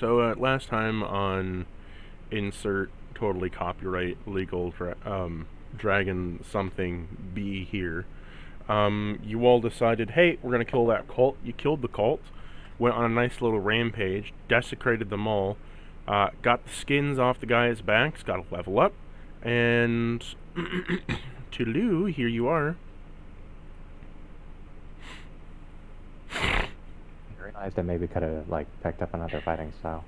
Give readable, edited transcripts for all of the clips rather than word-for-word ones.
So last time on insert totally copyright legal dragon something B here, you all decided, hey, we're gonna kill that cult. You killed the cult, went on a nice little rampage, desecrated them all, got the skins off the guys' backs, got a level up, and Tulu, here you are. I realized I maybe could have picked up another fighting style.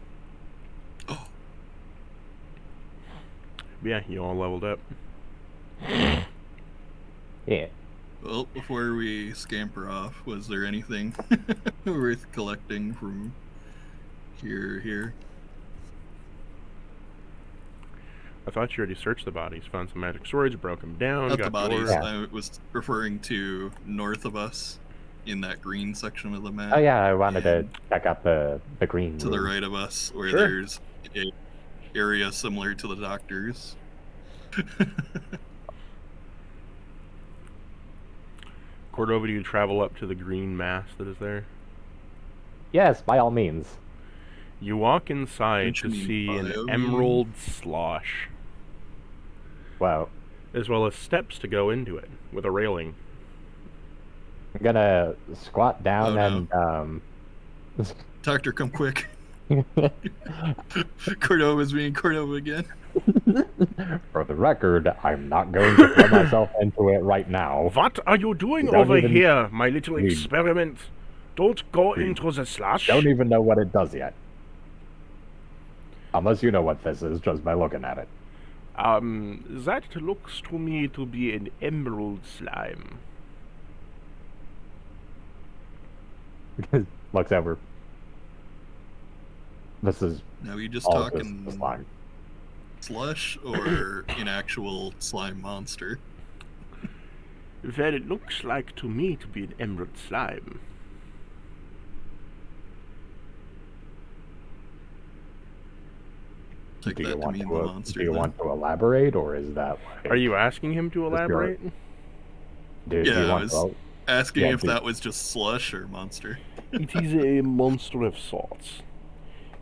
Yeah, you all leveled up. Yeah. Well, before we scamper off, was there anything worth collecting from here? I thought you already searched the bodies, found some magic swords, broke them down. Not got the bodies. Yours. I was referring to north of us, in that green section of the map. Oh yeah, I wanted to check out the green. To the right of us, where Sure. there's a area similar to the doctor's. Cordova, do you travel up to the green mass that is there? Yes, by all means. You walk inside to see an emerald slosh. Wow. As well as steps to go into it, with a railing. I'm gonna squat down and Doctor, come quick. Cordova's being Cordova again. For the record, I'm not going to throw myself into it right now. What are you doing over here, my little experiment? Don't go into the slush. Don't even know what it does yet. Unless you know what this is, just by looking at it. That looks to me to be an emerald slime. Looks over. This is. Now, you just all talking slime. Slush or an actual slime monster? Well, it looks like to me to be an emerald slime. Take Do that you to want mean to, the monster. do you want to elaborate, or is that? Are you asking him to elaborate? Do Yeah, you I want was to, asking if that was just slush or monster. It is a monster of sorts.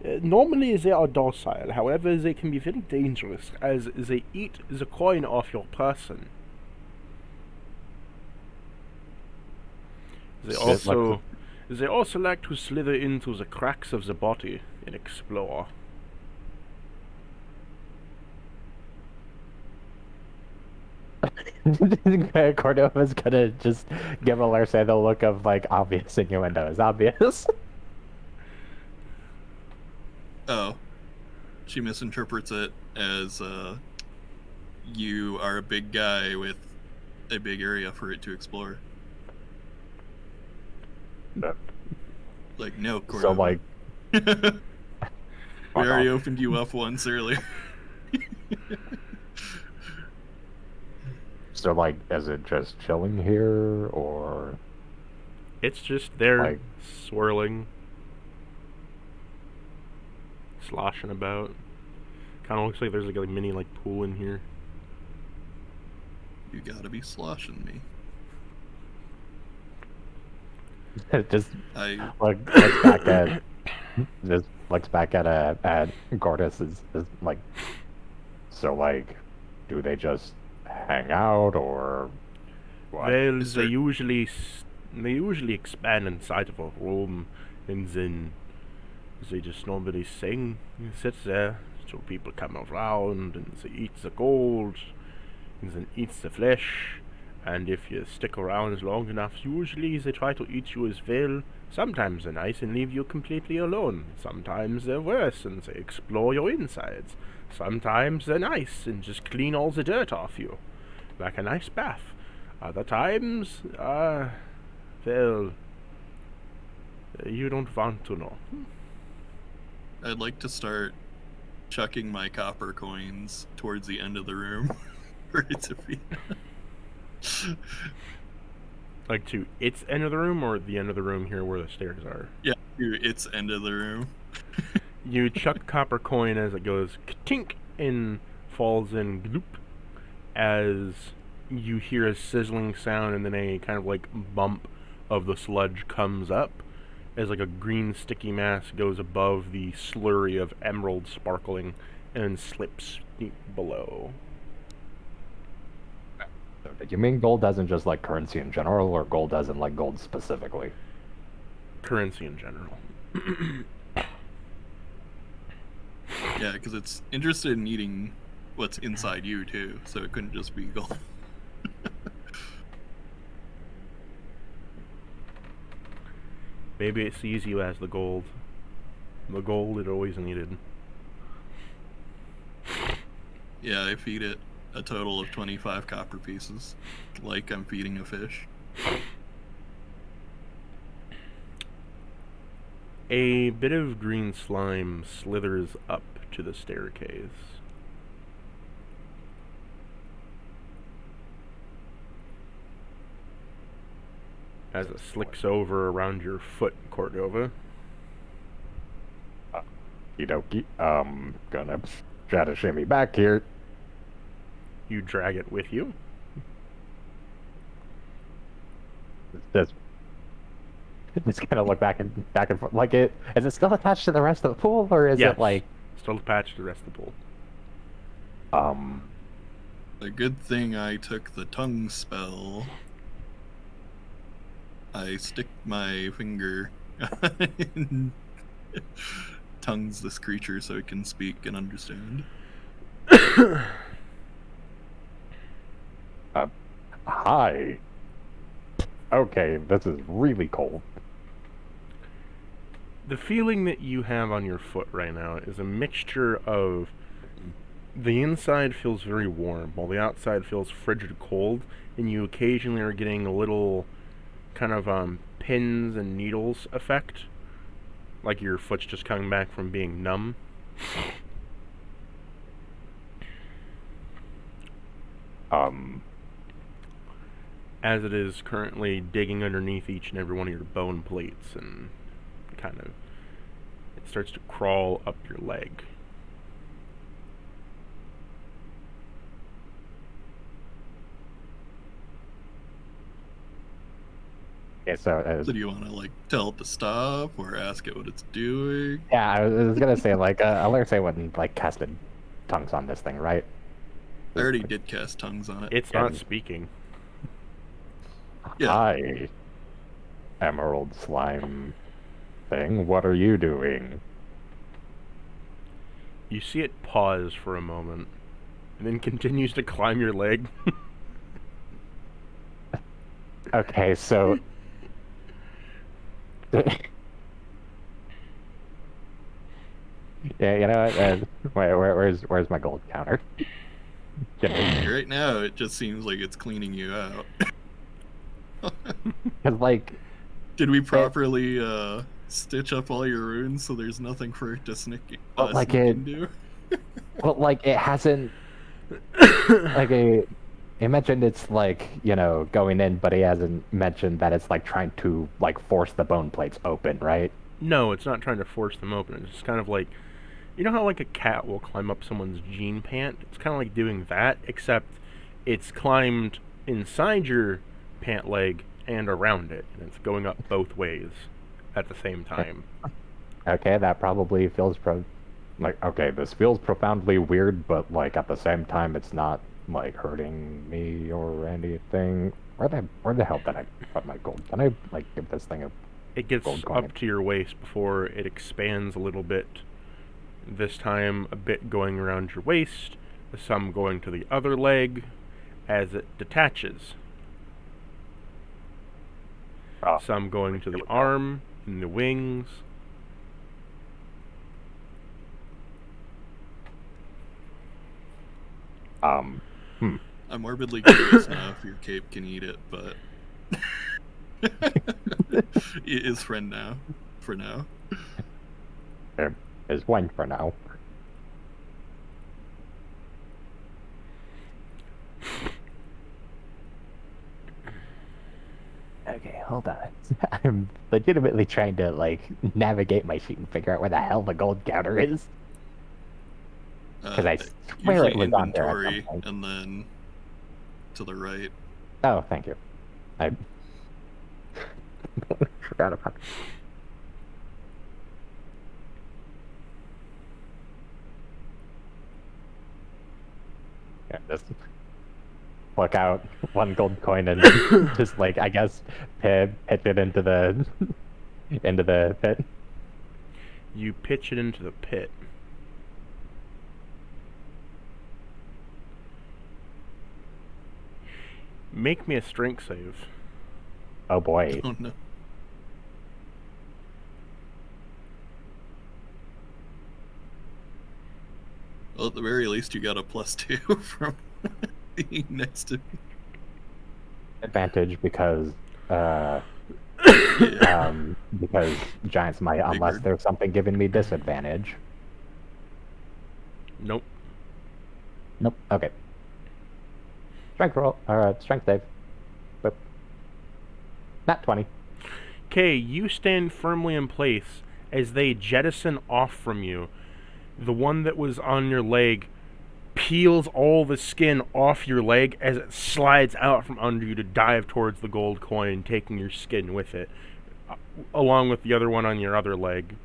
Normally they are docile, however they can be very dangerous as they eat the coin off your person. They also like to slither into the cracks of the body and explore. Cordova's gonna just give Alerce the look of obvious innuendo is obvious. Oh. She misinterprets it as you are a big guy with a big area for it to explore. No. No, Cordova. So we already opened you up once earlier. So is it just chilling here, or? It's just there, swirling, sloshing about. Kind of looks like there's a mini pool in here. You gotta be sloshing me. Just looks back at Gortys is so do they just hang out, or what? Well, they usually expand inside of a room, and then they just normally sing and sit there, so people come around and they eat the gold, and then eat the flesh, and if you stick around long enough, usually they try to eat you as well. Sometimes they're nice and leave you completely alone. Sometimes they're worse and they explore your insides. Sometimes they're nice and just clean all the dirt off you, like a nice bath. Other times, well, you don't want to know. I'd like to start chucking my copper coins towards the end of the room for it to be. To its end of the room, or the end of the room here where the stairs are? Yeah, to its end of the room. You chuck copper coin as it goes tink and falls in gloop, as you hear a sizzling sound and then a kind of bump of the sludge comes up, as like a green sticky mass goes above the slurry of emerald sparkling and slips deep below. So did you mean gold as in just like currency in general, or gold as in like gold specifically? Currency in general. Yeah, because it's interested in eating what's inside you too, so it couldn't just be gold. Maybe it sees you as the gold it always needed. Yeah, I feed it a total of 25 copper pieces, like I'm feeding a fish. A bit of green slime slithers up to the staircase. As it slicks over around your foot, Cordova. Okie dokie. Gonna try to shimmy back here. You drag it with you. Just kind of look back and forth. Like, is it still attached to the rest of the pool, or is Yes. it like Still attached to the rest of the pool. A good thing I took the tongue spell. I stick my finger and tongues this creature so it can speak and understand. Hi. Okay, this is really cold. The feeling that you have on your foot right now is a mixture of the inside feels very warm, while the outside feels frigid cold, and you occasionally are getting a little kind of pins and needles effect, like your foot's just coming back from being numb. As it is currently digging underneath each and every one of your bone plates, and kind of it starts to crawl up your leg. Yeah, so So do you want to like tell it to stop or ask it what it's doing? yeah, I was gonna say like Alerce wouldn't like casted tongues on this thing, right? I already did cast tongues on it. It's Yeah. not speaking. Yeah. Hi, emerald slime thing. What are you doing? You see it pause for a moment, and then continues to climb your leg. Okay, so yeah, you know what? Where's my gold counter? Right now, it just seems like it's cleaning you out. Because like, Did we properly stitch up all your runes so there's nothing for it to sneak into? well, like it hasn't. Like he mentioned it's like, you know, going in, but he hasn't mentioned that it's like trying to like force the bone plates open, right? No, it's not trying to force them open. It's just kind of like, you know how like a cat will climb up someone's jean pant? It's kind of like doing that, except it's climbed inside your pant leg and around it, and it's going up both ways at the same time. Okay, that probably feels like, okay, this feels profoundly weird, but like at the same time, it's not like hurting me or anything. Where the hell did I put my gold? Can I like give this thing a It gets gold coin? up to your waist before it expands a little bit. This time, a bit going around your waist, some going to the other leg as it detaches. Some going to the arm and the wings. I'm morbidly curious now if your cape can eat it, but it is friend now. For now. There is one for now. Okay, hold on. I'm legitimately trying to like navigate my sheet and figure out where the hell the gold counter is. Because I swear it was on there at some inventory point. and then to the right. Oh, thank you. I forgot about Yeah, just pluck out one gold coin and just like I guess pitch it into the into the pit. You pitch it into the pit. Make me a strength save. Oh boy. Oh no. Well, at the very least, you got a +2 from being next to me. Advantage because because giants might, unless Figured. there's something giving me disadvantage. Nope. Nope. Okay. Strength roll, or strength save. But not 20. Okay, you stand firmly in place as they jettison off from you. The one that was on your leg peels all the skin off your leg as it slides out from under you to dive towards the gold coin, taking your skin with it, along with the other one on your other leg.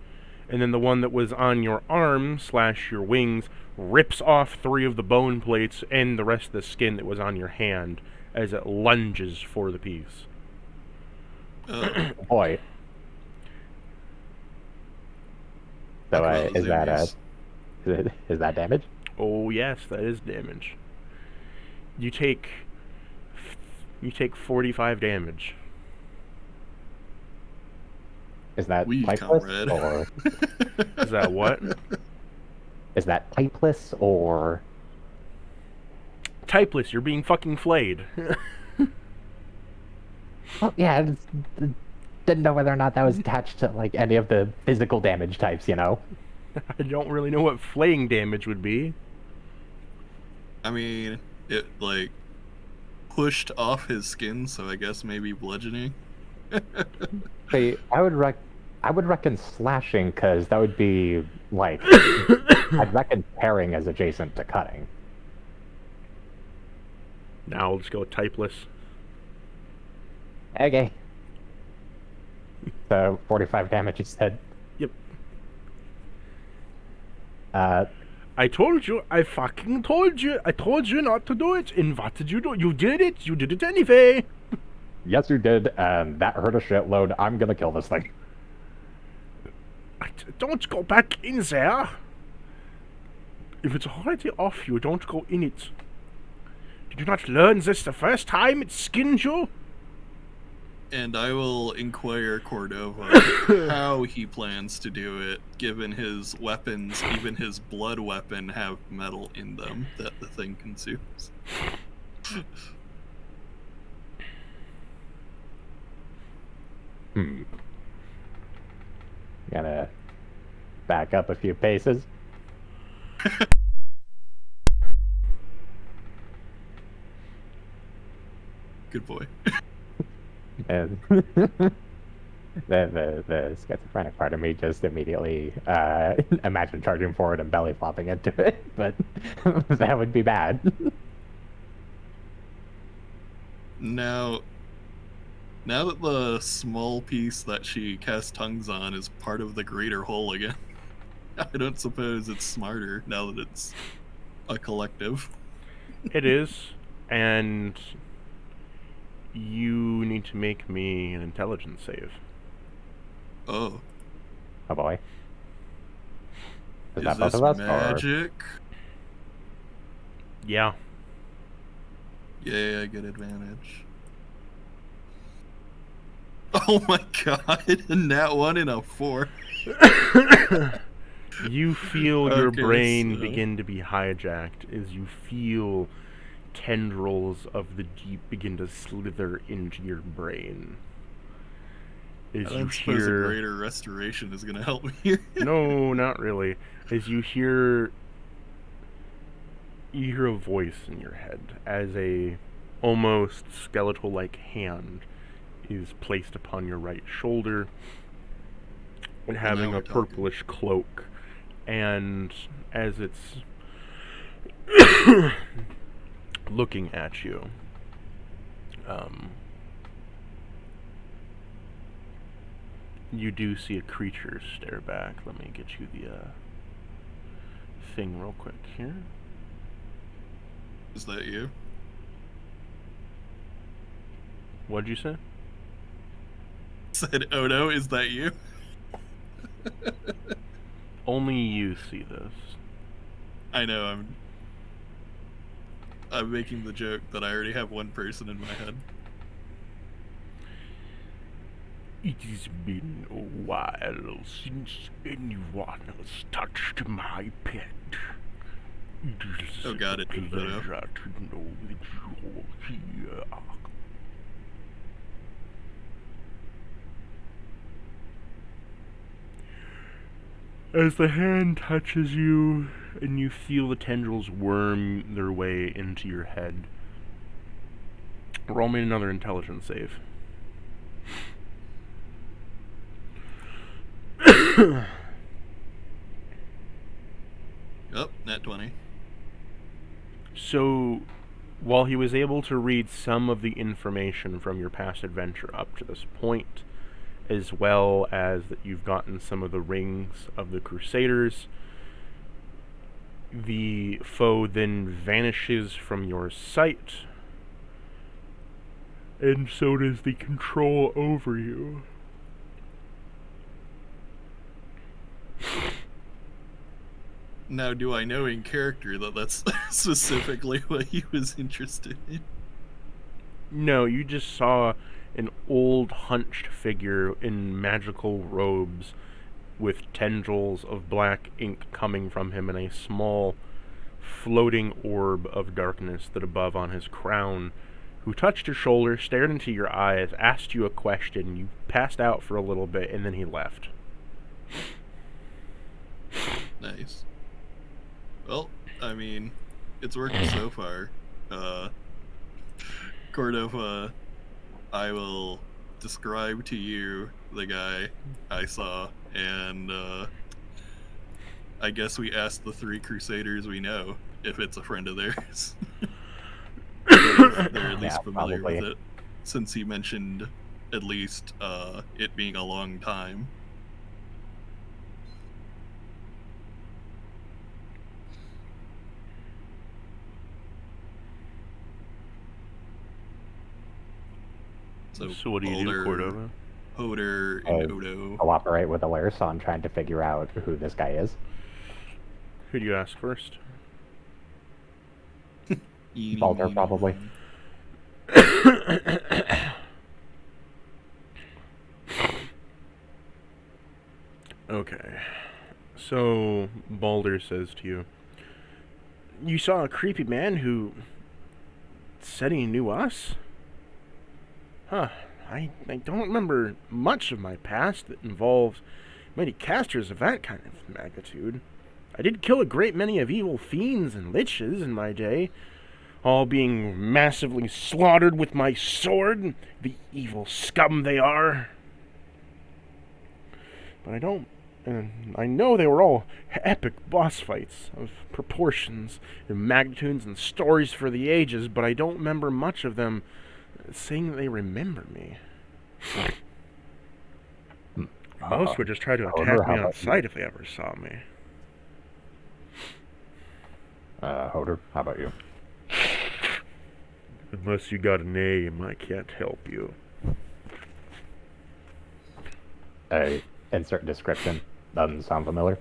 And then the one that was on your arm / your wings rips off 3 of the bone plates and the rest of the skin that was on your hand as it lunges for the piece. Boy. So Talk about is that damage? Oh yes, that is damage. You take 45 damage. Is that Weed, typeless comrade. or Is that what? is that typeless or Typeless, you're being fucking flayed. well, yeah, didn't know whether or not that was attached to like any of the physical damage types, you know? I don't really know what flaying damage would be. I mean, it like pushed off his skin, so I guess maybe bludgeoning. See, I would reckon slashing because that would be like I'd reckon tearing as adjacent to cutting. Now let's go typeless. Okay. So 45 damage, you said. Yep. I told you, I fucking told you. I told you not to do it. And what did you do? You did it. You did it anyway. Yes, you did, and that hurt a shitload. I'm gonna kill this thing. Don't go back in there. If it's already off you, don't go in it. Did you not learn this the first time it skinned you? And I will inquire Cordova how he plans to do it, given his weapons, even his blood weapon, have metal in them that the thing consumes. Gotta back up a few paces. Good boy. And the schizophrenic part of me just immediately imagine charging forward and belly flopping into it, but that would be bad. Now that the small piece that she cast tongues on is part of the greater whole again, I don't suppose it's smarter now that it's a collective. It is, and you need to make me an intelligence save. Oh. Oh boy. Is that this both of us? magic? Yeah. Yeah, I get advantage. Oh my god, and that one in a 4. You feel your Okay, brain so- begin to be hijacked as you feel tendrils of the deep begin to slither into your brain. As I you don't suppose a hear... greater restoration is going to help me here. No, not really. As you hear a voice in your head as a almost skeletal-like hand is placed upon your right shoulder and having now a we're talking. purplish cloak, and as it's looking at you, you do see a creature stare back. Let me get you the thing real quick here. Is that you? What'd you say? Said, oh no, is that you? Only you see this. I know, I'm making the joke that I already have one person in my head. It has been a while since anyone has touched my pet. It is Oh god, a it's a photo. pleasure to know that you're here. As the hand touches you, and you feel the tendrils worm their way into your head, roll me another intelligence save. Oh, nat 20. So, while he was able to read some of the information from your past adventure up to this point, as well as that you've gotten some of the rings of the Crusaders, the foe then vanishes from your sight, and so does the control over you. Now, do I know in character that that's specifically what he was interested in? No, you just saw an old hunched figure in magical robes with tendrils of black ink coming from him in a small floating orb of darkness that above on his crown, who touched your shoulder, stared into your eyes, asked you a question, you passed out for a little bit, and then he left. Nice. Well, I mean, it's working so far. Cordova, I will describe to you the guy I saw, and I guess we asked the 3 Crusaders we know if it's a friend of theirs. They're at least familiar probably. with it, since he mentioned at least it being a long time. So what do you do, Cordova? Hoder and Odo. Cooperate with Alaris on trying to figure out who this guy is. Who do you ask first? Balder, probably. Okay. So, Balder says to you, you saw a creepy man who said he knew us? Huh. I don't remember much of my past that involves many casters of that kind of magnitude. I did kill a great many of evil fiends and liches in my day, all being massively slaughtered with my sword, the evil scum they are. But I know they were all epic boss fights of proportions and magnitudes and stories for the ages, but I don't remember much of them saying that they remember me. Most would just try to attack me on sight if they ever saw me. Hoder, how about you? Unless you got a name, I can't help you. Insert description. Doesn't sound familiar.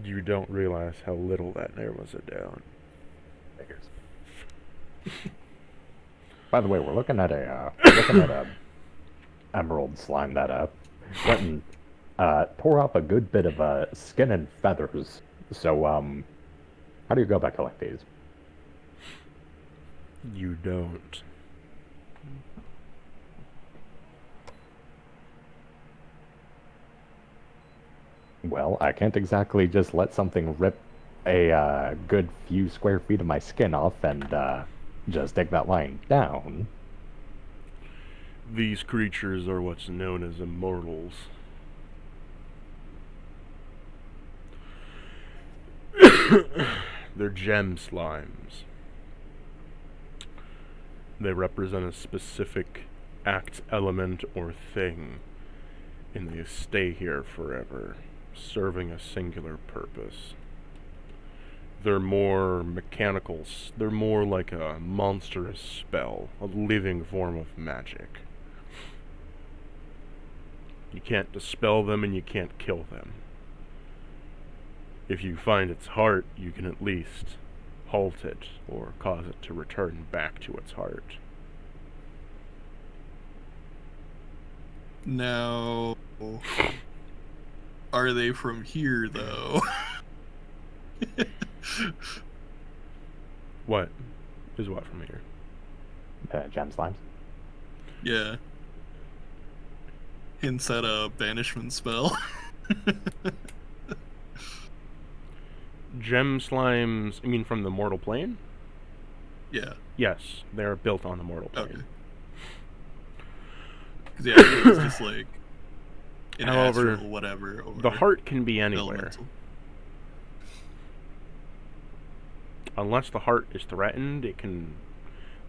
You don't realize how little that narrows it down. Figures. By the way, we're looking at a emerald slime that went and tore off a good bit of skin and feathers. So how do you go about collecting these? You don't. Well, I can't exactly just let something rip a good few square feet of my skin off and just take that line down. These creatures are what's known as immortals. They're gem slimes. They represent a specific act, element, or thing, and they stay here forever, serving a singular purpose. They're more mechanical. They're more like a monstrous spell, a living form of magic. You can't dispel them and you can't kill them. If you find its heart, you can at least halt it or cause it to return back to its heart. Now, are they from here, though? What is what from here? Gem slimes. Yeah. Hints at a banishment spell. Gem slimes, you mean from the mortal plane? Yeah. Yes, they're built on the mortal plane. Okay. 'Cause, yeah, I think it's just like an However, astral whatever. Or the heart can be anywhere. elemental. Unless the heart is threatened, it can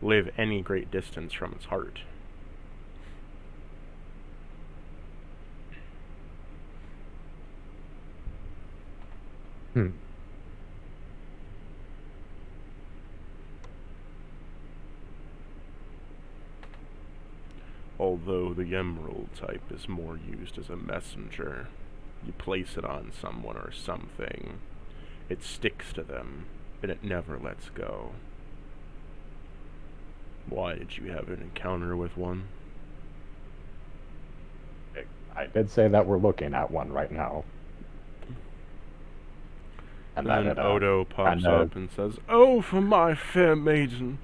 live any great distance from its heart. Although the emerald type is more used as a messenger. You place it on someone or something, it sticks to them, and it never lets go. Why did you have an encounter with one? I did say that we're looking at one right now. And then Odo pops up and says, "Oh, for my fair maiden,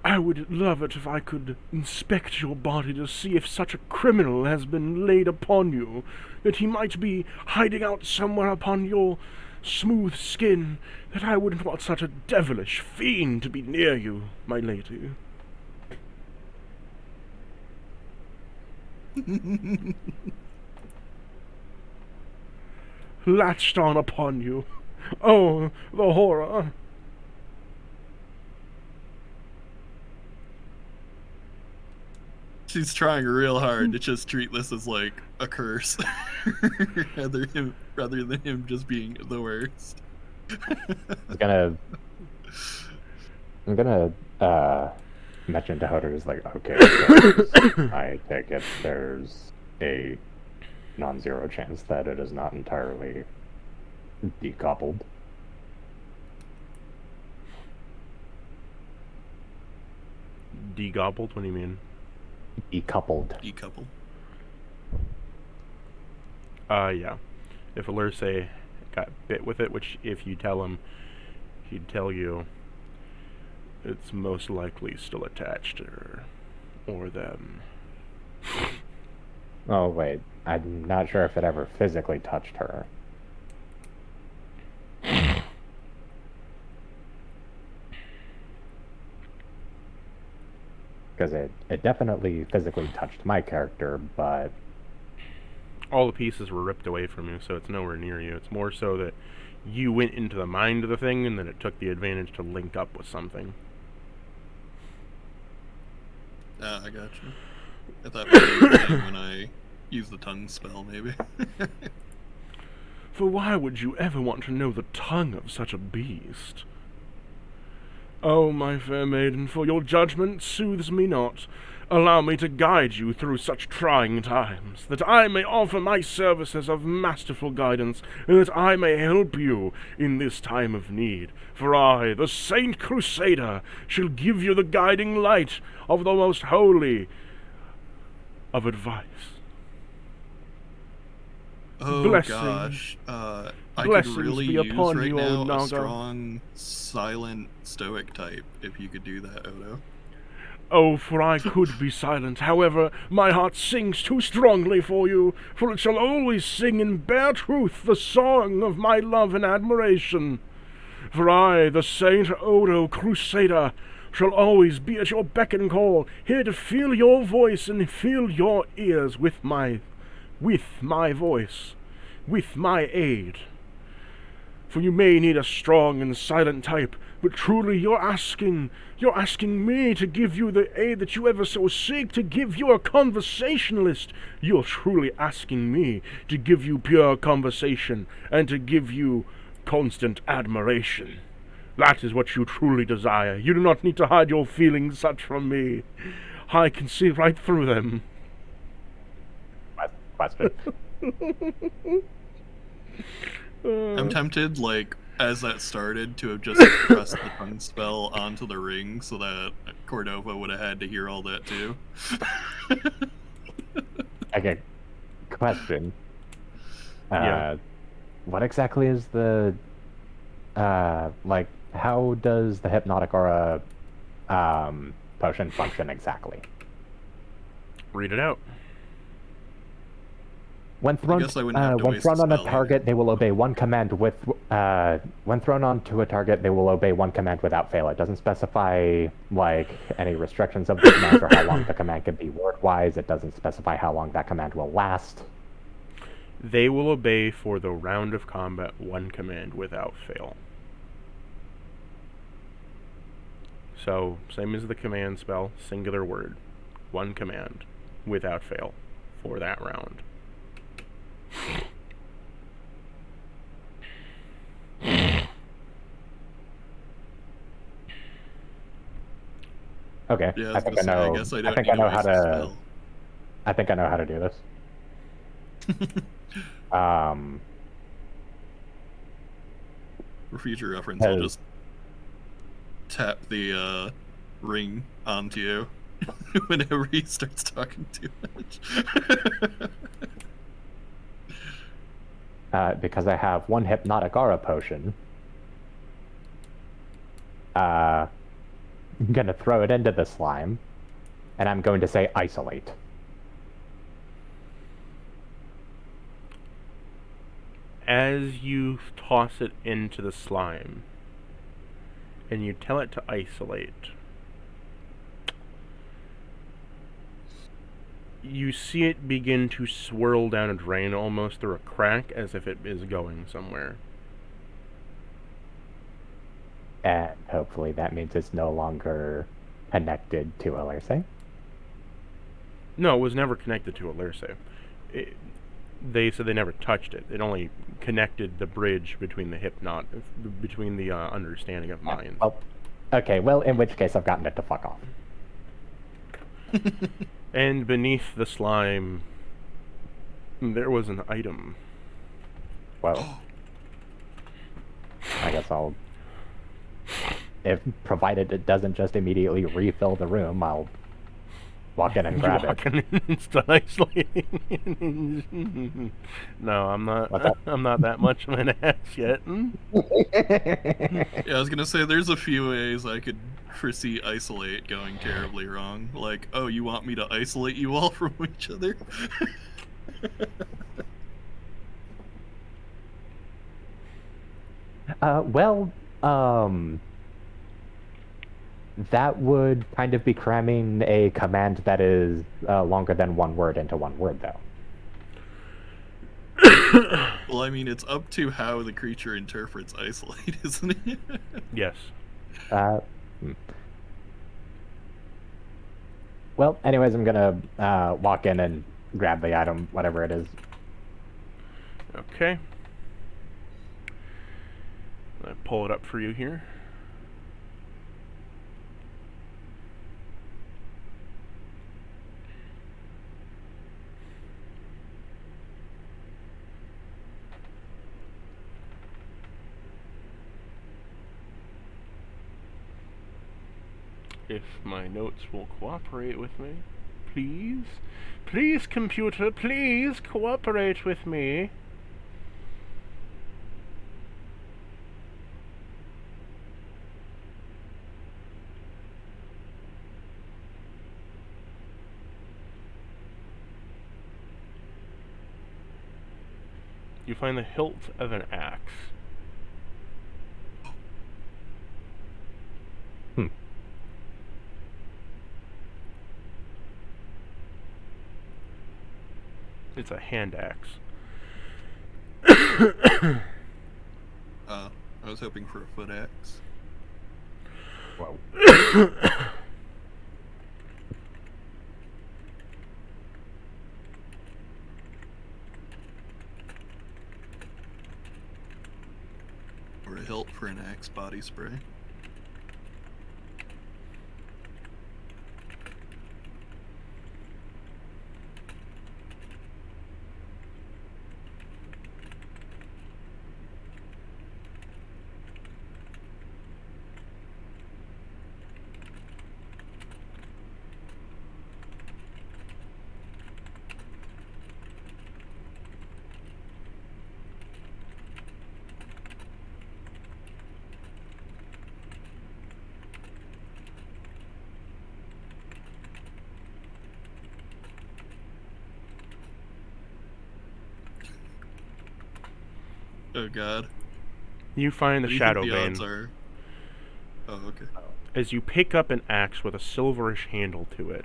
I would love it if I could inspect your body to see if such a criminal has been laid upon you, that he might be hiding out somewhere upon your smooth skin, that I wouldn't want such a devilish fiend to be near you, my lady." Latched on upon you. Oh, the horror. She's trying real hard to just treat this as like a curse, rather than him just being the worst. I'm gonna mention to Hodor's like, okay, so I take it there's a non-zero chance that it is not entirely decoupled. Degobbled? What do you mean? Decoupled. Decouple. Yeah. If Alurse got bit with it, which if you tell him, he'd tell you, it's most likely still attached to her. Or them. Oh, wait. I'm not sure if it ever physically touched her. Because it definitely physically touched my character, but... all the pieces were ripped away from you, so it's nowhere near you. It's more so that you went into the mind of the thing, and then it took the advantage to link up with something. I got you. I thought maybe when I used the tongue spell, maybe. For why would you ever want to know the tongue of such a beast? Oh, my fair maiden, for your judgment soothes me not. Allow me to guide you through such trying times, that I may offer my services of masterful guidance, and that I may help you in this time of need. For I, the Saint Crusader, shall give you the guiding light of the most holy of advice. Oh Blessing. gosh, I could Blessings really be use upon right you, now O a Naga. strong, silent, stoic type, if you could do that, Odo. Oh, for I could be silent. However, my heart sings too strongly for you, for it shall always sing in bare truth the song of my love and admiration. For I, the Saint Odo Crusader, shall always be at your beck and call, here to feel your voice and fill your ears with my voice, with my aid. For you may need a strong and silent type, but truly you're asking me to give you the aid that you ever so seek, to give you a conversationalist. You're truly asking me to give you pure conversation, and to give you constant admiration. That is what you truly desire. You do not need to hide your feelings such from me. I can see right through them. Question. I'm tempted, like, as that started, to have just pressed the tongue spell onto the ring so that Cordova would have had to hear all that too. Okay, question. Yeah. What exactly is the like? How does the hypnotic aura potion function exactly? Read it out. When thrown, guess I wouldn't have to when waste thrown a on a spell target, either. they will obey one command with. When thrown onto a target, they will obey one command without fail. It doesn't specify like any restrictions of the command or how long the command can be word-wise. It doesn't specify how long that command will last. They will obey for the round of combat one command without fail. So, same as the command spell, singular word. One command without fail for that round. Okay, Yeah, I I was think gonna I say, know. I guess I I don't think need I to know how waste a to. spell. I think I know how to do this. For future reference, I'll Has- just tap the ring onto you whenever he starts talking too much. because I have one hypnotic aura potion. I'm gonna throw it into the slime, and I'm going to say isolate. As you toss it into the slime, and you tell it to isolate, you see it begin to swirl down a drain almost through a crack as if it is going somewhere. And hopefully that means it's no longer connected to Alerce. No, it was never connected to Alerce. They said they never touched it. It only connected the bridge between the between the understanding of minds. Well, okay, well, in which case I've gotten it to fuck off. And beneath the slime, there was an item. Well, I guess I'll... If provided it doesn't just immediately refill the room, I'll walk in and grab it. And start isolating. No, I'm not. What's up? I'm not that much of an ass yet. Yeah, I was gonna say there's a few ways I could foresee isolate going terribly wrong. Like, oh, you want me to isolate you all from each other? Well, that would kind of be cramming a command that is longer than one word into one word, though. Well, I mean, it's up to how the creature interprets isolate, isn't it? Yes. Well, anyways, I'm gonna walk in and grab the item, whatever it is. Okay. I pull it up for you here. If my notes will cooperate with me. Please? Please, computer, please cooperate with me. You find the hilt of an axe. It's a hand axe. I was hoping for a foot axe. Whoa. Or a hilt for an axe body spray. Oh god. You find the What do you shadow think the vein odds are? Oh, okay. as you pick up an axe with a silverish handle to it,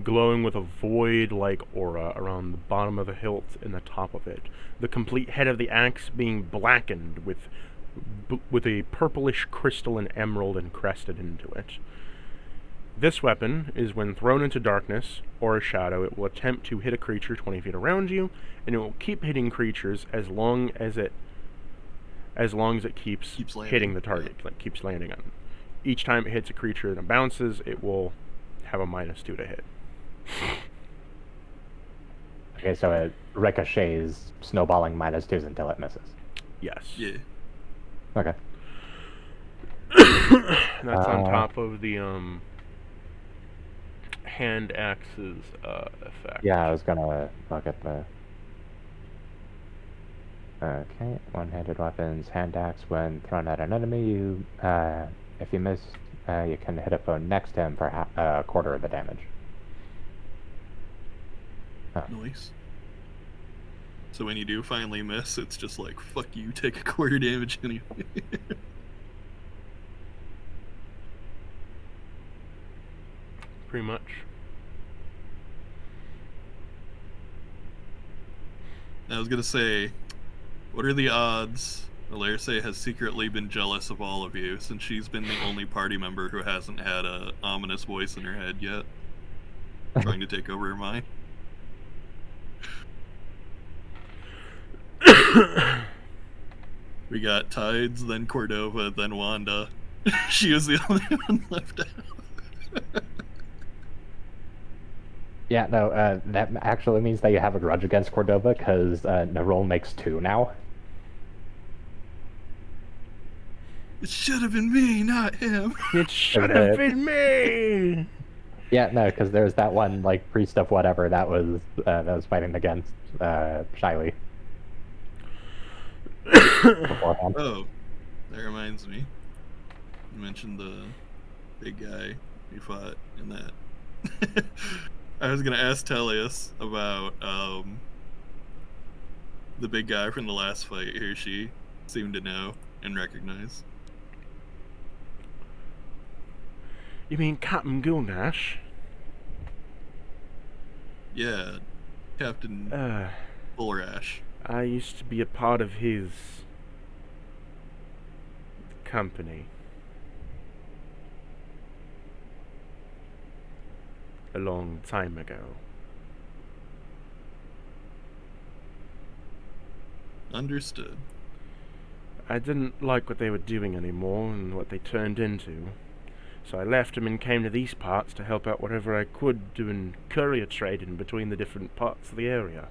glowing with a void-like aura around the bottom of the hilt and the top of it. The complete head of the axe being blackened with a purplish crystal and emerald encrusted into it. This weapon is when thrown into darkness or a shadow, it will attempt to hit a creature 20 feet around you, and it will keep hitting creatures as long as it keeps hitting the target, like keeps landing on it. Each time it hits a creature and it bounces, it will have a -2 to hit. Okay, so it ricochets, snowballing -2s until it misses. Yes. Yeah. Okay. That's on top of the hand axe's effect. Yeah, I was gonna look at the... Okay, one-handed weapons, hand axe. When thrown at an enemy, you, if you miss, you can hit it from next to him for a quarter of the damage. Nice. So when you do finally miss, it's just like, fuck you, take a quarter damage anyway. Pretty much. I was gonna say, what are the odds Alerce has secretly been jealous of all of you, since she's been the only party member who hasn't had a ominous voice in her head yet, trying to take over her mind? We got Tides, then Cordova, then Wanda. She was the only one left out. Yeah, no, that actually means that you have a grudge against Cordova, because Nerol makes 2 now. It should have been me, not him. It should have been me! Yeah, no, because there's that one, like, priest of whatever that was fighting against Shyly. Beforehand. Oh, that reminds me. You mentioned the big guy you fought in that. I was gonna ask Tellius about the big guy from the last fight. Here she seemed to know and recognize. You mean Captain Gilgash? Yeah, Captain Bullrash. I used to be a part of his company. A long time ago. Understood. I didn't like what they were doing anymore and what they turned into. So I left them and came to these parts to help out whatever I could doing courier trading between the different parts of the area.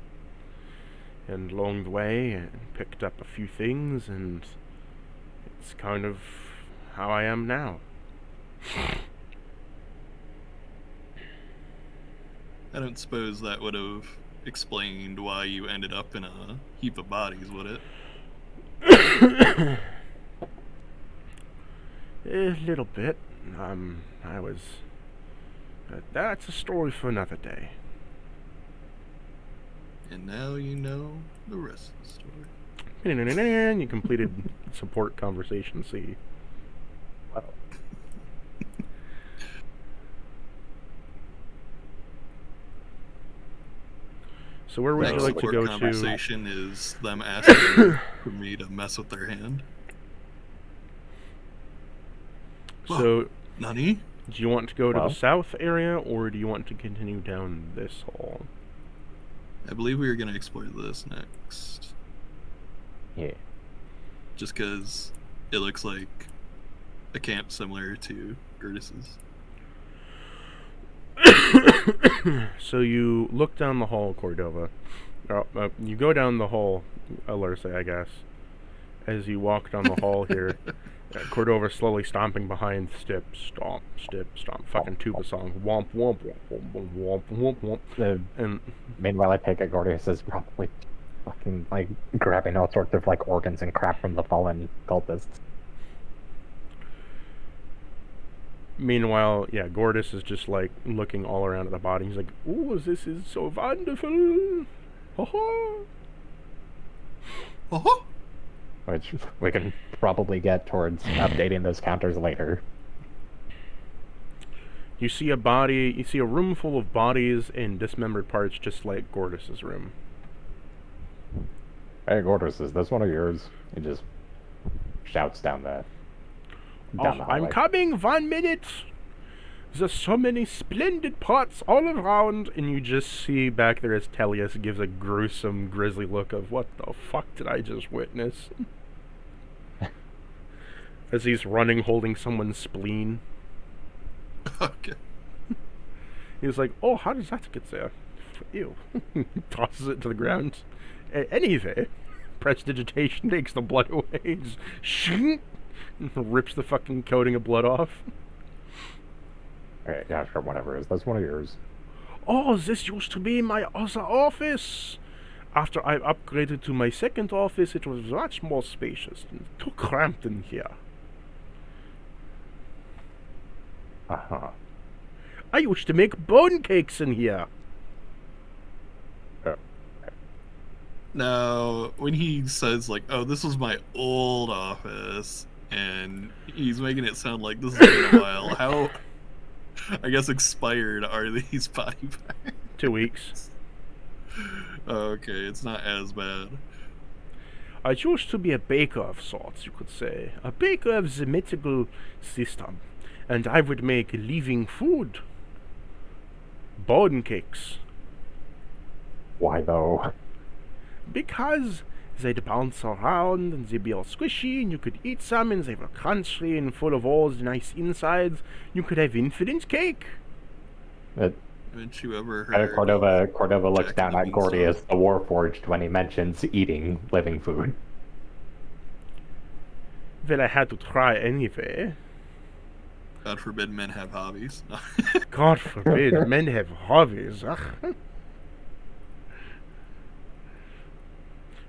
And along the way, I picked up a few things, and it's kind of how I am now. I don't suppose that would have explained why you ended up in a heap of bodies, would it? A little bit. But that's a story for another day. And now you know the rest of the story. You completed support conversation C. So where would you like to go to? Conversation is them asking for me to mess with their hand. So, Nani? do you want to go to the south area, or do you want to continue down this hall? I believe we were going to explore this next. Yeah. Just because It looks like a camp similar to Gertis's. So you look down the hall, Cordova. You go down the hall, Alerce, I guess. As you walk down the hall here, Cordova slowly stomping behind, step, stomp, fucking tuba song, womp, womp, womp, womp, womp, womp, womp. And meanwhile, I take it Gordius is probably fucking, like, grabbing all sorts of, like, organs and crap from the fallen cultists. Meanwhile, yeah, Gordis is just, like, looking all around at the body. He's like, "Oh, this is so wonderful! Ho-ho!" Oh, Which we can probably get towards updating those counters later. You see a body, you see a room full of bodies and dismembered parts, just like Gordis's room. Hey, Gordius, is this one of yours? He just shouts down the I'm hallway. coming, 1 minute! There's so many splendid parts all around, and you just see back there as Tellius gives a gruesome, grisly look of, what the fuck did I just witness? As he's running, holding someone's spleen. okay. He's like, "Oh, how does that get there? Ew." Tosses it to the ground. Anyway, prestidigitation takes the blood away. Just rips the fucking coating of blood off. Okay, yeah, sure, whatever. Is this one of yours? "Oh, this used to be my other office. After I upgraded to my second office, it was much more spacious and too cramped in here. Uh-huh. I used to make bone cakes in here." Now, when he says, like, "Oh, this was my old office," and he's making it sound like this has been a while, how, I guess, expired are these body parts? 2 weeks. Okay, it's not as bad. I used to be a baker of sorts, you could say. A baker of the mythical system. And I would make living food. Bone cakes. Why, though? Because they'd bounce around and they'd be all squishy and you could eat some and they were crunchy and full of all the nice insides. You could have infinite cake. Haven't you ever heard Cordova looks Jack down and at the Gordius, Beanstalk? the Warforged, when he mentions eating living food. Well, I had to try anyway. God forbid men have hobbies. God forbid, men have hobbies. Ugh.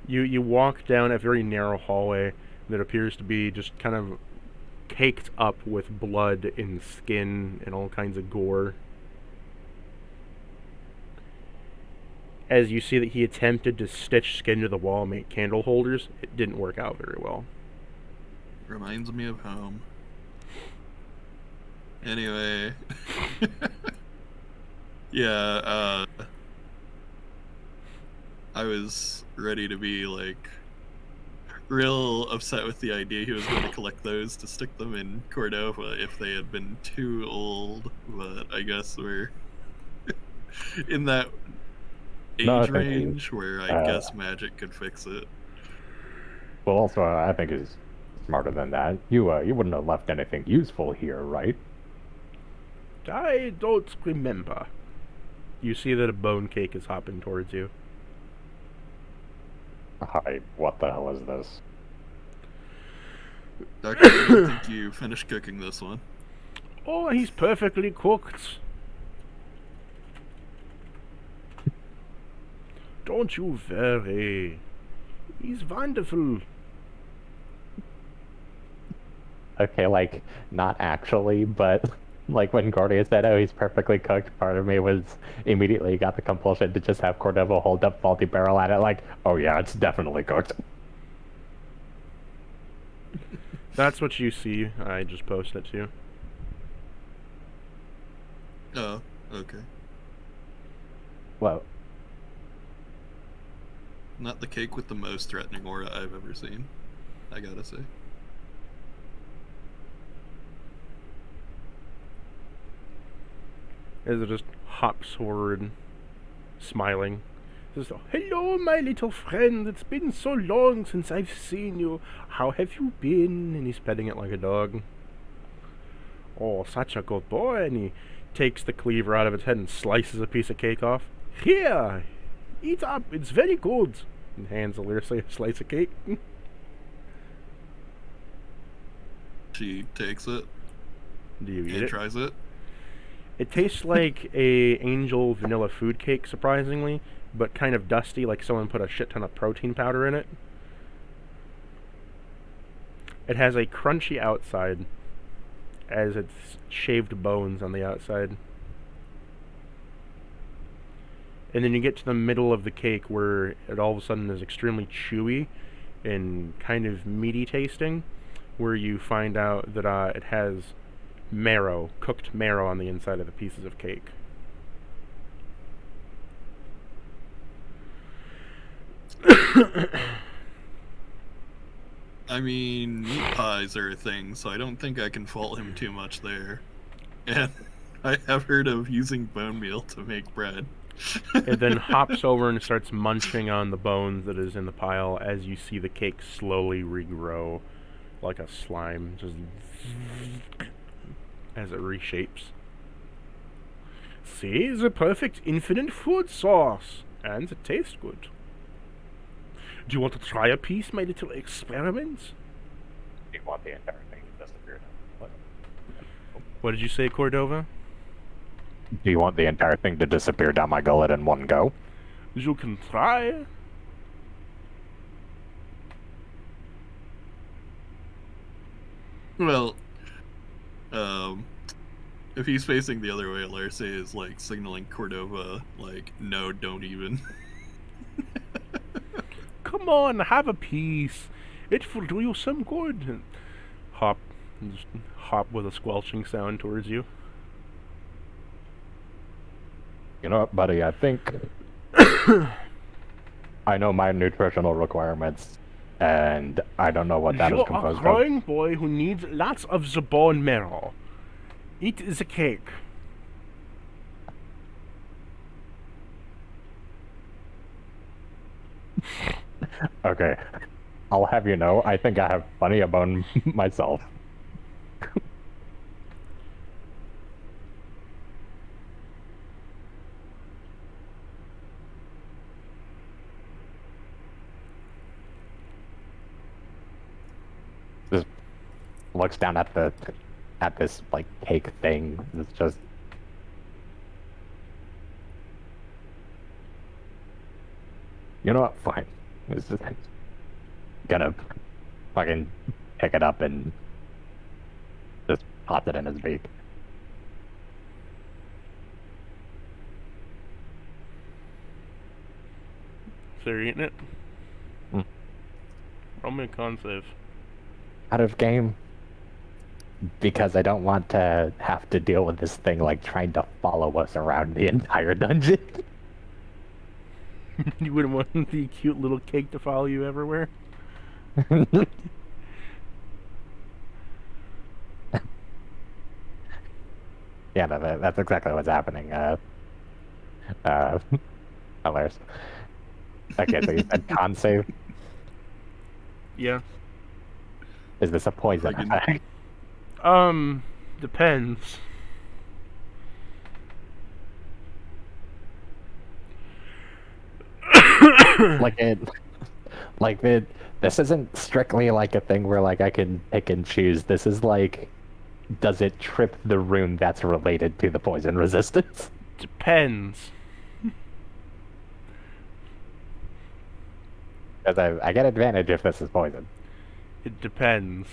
You walk down a very narrow hallway that appears to be just kind of caked up with blood and skin and all kinds of gore. As you see that he attempted to stitch skin to the wall and make candle holders, it didn't work out very well. Reminds me of home. Anyway. Yeah, I was ready to be, like, real upset with the idea he was going to collect those to stick them in Cordova if they had been too old, but I guess we're in that age range where I guess magic could fix it. Well, also, I think he's smarter than that. You wouldn't have left anything useful here, right? I don't remember. You see that a bone cake is hopping towards you. Hi, what the hell is this? Doctor, I don't think you finished cooking this one. Oh, he's perfectly cooked. Don't you worry. He's wonderful. Okay, like, not actually, but like when Gordius said, "Oh, he's perfectly cooked," part of me was immediately got the compulsion to just have Cordova hold up Faulty Barrel at it, like, "Oh yeah, it's definitely cooked." That's what you see. I just posted it to you. Oh, okay. Well, Not the cake with the most threatening aura I've ever seen, I gotta say. As it just hops forward, smiling. Says, "Hello, my little friend. It's been so long since I've seen you. How have you been?" And he's petting it like a dog. "Oh, such a good boy." And he takes the cleaver out of its head and slices a piece of cake off. "Here, eat up. It's very good." And hands Alirce a slice of cake. She takes it Do you eat and it? tries it. It tastes like a angel vanilla food cake, surprisingly, but kind of dusty, like someone put a shit ton of protein powder in it. It has a crunchy outside, as it's shaved bones on the outside. And then you get to the middle of the cake where it all of a sudden is extremely chewy and kind of meaty tasting, where you find out that it has marrow, cooked marrow on the inside of the pieces of cake. I mean, meat pies are a thing, so I don't think I can fault him too much there. And I have heard of using bone meal to make bread. It then hops over and starts munching on the bones that is in the pile as you see the cake slowly regrow like a slime, just as it reshapes. "See, the perfect infinite food source, and it tastes good. Do you want to try a piece, my little experiment?" Do you want the entire thing to disappear? What did you say, Cordova? Do you want the entire thing to disappear down my gullet in one go? You can try. Well, if he's facing the other way, Larce is like signaling Cordova, like, no, don't even. Come on, have a piece. It will do you some good. And just hop with a squelching sound towards you. You know what, buddy? I think I know my nutritional requirements, and I don't know what that is You're a composed of. growing boy who needs lots of the bone marrow. Eat the cake. Okay, I'll have you know, I think I have plenty of bone myself. Just looks down at this like cake thing. It's just you know what? Fine. It's just gonna fucking pick it up and just pop it in his beak. So you're eating it? Hmm. Roll me a con save. Out of game because I don't want to have to deal with this thing like trying to follow us around the entire dungeon. You wouldn't want the cute little cake to follow you everywhere? Yeah, that's exactly what's happening. Hilarious. Okay, so you said con save. Yeah. Is this a poison Friggin- attack? Depends. This isn't strictly like a thing where like I can pick and choose. This is like, does it trip the rune that's related to the poison resistance? Depends. Because I get advantage if this is poison. It depends.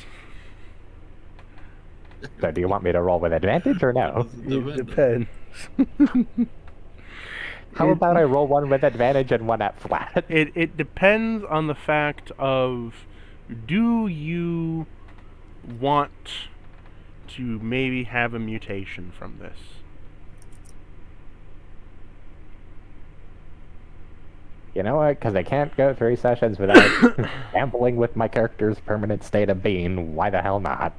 So do you want me to roll with advantage or no? It depends. How about I roll one with advantage and one at flat? It depends on the fact of, do you want to maybe have a mutation from this? You know what? Because I can't go 3 sessions without gambling with my character's permanent state of being. Why the hell not?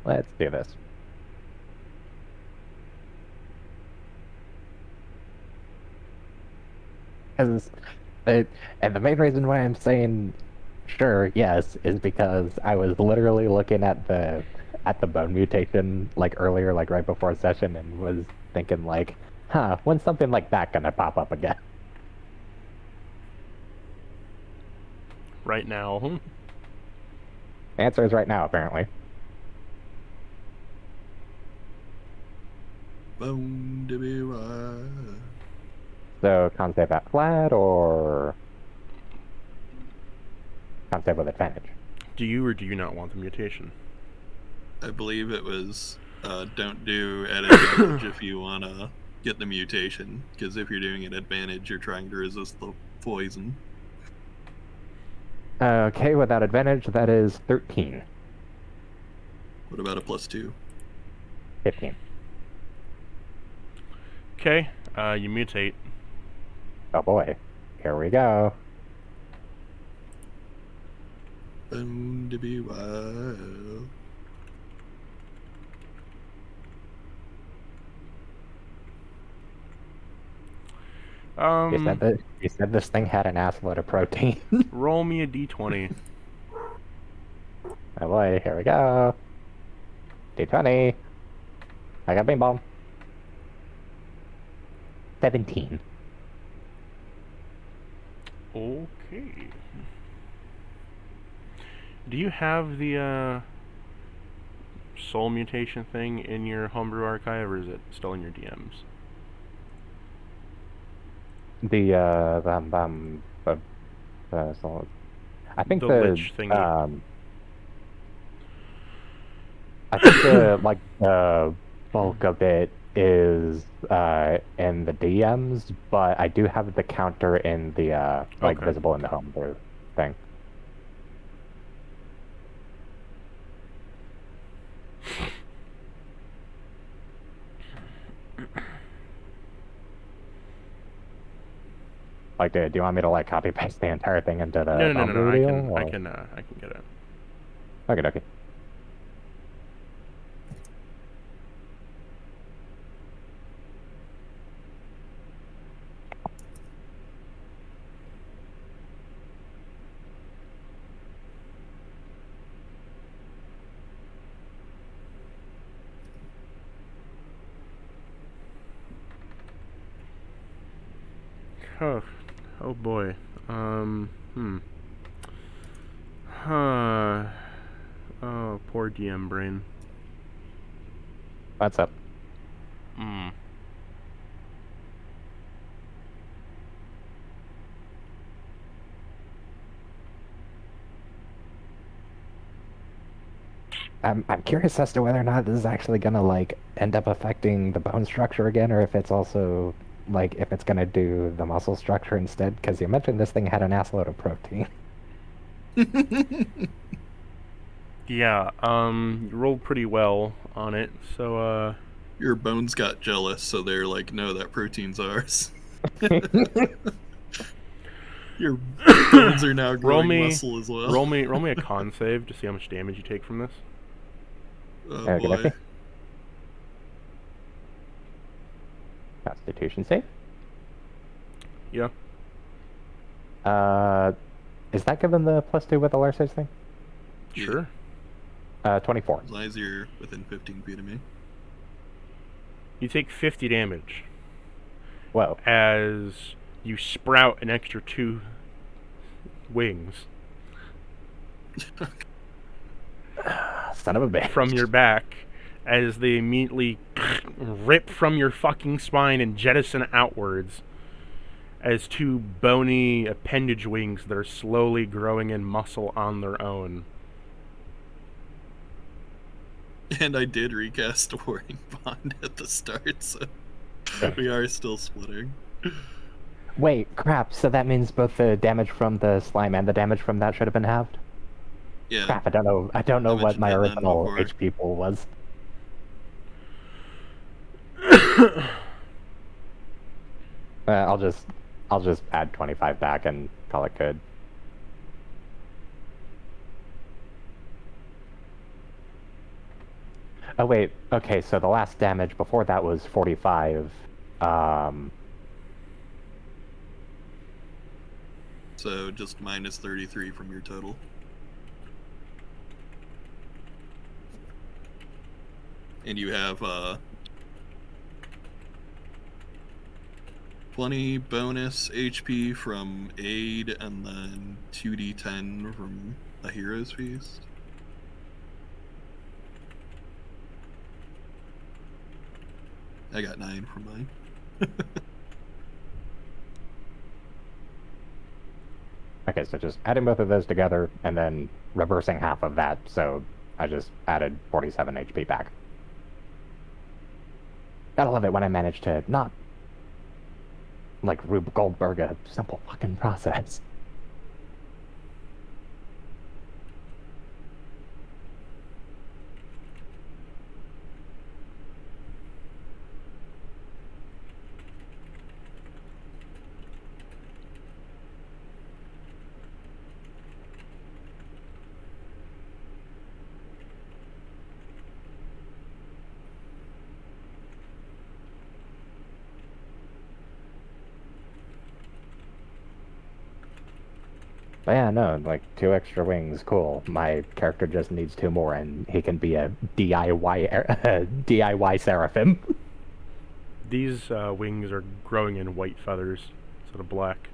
Let's do this. Because, and the main reason why I'm saying sure, yes, is because I was literally looking at the bone mutation like earlier, like right before session, and was thinking like, huh, when's something like that gonna pop up again? Right now. The answer is right now, apparently. Bone to be wild. So, con save at flat or con save with advantage? Do you or do you not want the mutation? I believe it was don't do at advantage if you want to get the mutation, because if you're doing it at advantage, you're trying to resist the poison. Okay, without advantage, that is 13. What about a +2? 15. Okay, you mutate. Oh boy. Here we go. Bone to be wild. You said this thing had an assload of protein. Roll me a d20. Oh boy, here we go. D20. I got beam bomb. 17. Okay. Do you have the soul mutation thing in your homebrew archive, or is it still in your DMs? So I think The the lich thingy. I think the bulk of it is in the DMs, but I do have the counter in the Okay. visible in the homebrew thing. Like, do you want me to like copy paste the entire thing into the No. homebrew I deal? can get it. Okay. Oh boy. Huh. Oh, poor DM brain. That's up. I'm curious as to whether or not this is actually gonna like end up affecting the bone structure again, or if it's also like if it's gonna do the muscle structure instead. Because you mentioned this thing had an assload of protein. Yeah, you rolled pretty well on it, so, Your bones got jealous, so they're like, no, that protein's ours. Your bones are now growing muscle as well. roll me a con save to see how much damage you take from this. Oh boy. Constitution save. Yeah. Is that given the +2 with the large size thing? Sure. 24. As long as you're within 15 feet of me. You take 50 damage. Whoa. As you sprout an extra 2 wings. Son of a bitch. From your back, as they immediately rip from your fucking spine and jettison outwards as 2 bony appendage wings that are slowly growing in muscle on their own. And I did recast a Warring Bond at the start, so we are still splitting. Wait, crap. So that means both the damage from the slime and the damage from that should have been halved? Yeah. Crap, I don't know what my original HP pool was. I'll just add 25 back and call it good. Oh wait, okay, so the last damage before that was 45. So just minus 33 from your total. And you have 20 bonus HP from aid, and then 2d10 from a hero's feast. I got 9 from mine. Okay, so just adding both of those together and then reversing half of that, so I just added 47 HP back. Gotta love it when I manage to not, like, Rube Goldberg, a simple fucking process. But yeah, no, like 2 extra wings, cool. My character just needs 2 more, and he can be a DIY seraphim. These wings are growing in white feathers instead of black.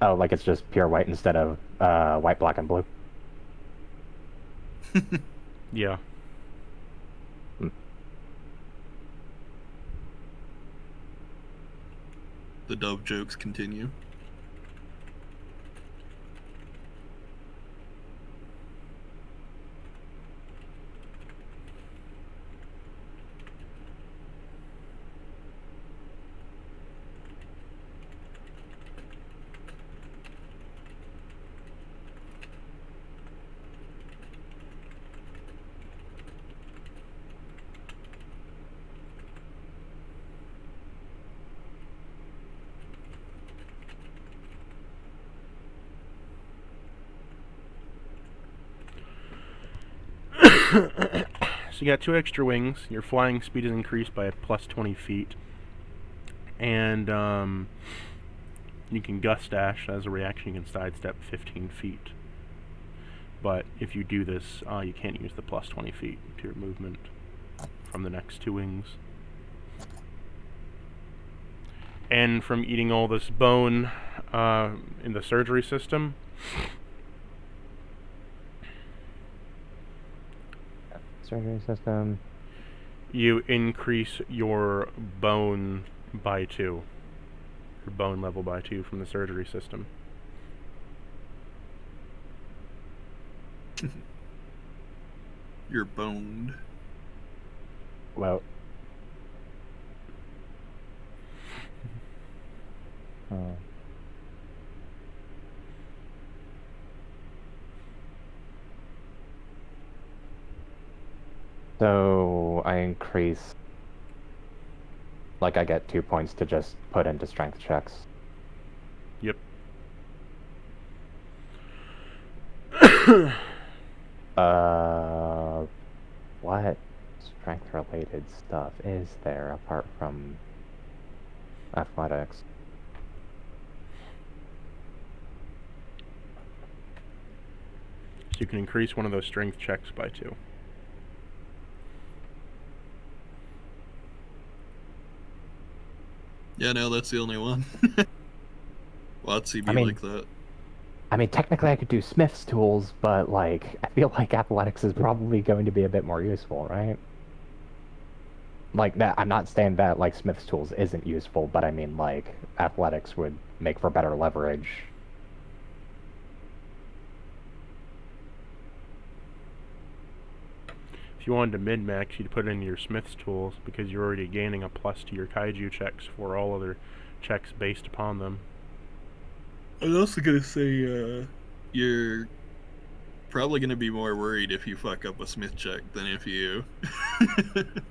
Oh, like it's just pure white instead of white, black, and blue. Yeah. The dove jokes continue. So you got 2 extra wings. Your flying speed is increased by plus 20 feet. And you can gust dash as a reaction. You can sidestep 15 feet. But if you do this, you can't use the plus 20 feet to your movement from the next 2 wings. And from eating all this bone in the surgery system, Surgery system. you increase your bone by 2. Your bone level by 2 from the surgery system. You're boned. Well. So I increase, like I get 2 points to just put into strength checks. Yep. What strength related stuff is there apart from athletics? So you can increase one of those strength checks by 2. Yeah, no, that's the only one. WotC be like that. I mean, technically I could do Smith's tools, but, like, I feel like athletics is probably going to be a bit more useful, right? Like, that, I'm not saying that, like, Smith's tools isn't useful, but I mean, like, athletics would make for better leverage. If you wanted to min-max, you'd put in your Smith's tools, because you're already gaining a plus to your kaiju checks for all other checks based upon them. I was also gonna say, you're probably gonna be more worried if you fuck up a Smith check than if you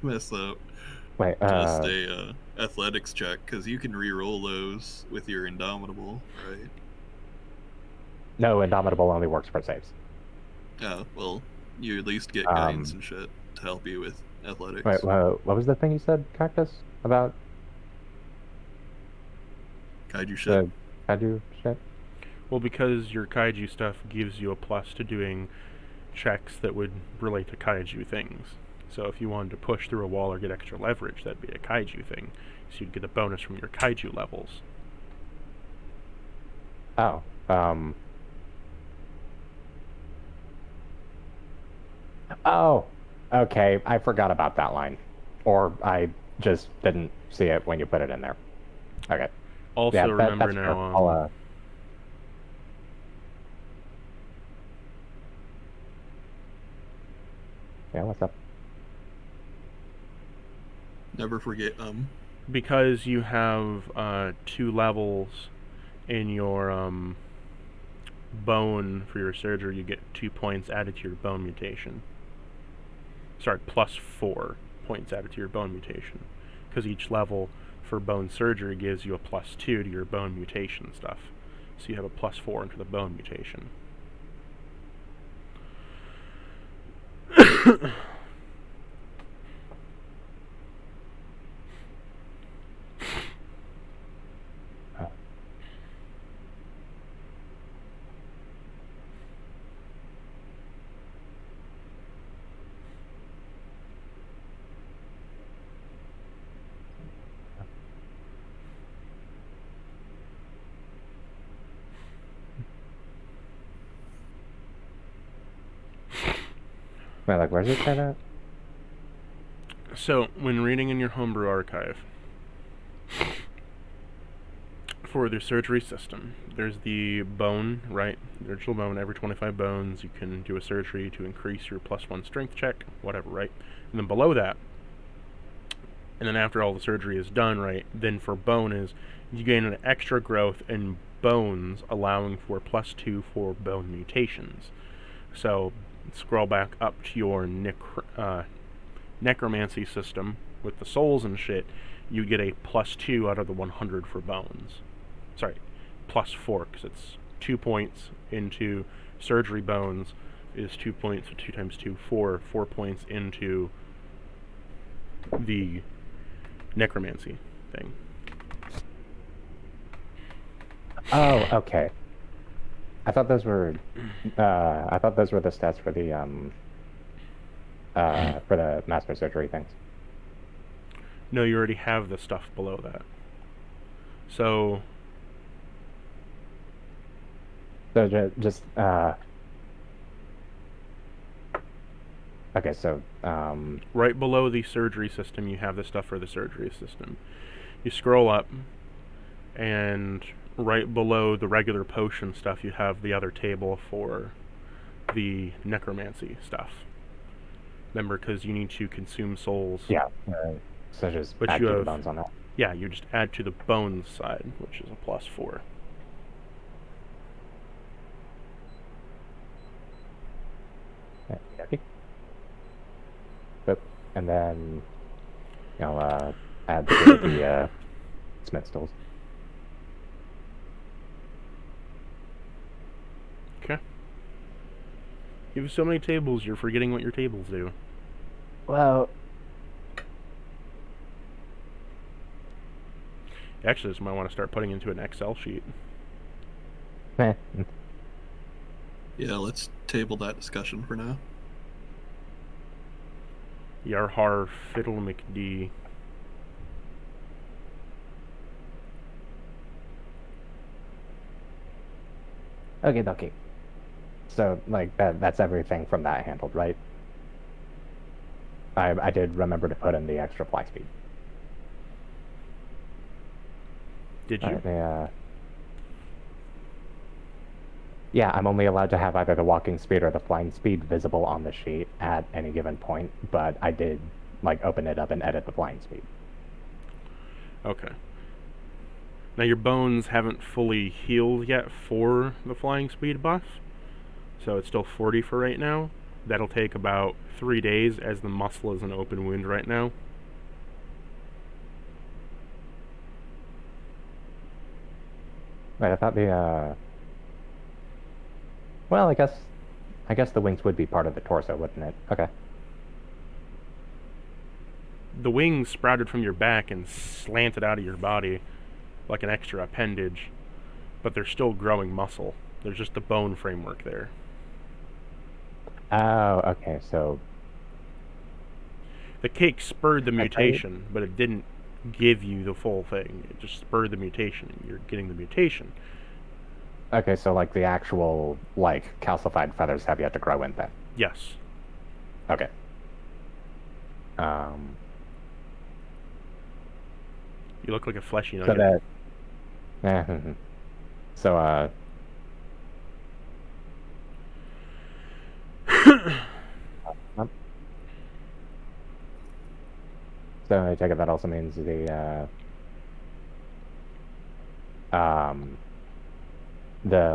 mess up. Wait, just a athletics check, because you can re-roll those with your Indomitable, right? No, Indomitable only works for saves. Oh, well, you at least get guidance and shit to help you with athletics. Wait, what was the thing you said, Cactus, about Kaiju shit. the kaiju shit? Well, because your kaiju stuff gives you a plus to doing checks that would relate to kaiju things. So if you wanted to push through a wall or get extra leverage, that'd be a kaiju thing. So you'd get a bonus from your kaiju levels. Oh, oh, okay. I forgot about that line, or I just didn't see it when you put it in there. Okay. Also, Yeah, remember that's fair. now, I'll, yeah, what's up? Never forget because you have 2 levels in your bone for your surgery, you get 2 points added to your bone mutation. Sorry, plus 4 points added to your bone mutation. Because each level for bone surgery gives you a plus 2 to your bone mutation stuff. So you have a plus 4 into the bone mutation. Wait, like, where's it say that? So, when reading in your homebrew archive, for the surgery system, there's the bone, right? The original bone, every 25 bones, you can do a surgery to increase your +1 strength check, whatever, right? And then below that, and then after all the surgery is done, right, then for bone is, you gain an extra growth in bones, allowing for +2 for bone mutations. So, scroll back up to your necromancy system with the souls and shit, you get a +2 out of the 100 for bones. Sorry, +4, because it's 2 points into surgery bones is 2 points, so 2 times 2, 4 points into the necromancy thing. Oh, okay. I thought those were the stats for the master surgery things. No, you already have the stuff below that. So just okay, so right below the surgery system, you have the stuff for the surgery system. You scroll up, and right below the regular potion stuff, you have the other table for the necromancy stuff. Remember, because you need to consume souls. Yeah. So just But add you to the have- bones on that. Yeah, you just add to the bones side, which is a +4. Okay. But and then add to the smith stools. Okay. You have so many tables, you're forgetting what your tables do. Well, Actually, this might want to start putting into an Excel sheet. eh. Yeah, let's table that discussion for now. Yarhar Fiddle McD. Okay. So like that's everything from that handled, right? I did remember to put in the extra fly speed. Did you? Yeah, I'm only allowed to have either the walking speed or the flying speed visible on the sheet at any given point, but I did open it up and edit the flying speed. Okay. Now your bones haven't fully healed yet for the flying speed buff, so it's still 40 for right now. That'll take about 3 days, as the muscle is an open wound right now. Right, I thought the well, I I guess the wings would be part of the torso, wouldn't it? Okay. The wings sprouted from your back and slanted out of your body like an extra appendage, but they're still growing muscle. There's just a bone framework there. Oh, okay, so... The cake spurred the mutation, but it didn't give you the full thing. It just spurred the mutation, and you're getting the mutation. Okay, so like the actual, like, calcified feathers have yet to grow in then? Yes. Okay. You look like a fleshy So nugget. that... So, so I take it that also means the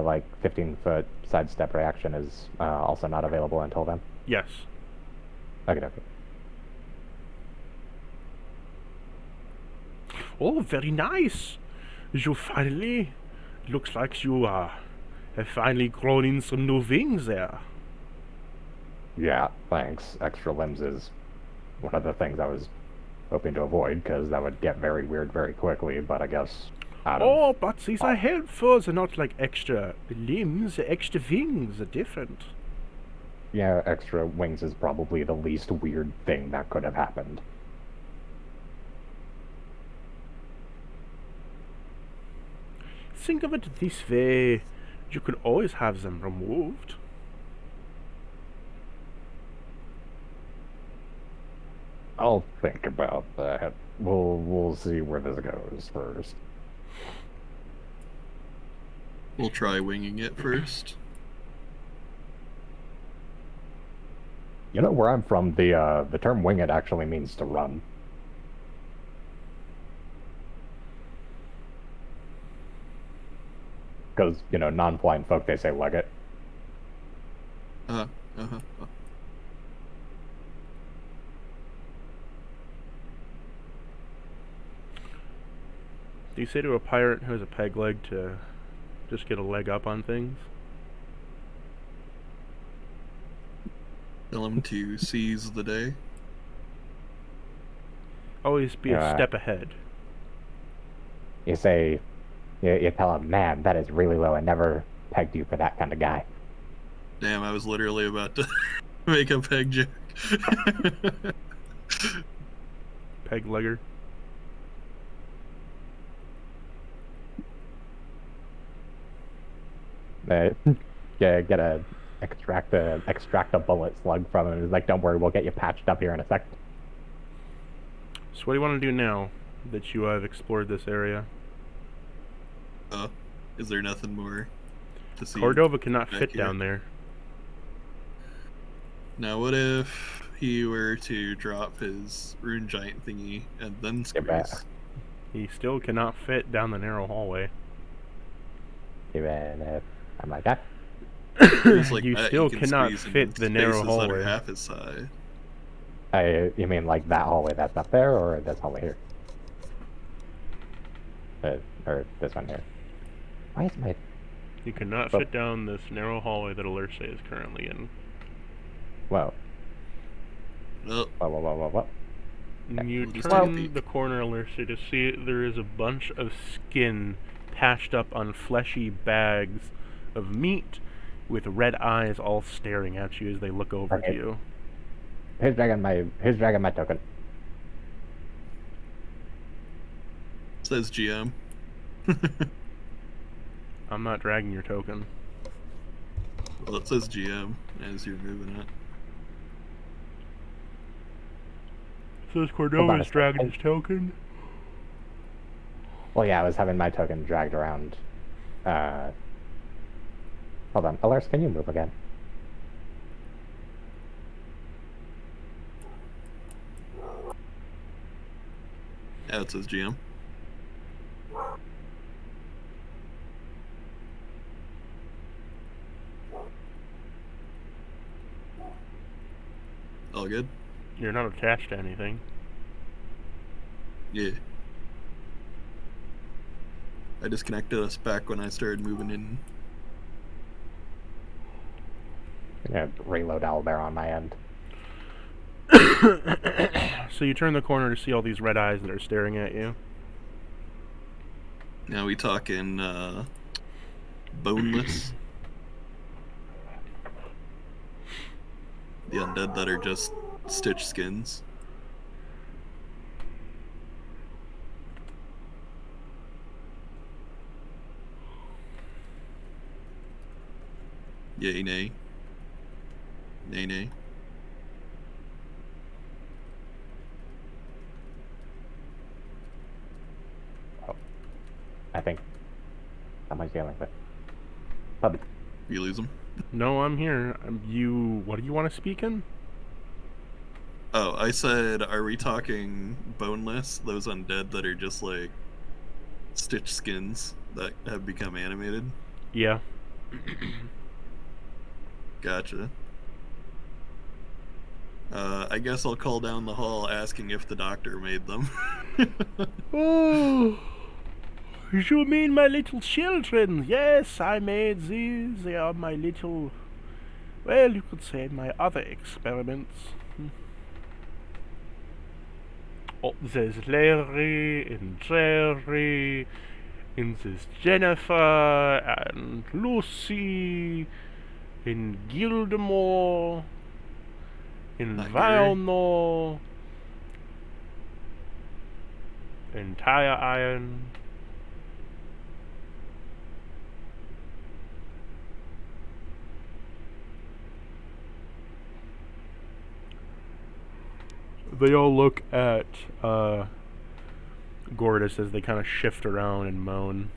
like 15-foot sidestep reaction is also not available until then? Yes. Okay. Oh, very nice. You finally... Looks like you have finally grown in some new wings there. Yeah, thanks. Extra limbs is one of the things I was hoping to avoid, because that would get very weird very quickly, but I guess Oh, but these are helpful. They're not like extra limbs. Extra wings are different. Yeah, extra wings is probably the least weird thing that could have happened. Think of it this way. You could always have them removed. I'll think about that. We'll see where this goes first. We'll try winging it first. You know, where I'm from, the term wing it actually means to run. Because, you know, non-flying folk, they say leg it. Do you say to a pirate who has a peg leg to just get a leg up on things? Tell him to seize the day. Always be a step ahead. You say, you tell him, man, that is really low. I never pegged you for that kind of guy. Damn, I was literally about to make a peg joke. Peg legger. Extract a bullet slug from him. He's like, don't worry, we'll get you patched up here in a sec. So what do you want to do now that you have explored this area? Is there nothing more to see? Cordova cannot fit down there. Now what if he were to drop his rune giant thingy and then squeeze? He still cannot fit down the narrow hallway. Even if I'm like that. Like you still cannot fit the narrow hallway. Half his side. You mean like that hallway that's up there, or this hallway here? Or this one here? Why is my... You cannot fit down this narrow hallway that Alerce is currently in. Whoa. Well, Whoa. You turn the corner, Alerce, to see there is a bunch of skin patched up on fleshy bags of meat with red eyes all staring at you as they look over to you. Who's dragging my token? Says GM. I'm not dragging your token. Well, it says GM as you're moving it. Says Cordova's dragging his token. Well, yeah, I was having my token dragged around. Hold on. Alers, can you move again? Yeah, it says GM. All good? You're not attached to anything. Yeah. I disconnected us back when I started moving in. Yeah, reload owlbear on my end. So you turn the corner to see all these red eyes that are staring at you. Now we talking boneless. The undead that are just stitch skins. Yay, nay. Nay, nay. I think someone's yelling, but puppy. You lose them? No, I'm here. What do you want to speak in? Oh, I said, are we talking boneless? Those undead that are just like stitch skins that have become animated? Yeah. Gotcha. I guess I'll call down the hall asking if the doctor made them. Oh, you mean my little children? Yes, I made these. They are my little... Well, you could say my other experiments. Oh, there's Larry and Jerry, and there's Jennifer and Lucy, and Gildemore, and Not Gary. Valnor, and Tire Iron. They all look at Gordis as they kind of shift around and moan.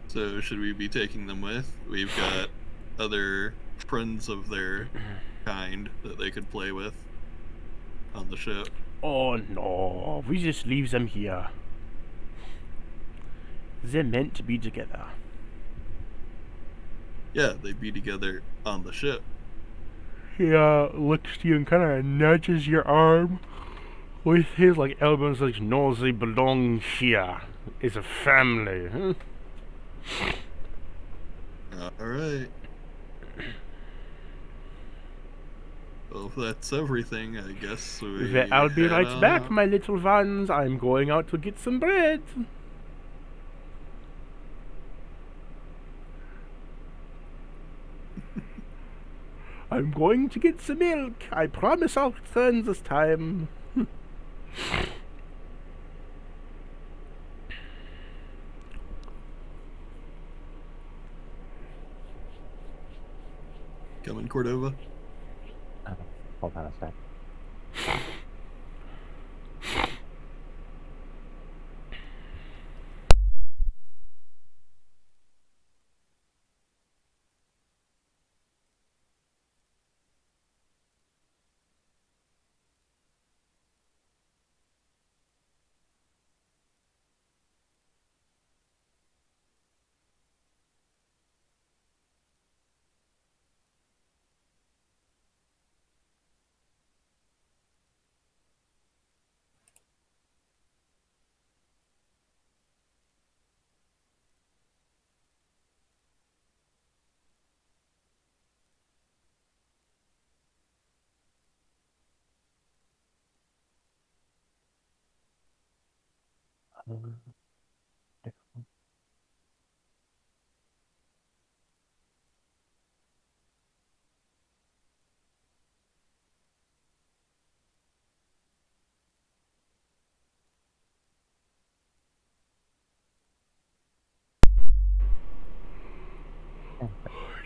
So should we be taking them with? We've got other friends of their kind that they could play with on the ship. Oh no, we just leave them here. They're meant to be together. Yeah, they'd be together on the ship. He looks to you and kind of nudges your arm with his like elbow and says, "No, they belong here. It's a family." Huh? Alright. Well, if that's everything, I guess I'll be head right on back, out. my little ones. I'm going out to get some bread. I'm going to get some milk. I promise I'll return this time. Coming, Cordova. Hold on a sec.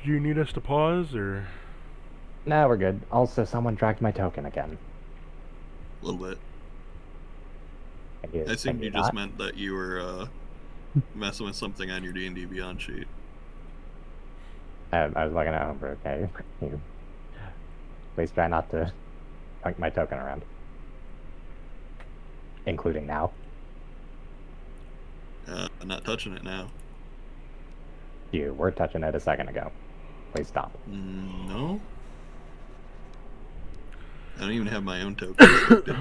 Do you need us to pause, or? No, we're good. Also, someone dragged my token again. A little bit. I I assumed you just meant that you were messing with something on your D&D Beyond sheet. I was looking at Homebrew, okay? Please try not to punk my token around. Including now. I'm not touching it now. You were touching it a second ago. Please stop. No? I don't even have my own token selected.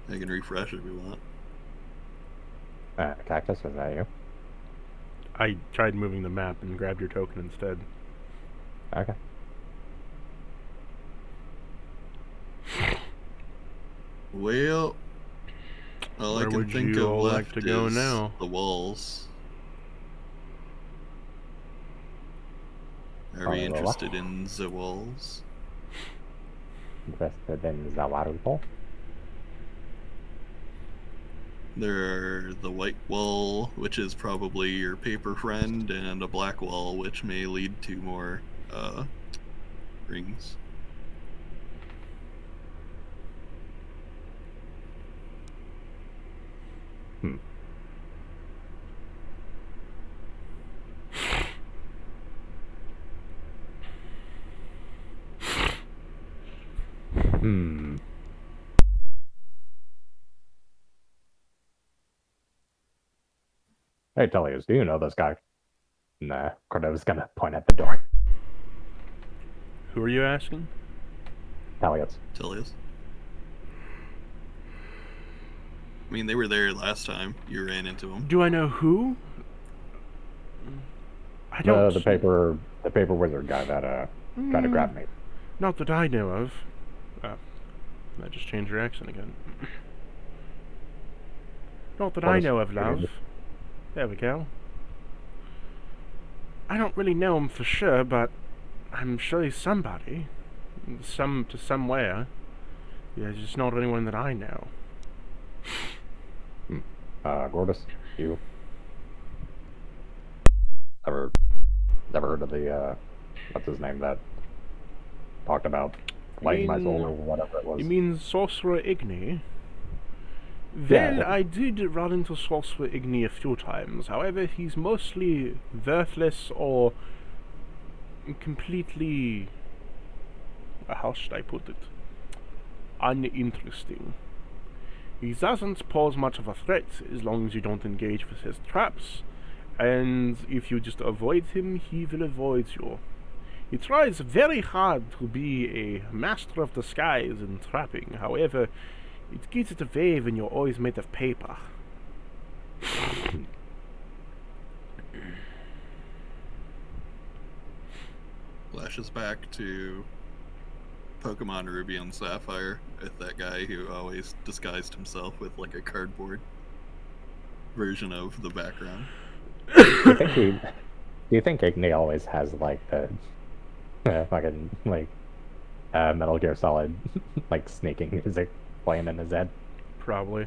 I can refresh if we want. Cactus, was that you? I tried moving the map and grabbed your token instead. Okay. Well, all I Where can would think you of all like left to go is now? the walls. Are we Oh, interested in the walls? Interested in the waterfall? There are the white wall, which is probably your paper friend, and a black wall, which may lead to more rings. Hmm. Hmm. Hey, Tellius, do you know this guy? Nah, Cordova's gonna point at the door. Who are you asking? Tellius. Tilius. I mean, they were there last time. You ran into them. Do I know who? I don't. The paper wizard guy that tried to grab me. Not that I know of. That just changed your accent again. Not that What I is- know of, love. There we go. I don't really know him for sure, but I'm sure he's somebody. Somewhere. Yeah, just not anyone that I know. Gordus, you ever heard of the what's his name that talked about flaying my soul or whatever it was? You mean Sorcerer Igni? Yeah, Well, I did run into Sorcerer Igni a few times. However, he's mostly worthless or completely... how should I put it? Uninteresting. He doesn't pose much of a threat as long as you don't engage with his traps, and if you just avoid him, he will avoid you. He tries very hard to be a master of disguise and trapping, however, it gets in the way when you're always made of paper. Flashes back to Pokemon Ruby and Sapphire with that guy who always disguised himself with like a cardboard version of the background. Do you think Igni always has like the fucking like Metal Gear Solid like sneaking music playing in his head? Probably.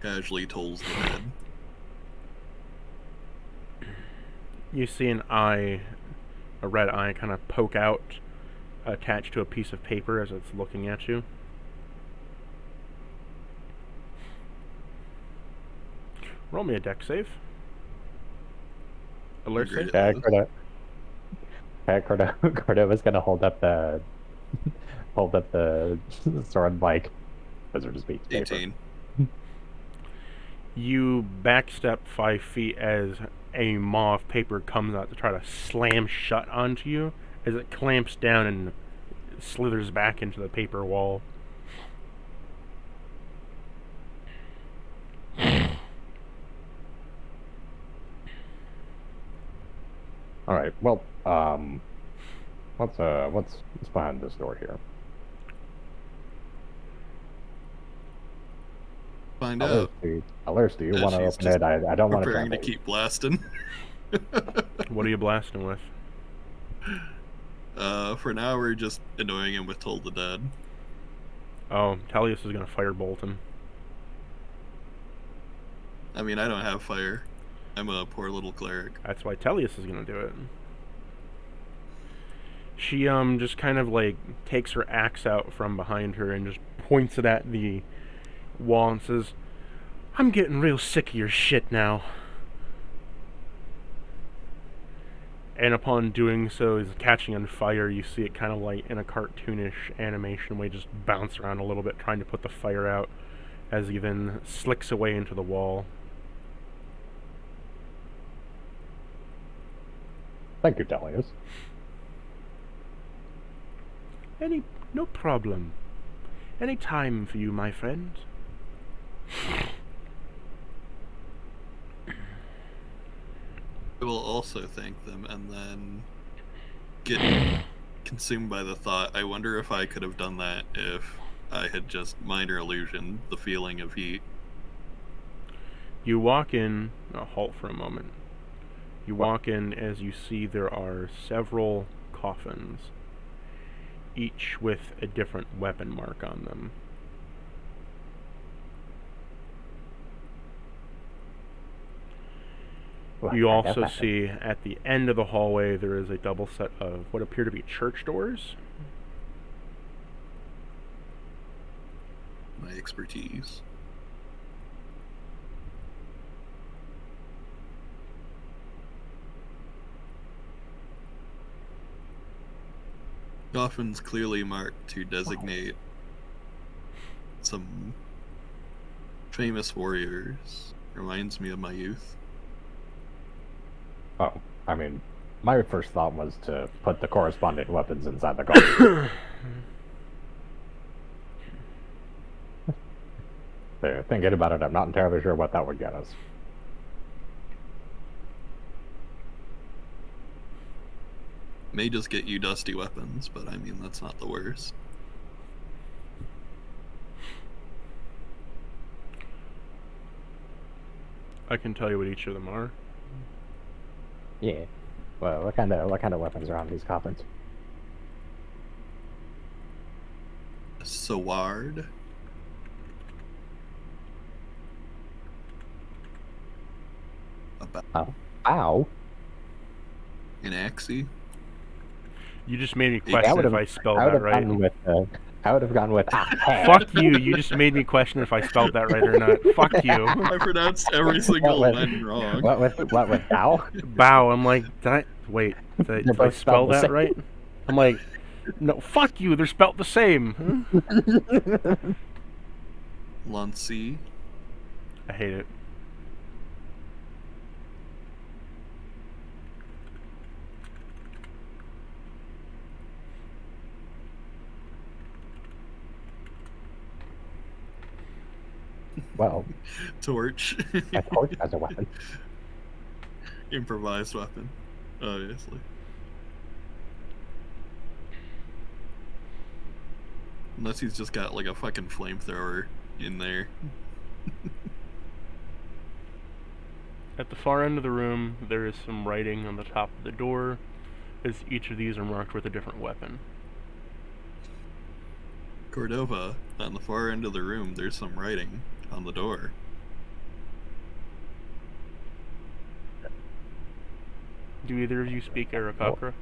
Casually tolls the head. You see an eye, a red eye, kind of poke out, attached to a piece of paper as it's looking at you. Roll me a deck save. Alert Great. save. Cordova's gonna hold up the sword like wizard speak paper. 18. You backstep 5 feet as a maw of paper comes out to try to slam shut onto you as it clamps down and slithers back into the paper wall. All right. Well, what's behind this door here? Find out. Alerts, do you Yeah, want to she's open just it? I don't want to Preparing to trample. keep blasting. What are you blasting with? For now, we're just annoying him with Toll the Dead. Oh, Tellius is going to firebolt him. I mean, I don't have fire. I'm a poor little cleric. That's why Tellius is going to do it. She just kind of like takes her axe out from behind her and just points it at the wall and says, "I'm getting real sick of your shit now." And upon doing so, is catching on fire. You see it kind of like in a cartoonish animation way, just bounce around a little bit, trying to put the fire out, as he then slicks away into the wall. Thank you, Tellius. No problem. Any time for you, my friend. I will also thank them and then get consumed by the thought, I wonder if I could have done that if I had just minor illusioned the feeling of heat. You walk in, halt for a moment. You walk in as you see there are several coffins, each with a different weapon mark on them. You also see at the end of the hallway there is a double set of what appear to be church doors. My expertise. Coffins clearly marked to designate some famous warriors. Reminds me of my youth. Oh, I mean, my first thought was to put the corresponding weapons inside the coffin. Thinking about it, I'm not entirely sure what that would get us. May just get you dusty weapons, but I mean, that's not the worst. I can tell you what each of them are. Yeah. Well, what kind of weapons are on these coffins? A sword. Oh. Ow. An axe. You just made me question if I spelled that right. I would have gone with Fuck you! You just made me question if I spelled that right or not. Fuck you! I pronounced every single one wrong. What with bow? Bow. I'm like, did I spell that right? I'm like, no, fuck you! They're spelled the same. Luncy. I hate it. Well, Torch. a torch as a weapon. Improvised weapon, obviously. Unless he's just got like a fucking flamethrower in there. At the far end of the room, there is some writing on the top of the door, as each of these are marked with a different weapon. Cordova, on the far end of the room, there's some writing on the door. Do either of you speak Arakocra?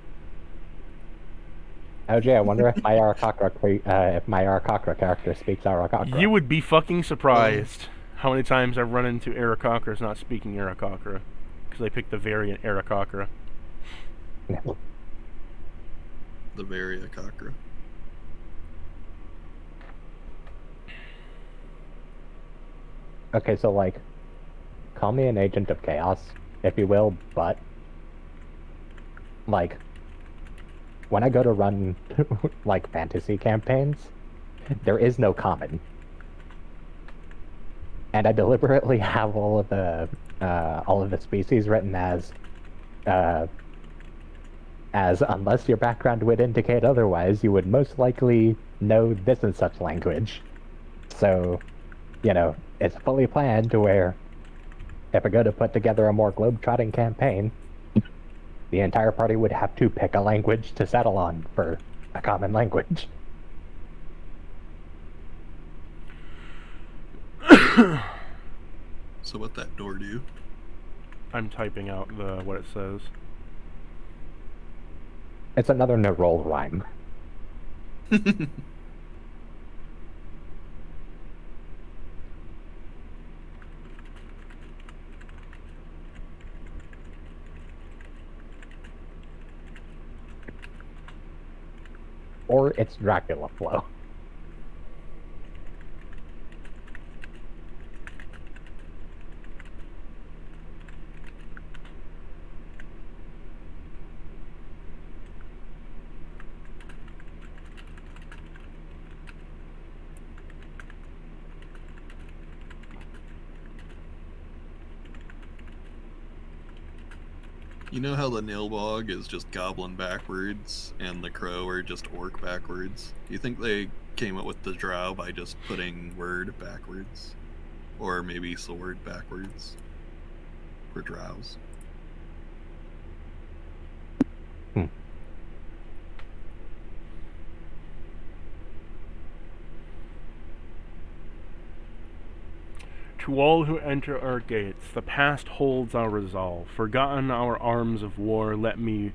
OJ, I wonder if my Arakocra character speaks Arakocra. You would be fucking surprised how many times I've run into Arakocras not speaking Arakocra, because I picked the variant Arakocra. The Variacocra. Okay, so like, call me an agent of chaos, if you will, but like, when I go to run like fantasy campaigns, there is no common, and I deliberately have all of the species written as unless your background would indicate otherwise, you would most likely know this and such language. So, you know, it's fully planned to where if I go to put together a more globe-trotting campaign, the entire party would have to pick a language to settle on for a common language. So what that door do? I'm typing out what it says. It's another no-roll rhyme. Or it's Dracula flow. You know how the Nilbog is just goblin backwards and the crow are just orc backwards? Do you think they came up with the drow by just putting word backwards? Or maybe sword backwards for drows? To all who enter our gates, the past holds our resolve. Forgotten our arms of war, let me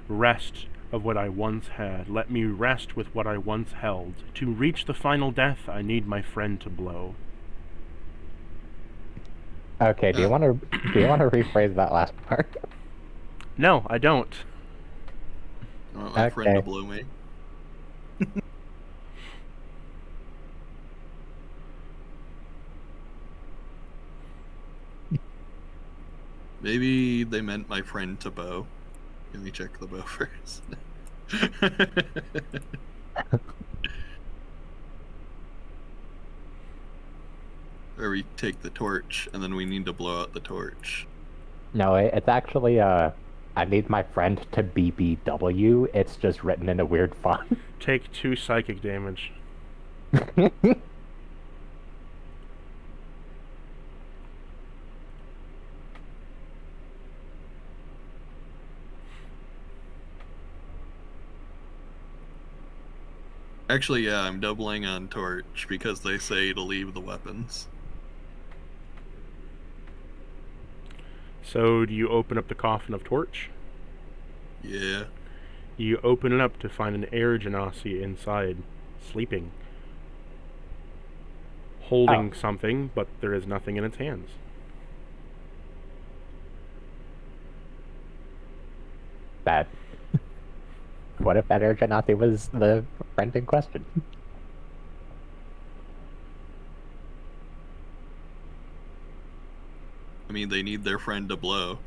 rest of what I once had. Let me rest with what I once held. To reach the final death, I need my friend to blow. Okay, do you want to rephrase that last part? No, I don't. I want my friend to Okay. blow me. Maybe they meant my friend to bow. Let me check the bow first. Or we take the torch, and then we need to blow out the torch. No, it's actually I need my friend to BBW. It's just written in a weird font. Take 2 psychic damage. Actually, yeah, I'm doubling on torch because they say to leave the weapons. So, do you open up the coffin of torch? Yeah. You open it up to find an air genasi inside, sleeping. Holding something, but there is nothing in its hands. That. What if that Urgenati was the friend in question? I mean, they need their friend to blow.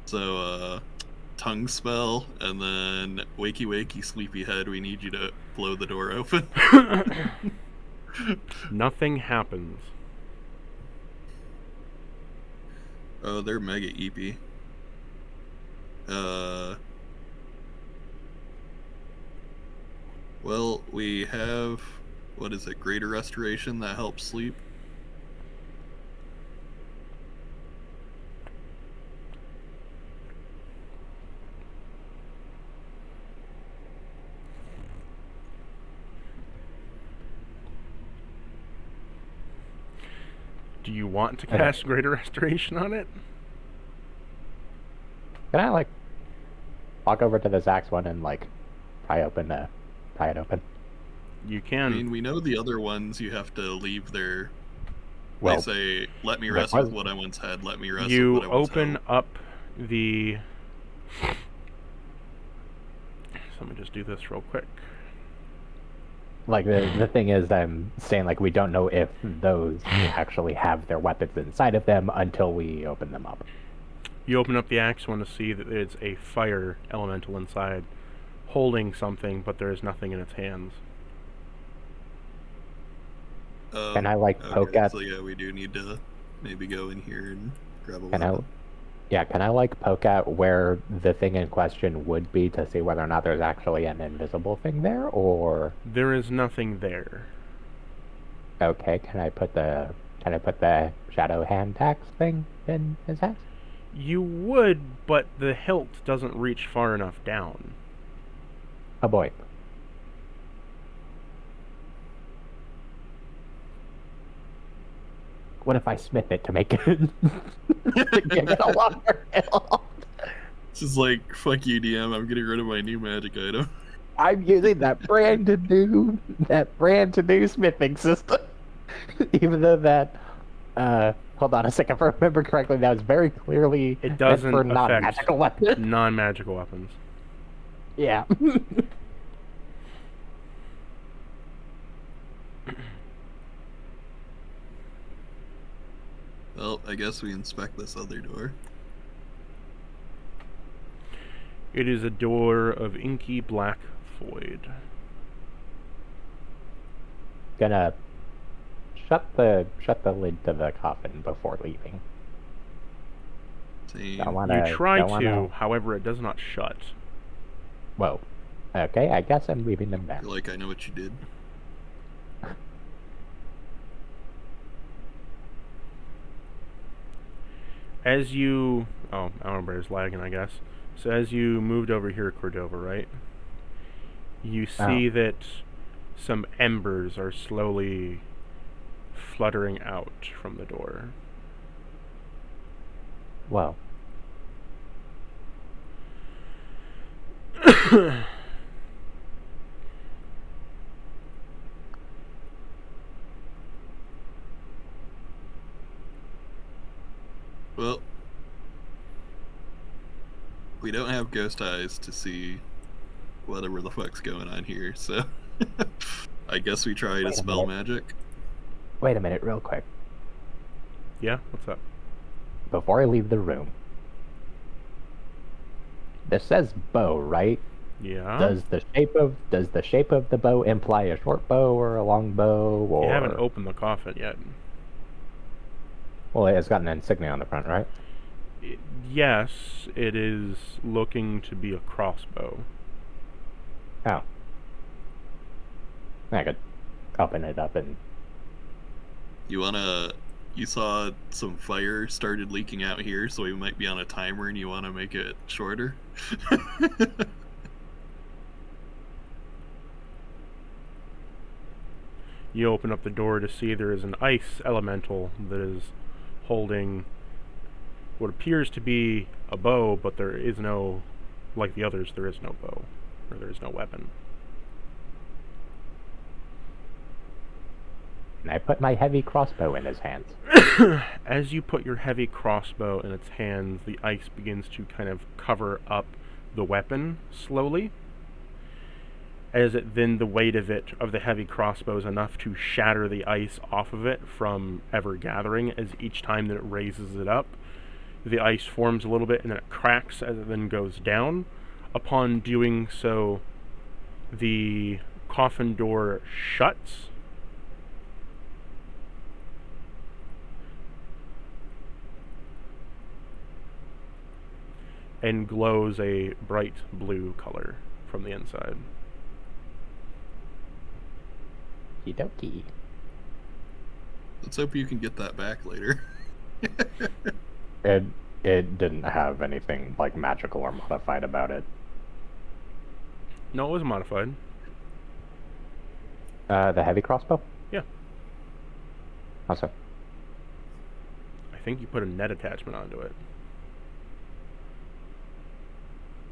So, tongue spell, and then wakey wakey sleepyhead, we need you to blow the door open. Nothing happens. Oh, they're mega EP. Well, we have, what is it, greater restoration that helps sleep. Do you want to cast Greater Restoration on it? Can I, like, walk over to the Zax one and, like, pry it open? You can. I mean, we know the other ones you have to leave their... Well, they say, let me rest with what I once had, let me rest you with what I once open held. up the... So let me just do this real quick. like, the thing is, I'm saying, like, we don't know if those actually have their weapons inside of them until we open them up. You open up the axe one to see that it's a fire elemental inside, holding something, but there is nothing in its hands. Can I, like, poke at... So yeah, we do need to maybe go in here and grab a Can weapon. can I, like, poke at where the thing in question would be to see whether or not there's actually an invisible thing there, or... There is nothing there. Okay, can I put the shadow hand axe thing in his axe? You would, but the hilt doesn't reach far enough down. Oh boy. What if I smith it to make it to give it a longer hilt? It's just like, fuck you, DM, I'm getting rid of my new magic item. I'm using that brand new smithing system. Even though that hold on a second, if I remember correctly, that was very clearly It doesn't meant for affect non-magical weapons. non-magical weapons. Yeah. Well, I guess we inspect this other door. It is a door of inky black void. Gonna shut the lid to the coffin before leaving. Same. You try to, however, it does not shut. Whoa. Okay, I guess I'm leaving them I there. feel like I know what you did. As you... Oh, Owlbear's lagging, I guess. So as you moved over here, Cordova, right? You see that some embers are slowly fluttering out from the door. Whoa. Well, we don't have ghost eyes to see whatever the fuck's going on here, so I guess we try to spell magic. Wait a minute, real quick. Yeah? What's up? Before I leave the room, this says bow, right? Yeah? Does the shape of the bow imply a short bow or a long bow? Or... You haven't opened the coffin yet. Well, it's got an insignia on the front, right? Yes, it is looking to be a crossbow. Oh. I could open it up and... You saw some fire started leaking out here, so we might be on a timer, and you want to make it shorter? You open up the door to see there is an ice elemental that is holding what appears to be a bow, but there is no, like the others, there is no bow, or there is no weapon. And I put my heavy crossbow in his hands. As you put your heavy crossbow in its hands, the ice begins to kind of cover up the weapon slowly. As it then, the weight of the heavy crossbow is enough to shatter the ice off of it from ever gathering. As each time that it raises it up, the ice forms a little bit and then it cracks as it then goes down. Upon doing so, the coffin door shuts. And glows a bright blue color from the inside. Okie dokie. Let's hope you can get that back later. It didn't have anything like magical or modified about it. No, it was modified. The heavy crossbow? Yeah. How so? I think you put a net attachment onto it.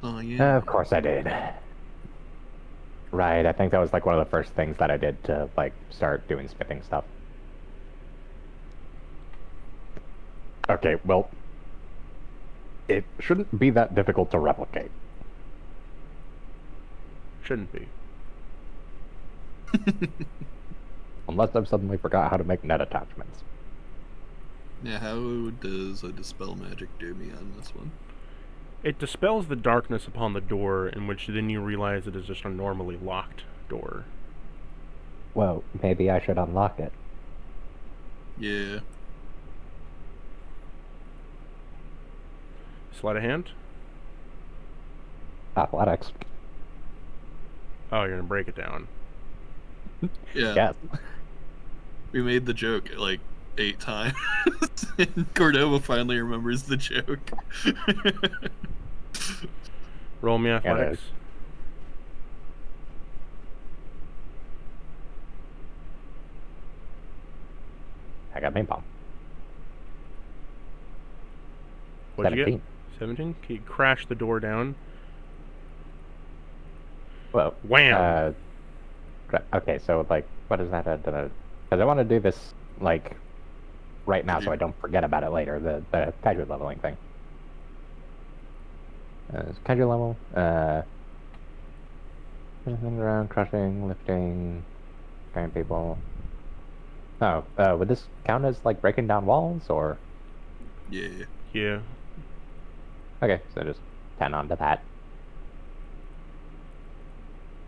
Oh, yeah. Of course I did. Right, I think that was like one of the first things that I did to like start doing smithing stuff. Okay, well, it shouldn't be that difficult to replicate. Shouldn't be. Unless I've suddenly forgot how to make net attachments. Yeah, how does a dispel magic do me on this one? It dispels the darkness upon the door, in which then you realize it is just a normally locked door. Well, maybe I should unlock it. Yeah. Sleight of hand? Athletics. Oh, you're gonna break it down. Yeah. Yes. We made the joke like 8 times, and Cordova finally remembers the joke. Roll me athletics. I got main palm. What'd 17. you get? 17? Okay, you crash the door down. Well, Wham! Okay, so like, what is that? Because I want to do this like right now, so I don't forget about it later. The casual leveling thing. Casual level. Around, crushing, lifting, carrying people. Oh, would this count as like breaking down walls or? Yeah. Yeah. Okay, so just 10 onto that.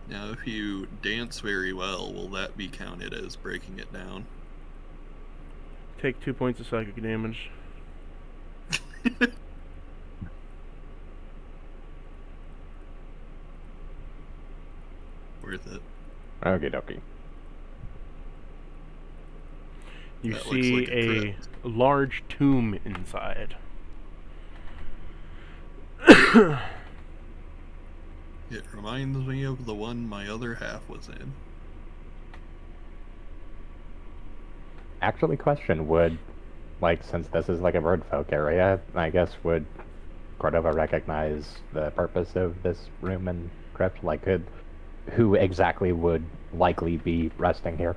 Now, if you dance very well, will that be counted as breaking it down? Take 2 points of psychic damage. Worth it. Okie dokie. You That looks see like a a crypt. large tomb inside. It reminds me of the one my other half was in. Actually, question, would, like, since this is like a roadfolk area, I guess, would Cordova recognize the purpose of this room and crypt? Like, who exactly would likely be resting here?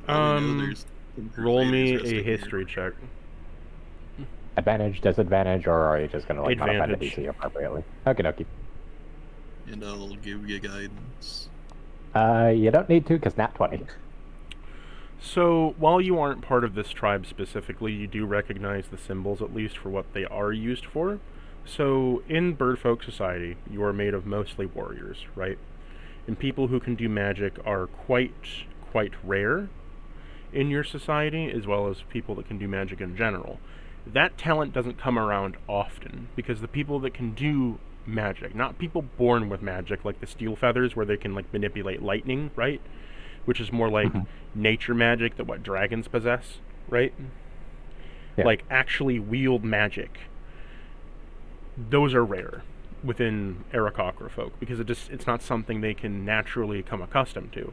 Well, we know there's some Roll me crusaders a resting here. history check. Advantage, disadvantage, or are you just going to, like, modify the Advantage. DC appropriately? Okie dokie. And I'll give you guidance. You don't need to, because nat 20. So, while you aren't part of this tribe specifically, you do recognize the symbols at least for what they are used for. So, in Birdfolk society, you are made of mostly warriors, right? And people who can do magic are quite rare in your society, as well as people that can do magic in general. That talent doesn't come around often, because the people that can do magic, not people born with magic, like the Steel Feathers, where they can, like, manipulate lightning, right? Which is more like nature magic that what dragons possess, right? Yeah. Like, actually wield magic. Those are rare within Aarakocra folk, because it's not something they can naturally come accustomed to.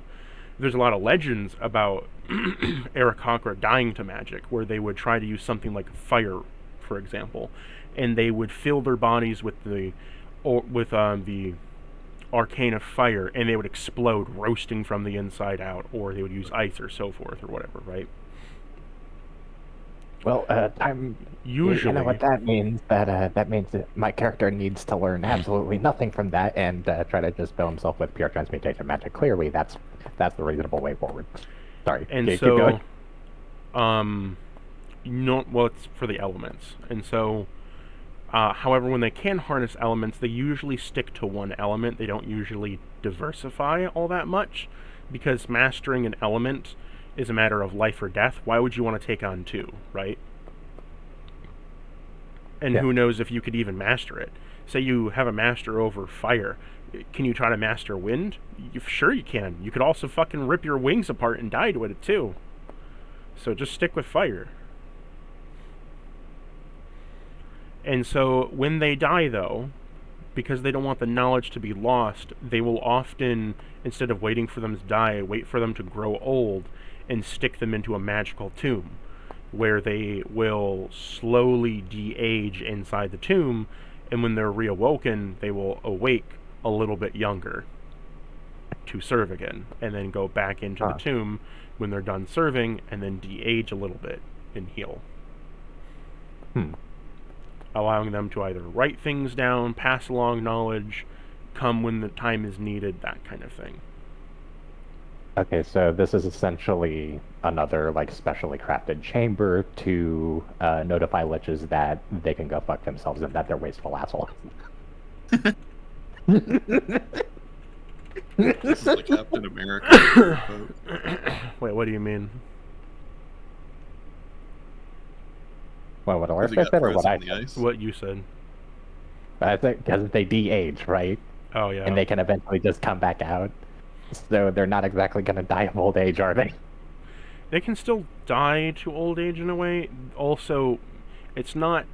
There's a lot of legends about Aarakocra dying to magic, where they would try to use something like fire, for example, and they would fill their bodies with the arcane of fire, and they would explode, roasting from the inside out, or they would use ice or so forth, or whatever, right? Well, Usually, you know what that means? That means that my character needs to learn absolutely nothing from that and try to just fill himself with pure transmutation magic. Clearly, that's the reasonable way forward. Sorry, and keep so, going. well, it's for the elements, and so, however, when they can harness elements, they usually stick to one element. They don't usually diversify all that much, because mastering an element is a matter of life or death. Why would you want to take on two, right? And Yeah. who knows if you could even master it. Say you have a master over fire. Can you try to master wind? Sure you can. You could also fucking rip your wings apart and die to it too. So just stick with fire. And so when they die, though, because they don't want the knowledge to be lost, they will often, instead of waiting for them to die, wait for them to grow old and stick them into a magical tomb, where they will slowly de-age inside the tomb, and when they're reawoken, they will awake a little bit younger to serve again, and then go back into the tomb when they're done serving, and then de-age a little bit and heal. Allowing them to either write things down, pass along knowledge, come when the time is needed, that kind of thing. Okay, so this is essentially another, like, specially crafted chamber to notify liches that they can go fuck themselves and that they're wasteful assholes. This is like Captain America. Wait, what do you mean? Well, what Because I he got said or what frozen I in the said? ice. What you said. I think because they de-age, right? Oh, yeah. And they can eventually just come back out. So they're not exactly going to die of old age, are they? They can still die to old age in a way. Also, it's not...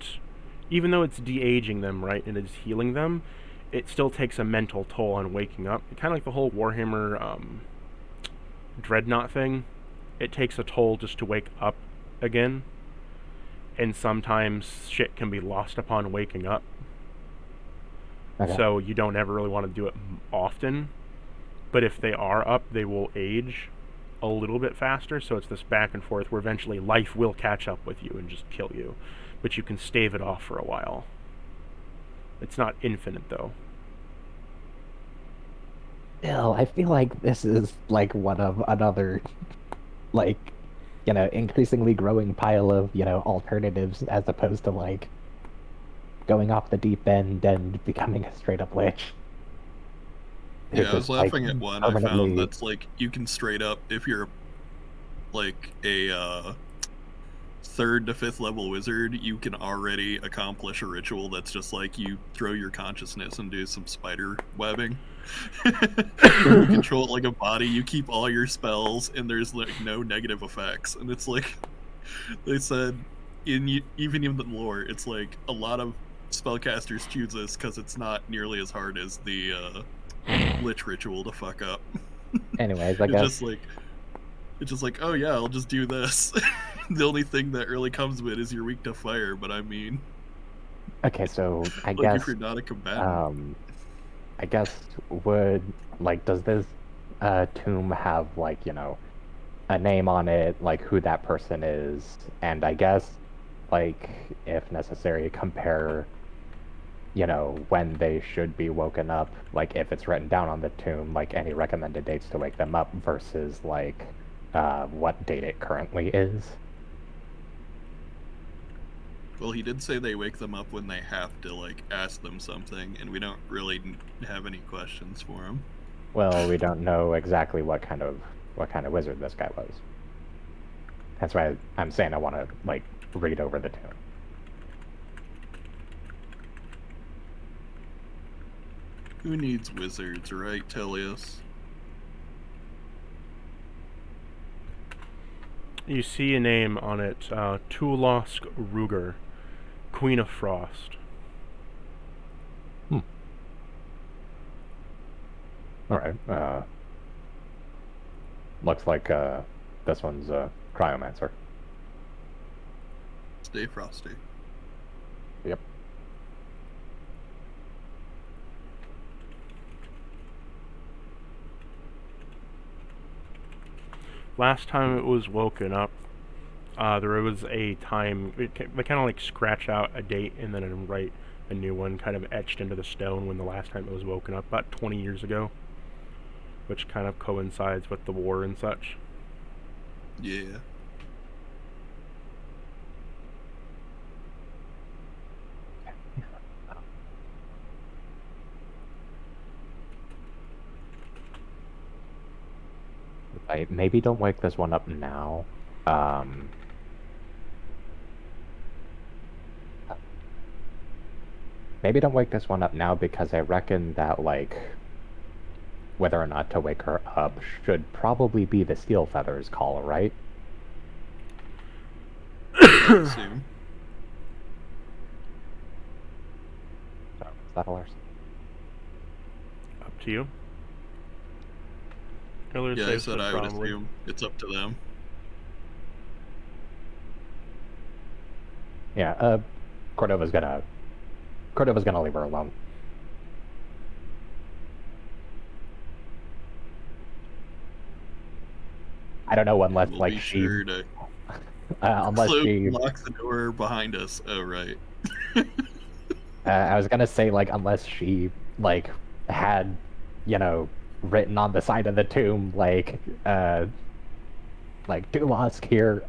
Even though it's de-aging them, right, and it's healing them, it still takes a mental toll on waking up. Kind of like the whole Warhammer Dreadnought thing. It takes a toll just to wake up again. And sometimes shit can be lost upon waking up. Okay. So you don't ever really want to do it often. But if they are up, they will age a little bit faster. So it's this back and forth where eventually life will catch up with you and just kill you. But you can stave it off for a while. It's not infinite, though. Still, I feel like this is like one of another, like, you know, increasingly growing pile of, you know, alternatives as opposed to, like, going off the deep end and becoming a straight up lich. Yeah, I was laughing at one I found permanently... that's like you can straight up, if you're like a 3rd to 5th level wizard, you can already accomplish a ritual that's just like you throw your consciousness and do some spider webbing. You control it like a body, you keep all your spells, and there's like no negative effects. And it's like they said even in the lore, it's like a lot of spellcasters choose this because it's not nearly as hard as the Lich ritual to fuck up. Anyways, I guess It's just like, oh yeah, I'll just do this. The only thing that really comes with it is you're weak to fire, but I mean, okay, so I like guess if you're not a combatant. I guess does this tomb have like, you know, a name on it, like who that person is, and I guess like if necessary compare, you know, when they should be woken up, like if it's written down on the tomb, like any recommended dates to wake them up versus like what date it currently is. Well, he did say they wake them up when they have to like ask them something, and we don't really have any questions for him. Well, we don't know exactly what kind of wizard this guy was. That's why I'm saying I want to like read over the tomb. Who needs wizards, right, Tellius? You see a name on it, Tulosk Ruger, Queen of Frost. Alright, looks like this one's a cryomancer. Stay frosty. Yep. Last time it was woken up, there was a time, they kind of like scratch out a date and then write a new one kind of etched into the stone when the last time it was woken up, about 20 years ago, which kind of coincides with the war and such. Yeah. Maybe don't wake this one up now. Maybe don't wake this one up now because I reckon that, like, whether or not to wake her up should probably be the Steel Feather's call, right? I assume. So, is that ours? Up to you. Yeah, I said I would assume it's up to them. Yeah, Cordova's gonna leave her alone. I don't know unless We'll like be she sure to unless she lock the door behind us. Oh right. I was gonna say like unless she like had, you know, written on the side of the tomb like Dulosk here,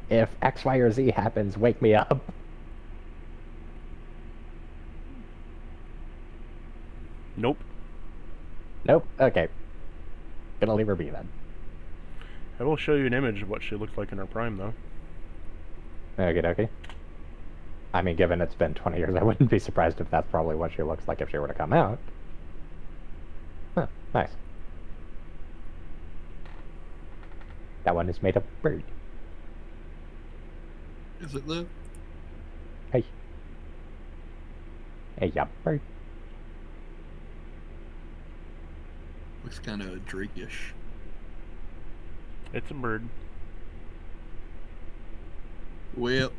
if X, Y, or Z happens, wake me up. Nope. Nope. Okay. Gonna leave her be then. I will show you an image of what she looked like in her prime, though. Okay. I mean, given it's been 20 years, I wouldn't be surprised if that's probably what she looks like if she were to come out. Huh, nice. That one is made of bird. Is it though? Hey. Hey, yeah, bird. Looks kind of Drake-ish. It's a bird. Well,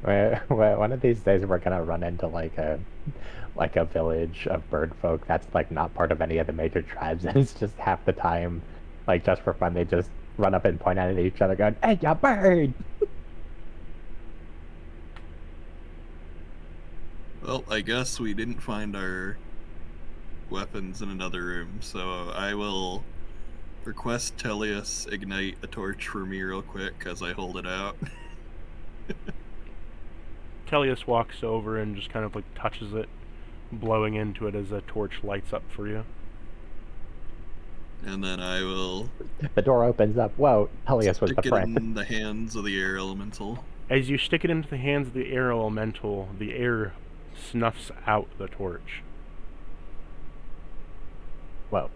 one of these days we're gonna run into like a village of bird folk that's like not part of any of the major tribes, and it's just half the time, like just for fun, they just run up and point at each other, going, "Hey, ya bird!" well, I guess we didn't find our weapons in another room, so I will request Tellius ignite a torch for me real quick as I hold it out. Tellius walks over and just kind of like touches it, blowing into it as a torch lights up for you. And then I will The door opens up. Whoa, Tellius was the stick it friend. in the hands of the air elemental. As you stick it into the hands of the air elemental, the air snuffs out the torch. Whoa.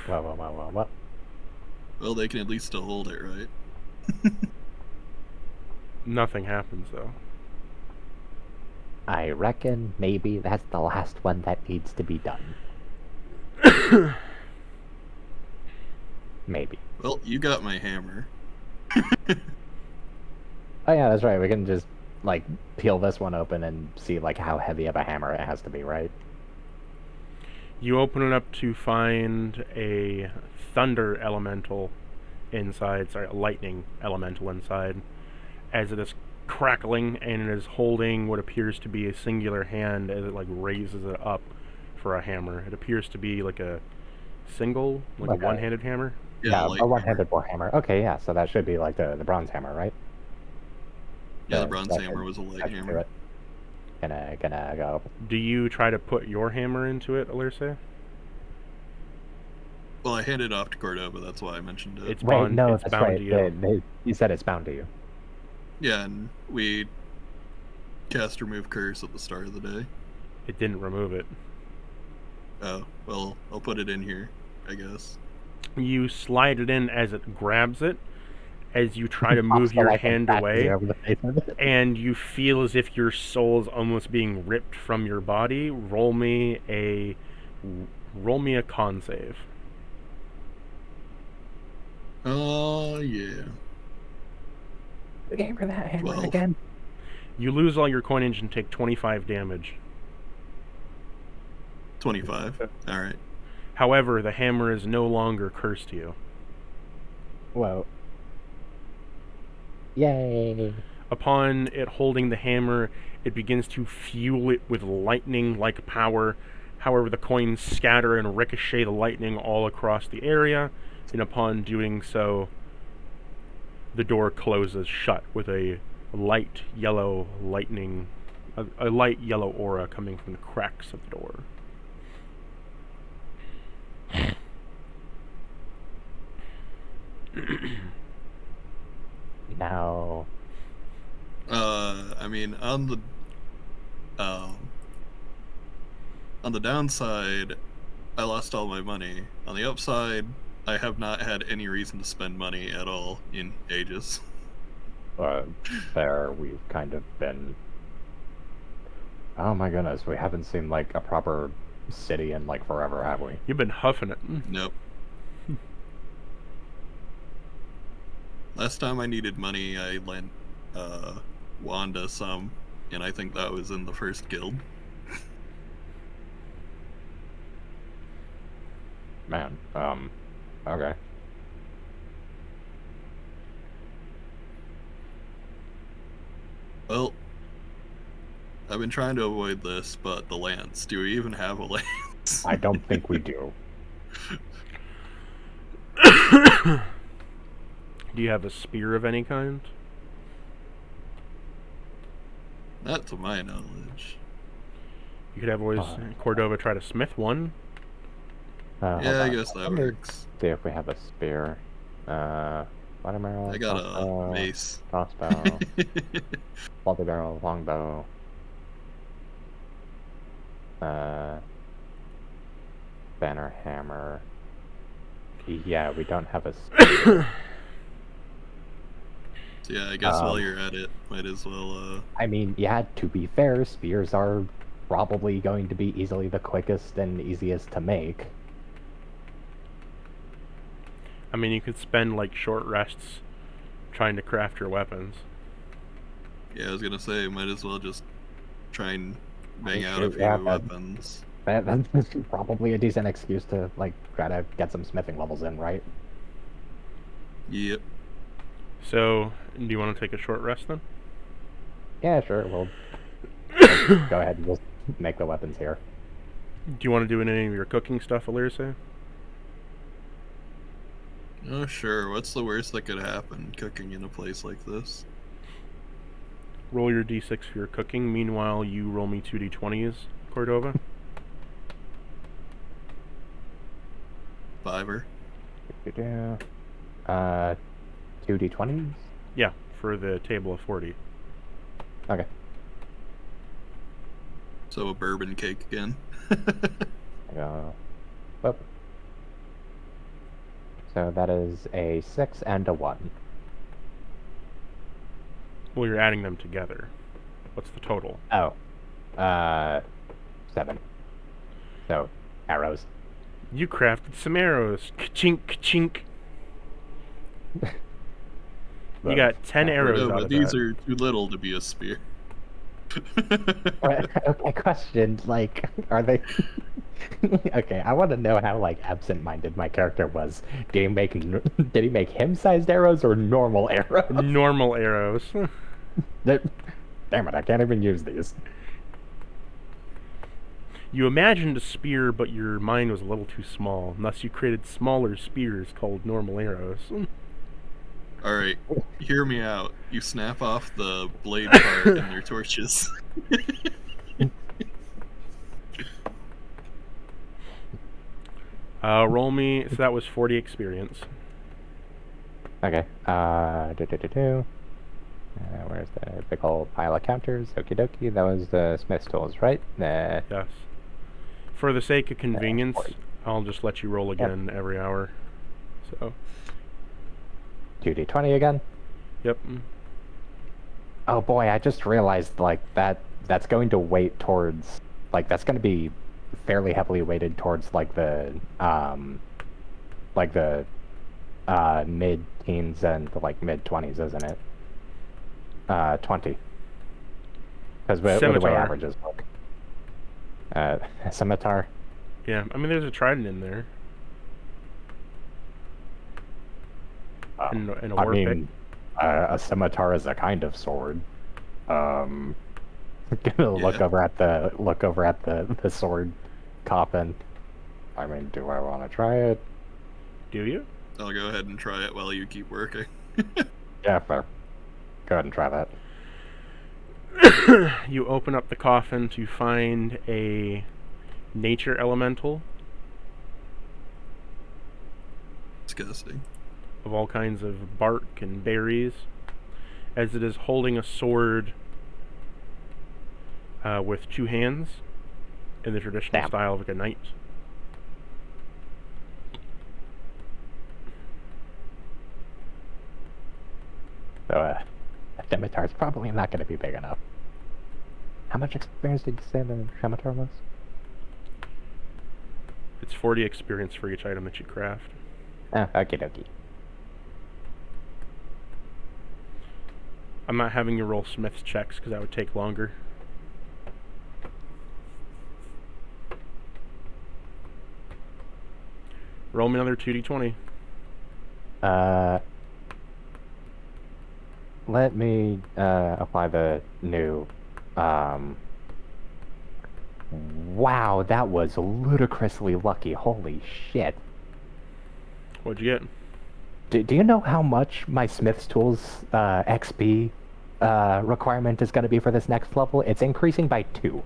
Whoa. Well, they can at least still hold it, right? Nothing happens, though. I reckon maybe that's the last one that needs to be done. Maybe. Well, you got my hammer. Oh yeah, that's right. We can just, like, peel this one open and see, like, how heavy of a hammer it has to be, right? You open it up to find a thunder elemental inside, sorry, a lightning elemental inside, as it is crackling and it is holding what appears to be a singular hand as it like raises it up for a hammer. It appears to be like a single, like a one-handed hammer. Yeah, light a one-handed warhammer. Okay, yeah, so that should be like the bronze hammer, right? Yeah, the bronze hammer was a light hammer. Gonna go. Do you try to put your hammer into it, Alirce? Well, I handed it off to Cordova, that's why I mentioned it. It's Wait, bound, no, it's that's bound right. to you. You said it's bound to you. Yeah, and we cast Remove Curse at the start of the day. It didn't remove it. Oh, well, I'll put it in here, I guess. You slide it in as it grabs it, as you try to move your hand away, and you feel as if your soul is almost being ripped from your body. Roll me a con save. Oh, yeah. The game for that hammer 12. again. You lose all your coinage and take 25 damage. 25. Alright. However, the hammer is no longer cursed to you. Whoa. Yay. Upon it holding the hammer, it begins to fuel it with lightning-like power. However, the coins scatter and ricochet the lightning all across the area, and upon doing so, the door closes shut with a light yellow lightning, a light yellow aura coming from the cracks of the door. Now. I mean, on the downside, I lost all my money. On the upside, I have not had any reason to spend money at all in ages. There we've kind of been. Oh my goodness, we haven't seen like a proper city in like forever, have we? You've been huffing it. Nope. Last time I needed money, I lent Wanda some, and I think that was in the first guild. Man, okay. Well, I've been trying to avoid this, but the lance. Do we even have a lance? I don't think we do. Do you have a spear of any kind? Not to my knowledge. You could have always Cordova try to smith one. Yeah, I guess that works. See if we have a spear. Water arrow. I got a mace. Crossbow. Multi barrel, longbow. Banner hammer. Yeah, we don't have a spear. So yeah, I guess while you're at it, might as well. I mean, yeah, to be fair, spears are probably going to be easily the quickest and easiest to make. I mean, you could spend like short rests trying to craft your weapons. Yeah, I was gonna say, might as well just try and bang out a few weapons. That's probably a decent excuse to like try to get some smithing levels in, right? Yep. So, do you want to take a short rest then? Yeah, sure. We'll go ahead and we'll make the weapons here. Do you want to do any of your cooking stuff, Alirce? Oh, sure. What's the worst that could happen cooking in a place like this? Roll your d6 for your cooking. Meanwhile, you roll me 2d20s, Cordova. 5er. 2d20s? Yeah, for the table of 40. Okay. So a bourbon cake again. Whoop. So that is a 6 and a 1. Well, you're adding them together. What's the total? Oh. 7. So, arrows. You crafted some arrows. Ka-chink, ka-chink. You got 10 arrows No, out but of these that. are too little to be a spear. Okay, question, like, are they... Okay, I want to know how, like, absent-minded my character was. Did he make him-sized arrows or normal arrows? Normal arrows. Damn it, I can't even use these. You imagined a spear, but your mind was a little too small. Thus, you created smaller spears called normal arrows. Alright, hear me out. You snap off the blade part and their torches. Roll me. So that was 40 experience. Okay, where's the big old pile of counters? Okie dokie, that was the smith's tools, right? Yes. For the sake of convenience, 40. I'll just let you roll again every hour. So. 2d20 again? Yep. Oh boy, I just realized, like, that's going to weight towards, like, that's going to be fairly heavily weighted towards, like, the mid-teens and the, like, mid-20s, isn't it? 20. Because the way averages work. Scimitar? Yeah, I mean, there's a trident in there. And a war pick. A scimitar is a kind of sword. Gonna look over at the sword coffin. I mean, do I want to try it? Do you? I'll go ahead and try it while you keep working. Yeah, fair. Go ahead and try that. You open up the coffin to find a nature elemental Disgusting. of all kinds of bark and berries, as it is holding a sword with 2 hands in the traditional style of a knight. So, a scimitar is probably not going to be big enough. How much experience did you say the scimitar was? It's 40 experience for each item that you craft. Oh, okie dokie. I'm not having you roll smith's checks because that would take longer. Roll me another 2d20. Let me apply the new. Wow, that was ludicrously lucky. Holy shit. What'd you get? Do you know how much my Smith's Tools XP requirement is going to be for this next level? It's increasing by 2.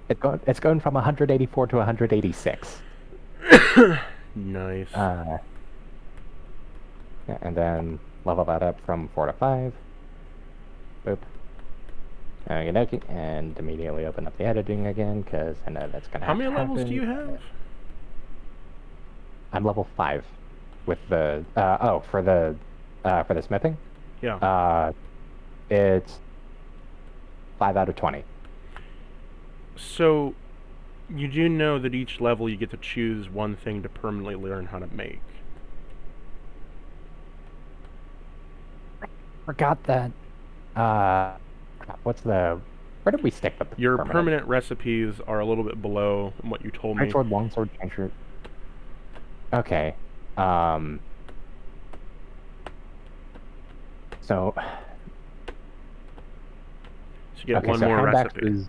It's going from 184 to 186. Nice. Yeah, and then level that up from 4 to 5. Boop. Okey-dokey, and immediately open up the editing again, because I know that's going to happen. How many levels do you have? I'm level 5 with the, for the smithing? Yeah. It's 5 out of 20. So, you do know that each level you get to choose one thing to permanently learn how to make. Forgot that, where did we stick with the Your permanent recipes are a little bit below what you told me. Greatsword, longsword, chainshot. Okay. So you get one more recipe.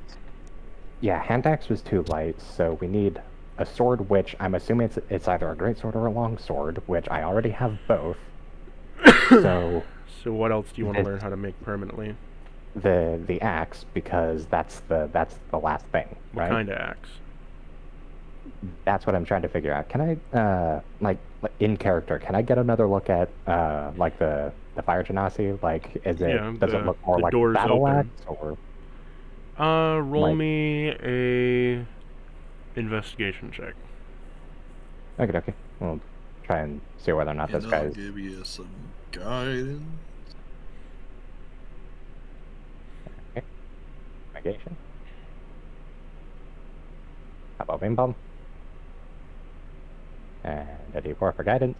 Hand axe was too light, so we need a sword, which I'm assuming it's either a greatsword or a longsword, which I already have both. So what else do you want to learn how to make permanently? The axe, because that's the last thing. What kind of axe? That's what I'm trying to figure out. Can I, like, in character, can I get another look at, like, the fire genasi? Like, does it look more the like door's battle open. axe, or, Roll like... me a investigation check. Okay. We'll try and see whether or not And this I'll guy's... give you some guidance. Okay. Negation. How about Wing Bomb? And a D4 for guidance.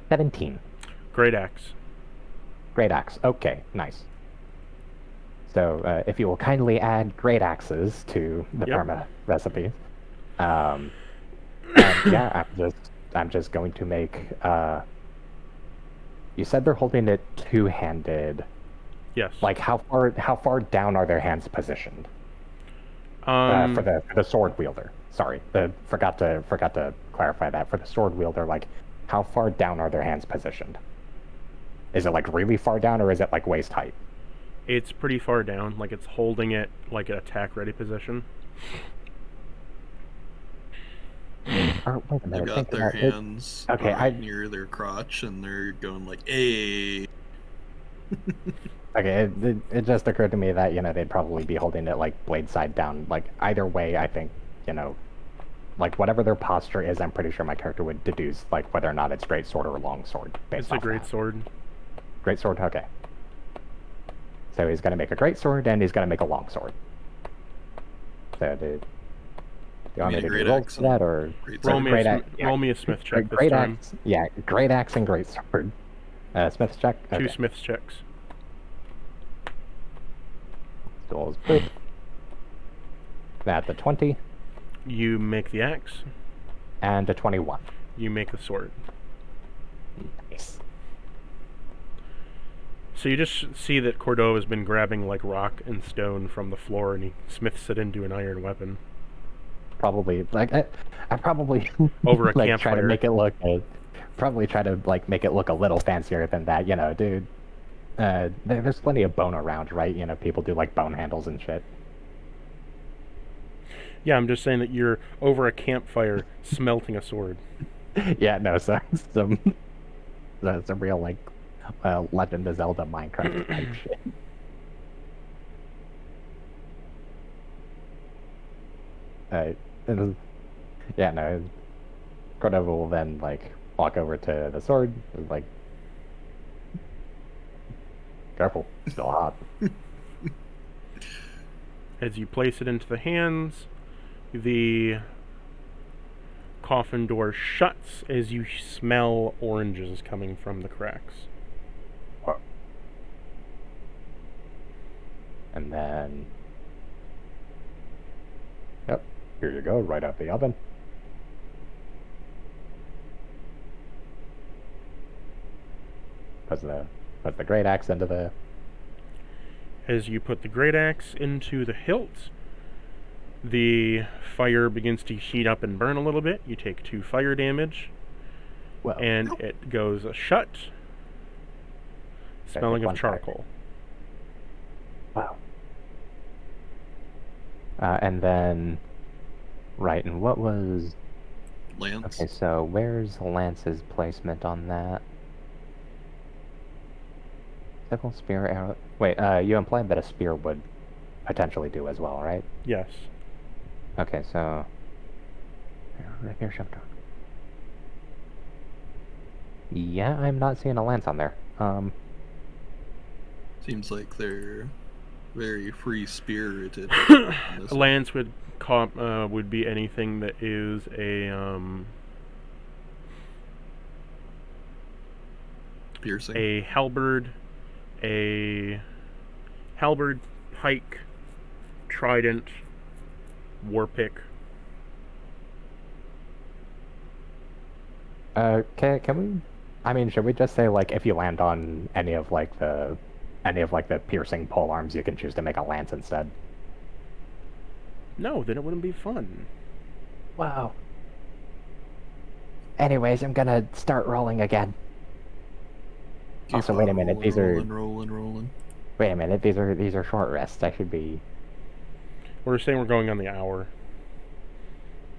17. Great axe. Great axe. Okay, nice. So, if you will kindly add great axes to the Yep. perma recipe. And yeah, I'm just going to make, you said they're holding it two-handed. Yes. Like, how far down are their hands positioned? For the sword wielder. Sorry, forgot to clarify that. For the sword wielder, like, how far down are their hands positioned? Is it like really far down, or is it like waist height? It's pretty far down, like it's holding it like an attack ready position. Or, wait a They've minute, got think their about it. hands Okay, right near their crotch, and they're going like, "Hey." Okay, it just occurred to me that, you know, they'd probably be holding it like blade side down. Like, either way, I think, you know, like whatever their posture is, I'm pretty sure my character would deduce like whether or not it's great sword or long sword. It's a great sword. Great sword, okay. So he's gonna make a great sword and he's gonna make a long sword. So do you want me to do rolls for that, or roll me a smith check this time? Axe, yeah, great axe and great sword. Smith's check. Okay. 2 smith's checks. Duels good. That's a 20. You make the axe. And a 21. You make the sword. Nice. So you just see that Cordova has been grabbing like rock and stone from the floor, and he smiths it into an iron weapon. Probably, like, I probably over a like campfire. Try to make it look, probably try to like make it look a little fancier than that. You know, dude. There's plenty of bone around, right? You know, people do like bone handles and shit. Yeah, I'm just saying that you're over a campfire smelting a sword. Yeah, no, so some real like Legend of Zelda Minecraft type shit. Yeah, no. Cordova will then like walk over to the sword, and, like, careful, still hot. As you place it into the hands, the coffin door shuts as you smell oranges coming from the cracks. And then, yep, here you go, right out the oven. Put the great axe into the... As you put the great axe into the hilt, the fire begins to heat up and burn a little bit. You take 2 fire damage, well, and it goes shut, smelling of charcoal. Wow. And then, right, and what was... Lance. Okay, so where's Lance's placement on that? Sickle, spear, arrow... Wait, you implied that a spear would potentially do as well, right? Yes. Okay, so... Rapier, shatter. Yeah, I'm not seeing a lance on there. Seems like they're very free-spirited. A lance would be anything that is a piercing. A halberd, pike, trident, warpick. Can we... I mean, should we just say, like, if you land on any of the piercing pole arms, you can choose to make a lance instead? No, then it wouldn't be fun. Wow. Anyways, I'm gonna start rolling again. Keep also, wait a minute, these are... rolling. Wait a minute, these are short rests. I should be... We're saying we're going on the hour.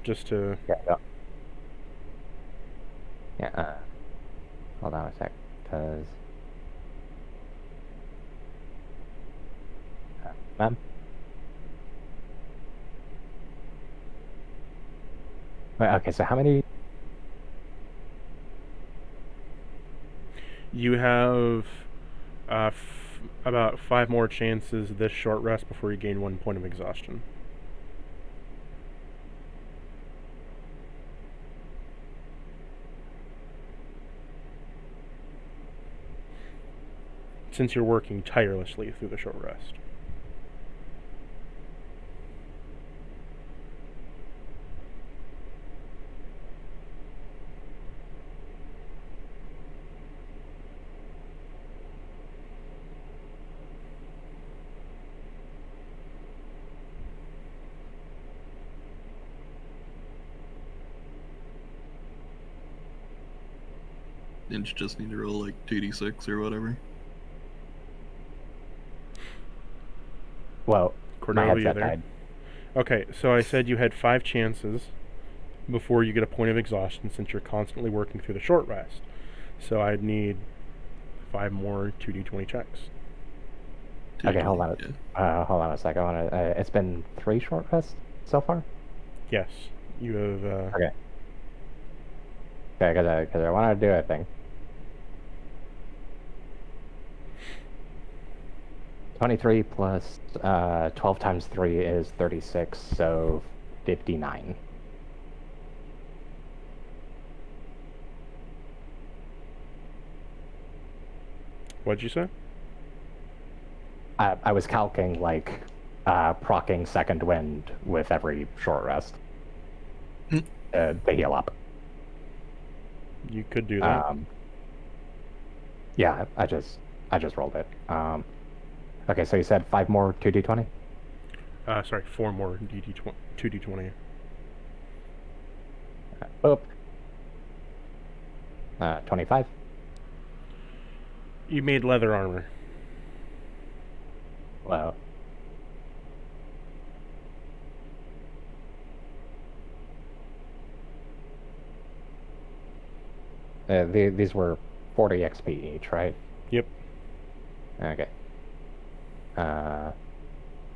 just to... Yeah. No. Yeah. Hold on a sec, because... ma'am? Wait, okay, so how many... You have about 5 more chances this short rest before you gain 1 point of exhaustion. Since you're working tirelessly through the short rest. Didn't you just need to roll like 2d6 or whatever? Well, my Cordelia, headset there? died. Okay, so I said you had 5 chances before you get a point of exhaustion since you're constantly working through the short rest. So I'd need 5 more 2d20 checks. Okay, hold on. Yeah. Hold on a sec. I want to. It's been 3 short rests so far. Yes, you have. Okay. Okay, because I want to do a thing. 23 plus 12 times 3 is 36, so 59. What'd you say? I was calcing like proccing second wind with every short rest to heal up. You could do that. Yeah, I just rolled it. Okay, so you said 5 more 2d20? Sorry, 4 more 2d20. Boop. 25. You made leather armor. Wow. These were 40 XP each, right? Yep. Okay.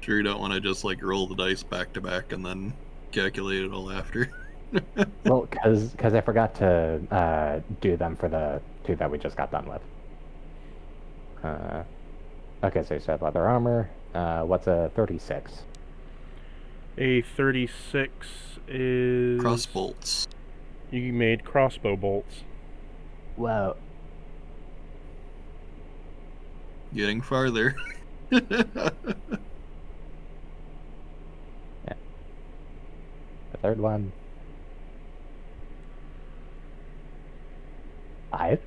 Sure you don't want to just like roll the dice back to back and then calculate it all after? Well, because I forgot to do them for the 2 that we just got done with. Okay, so you said leather armor. What's a 36? A 36 is... Cross bolts. You made crossbow bolts. Wow. Getting farther. Yeah. The third one. 5?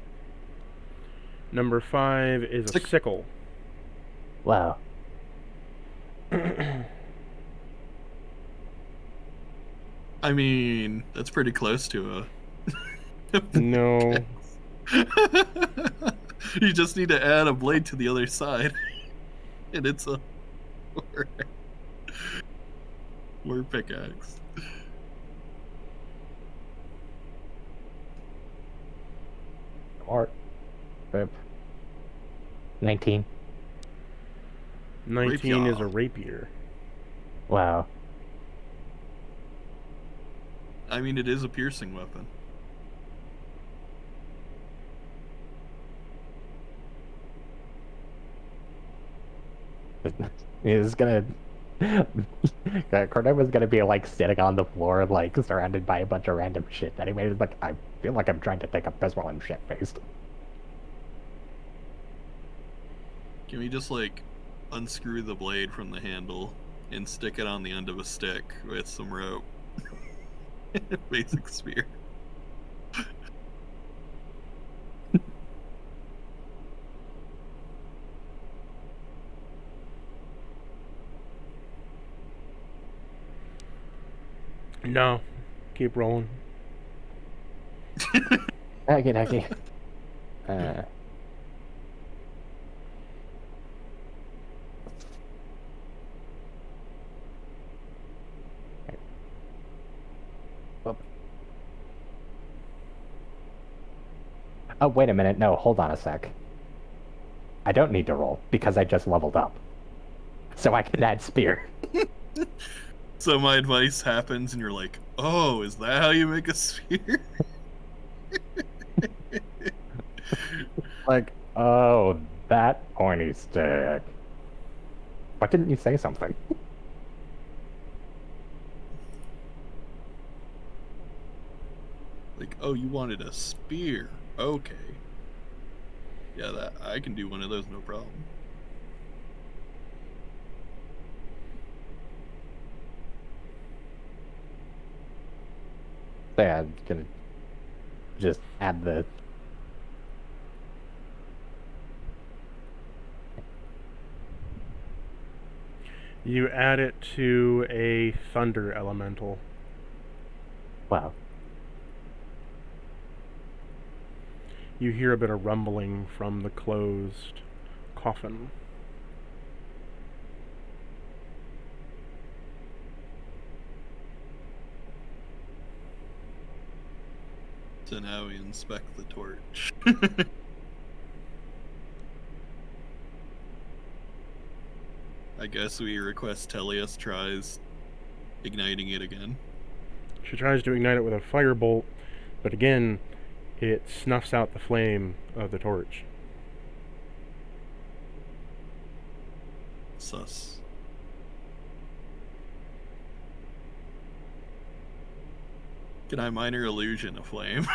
Number 5 is a sickle. Wow. I mean, that's pretty close to a... No. You just need to add a blade to the other side. And it's a... War pickaxe. Or 19. 19 is Rapier. a rapier. Wow. I mean, it is a piercing weapon. He's gonna... Cornetta's gonna be like sitting on the floor, like surrounded by a bunch of random shit. Anyway, it's like, I feel like I'm trying to take a piss while I'm shit-faced. Can we just like unscrew the blade from the handle and stick it on the end of a stick with some rope? Basic spear. No. Keep rolling. Okay. Oh, wait a minute. No, hold on a sec. I don't need to roll because I just leveled up. So I can add spear. So my advice happens, and you're like, "Oh, is that how you make a spear?" Like, oh, that pointy stick. Why didn't you say something? Like, oh, you wanted a spear? Okay. Yeah, that I can do one of those, no problem. So yeah, I'm gonna just add the. You add it to a thunder elemental. Wow. You hear a bit of rumbling from the closed coffin. So now we inspect the torch. I guess we request Teleus tries igniting it again. She tries to ignite it with a firebolt, but again, it snuffs out the flame of the torch. Sus. Can I minor illusion a flame?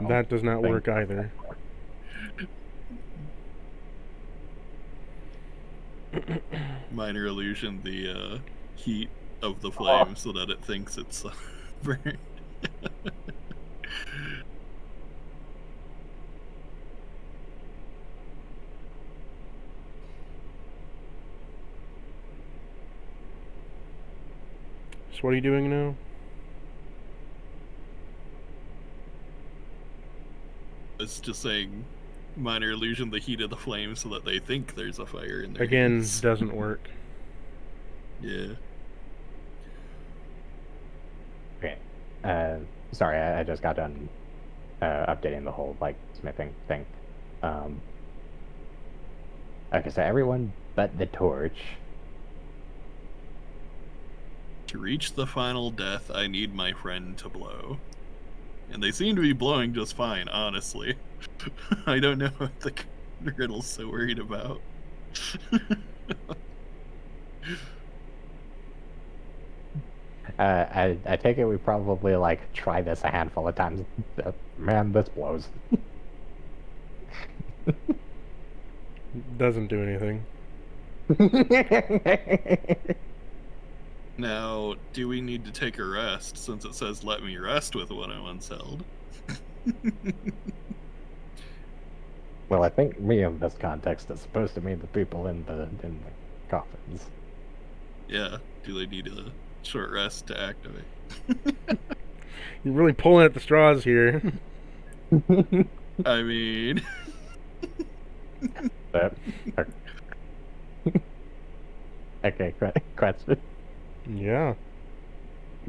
That does not work either. Minor illusion the heat of the flame so that it thinks it's burned. So what are you doing now? It's just saying minor illusion the heat of the flame so that they think there's a fire in there. Again, doesn't work. Yeah. Okay. Sorry, I just got done updating the whole like smithing thing. Okay, so everyone but the torch. To reach the final death, I need my friend to blow. And they seem to be blowing just fine, honestly. I don't know what the Riddle's so worried about. I take it we probably like try this a handful of times. Man, this blows. Doesn't do anything. Now, do we need to take a rest since it says let me rest with what I once held? Well, I think me in this context is supposed to mean the people in the coffins. Yeah, do they need a short rest to activate? You're really pulling at the straws here. I mean... Okay, question. Yeah.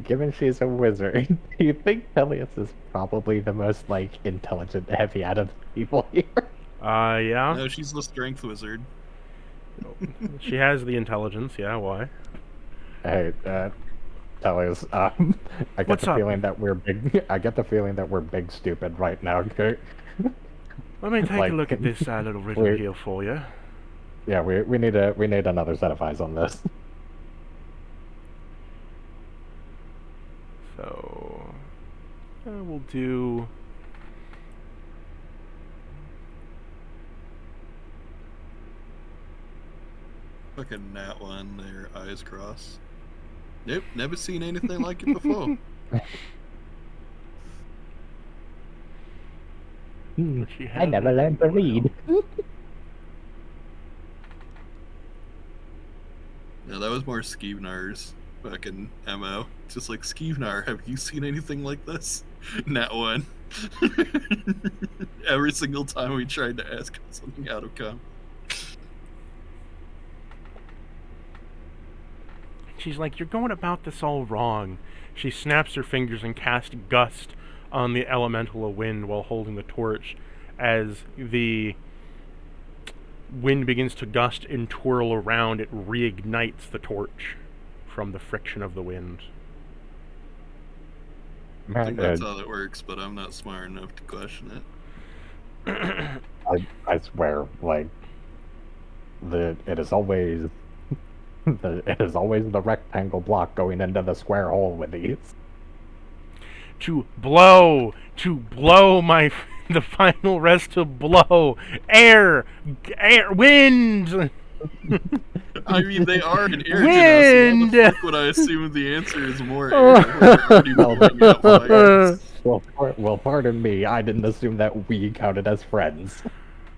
Given she's a wizard, do you think Peleus is probably the most, like, intelligent heavy out of the people here? Yeah. No, she's the strength wizard. She has the intelligence, yeah, why? Hey, Peleus, I get What's the up? feeling that we're big. I get the feeling that we're big stupid right now. Okay. Let me take Like, a look at this little riddle we're- here for you. Yeah, we need another set of eyes on this. So, we'll do... Fucking nat one, their eyes cross. Nope, never seen anything like it before. She I never has learned to read. Yeah, that was more Skeevnar's fucking MO. Just like, Skeevnar, have you seen anything like this? Nat one. Every single time we tried to ask him something out of combat. She's like, you're going about this all wrong. She snaps her fingers and casts Gust on the elemental of wind while holding the torch. As the wind begins to gust and twirl around, it reignites the torch from the friction of the wind. I think that's how that works, but I'm not smart enough to question it. I swear, like, it is always the rectangle block going into the square hole with these. To blow the final rest to blow air, wind. I mean, they are an air Wind! genus. Why the fuck would I assume the answer is more air? We're already blowing out fires. Well, pardon me. I didn't assume that we counted as friends.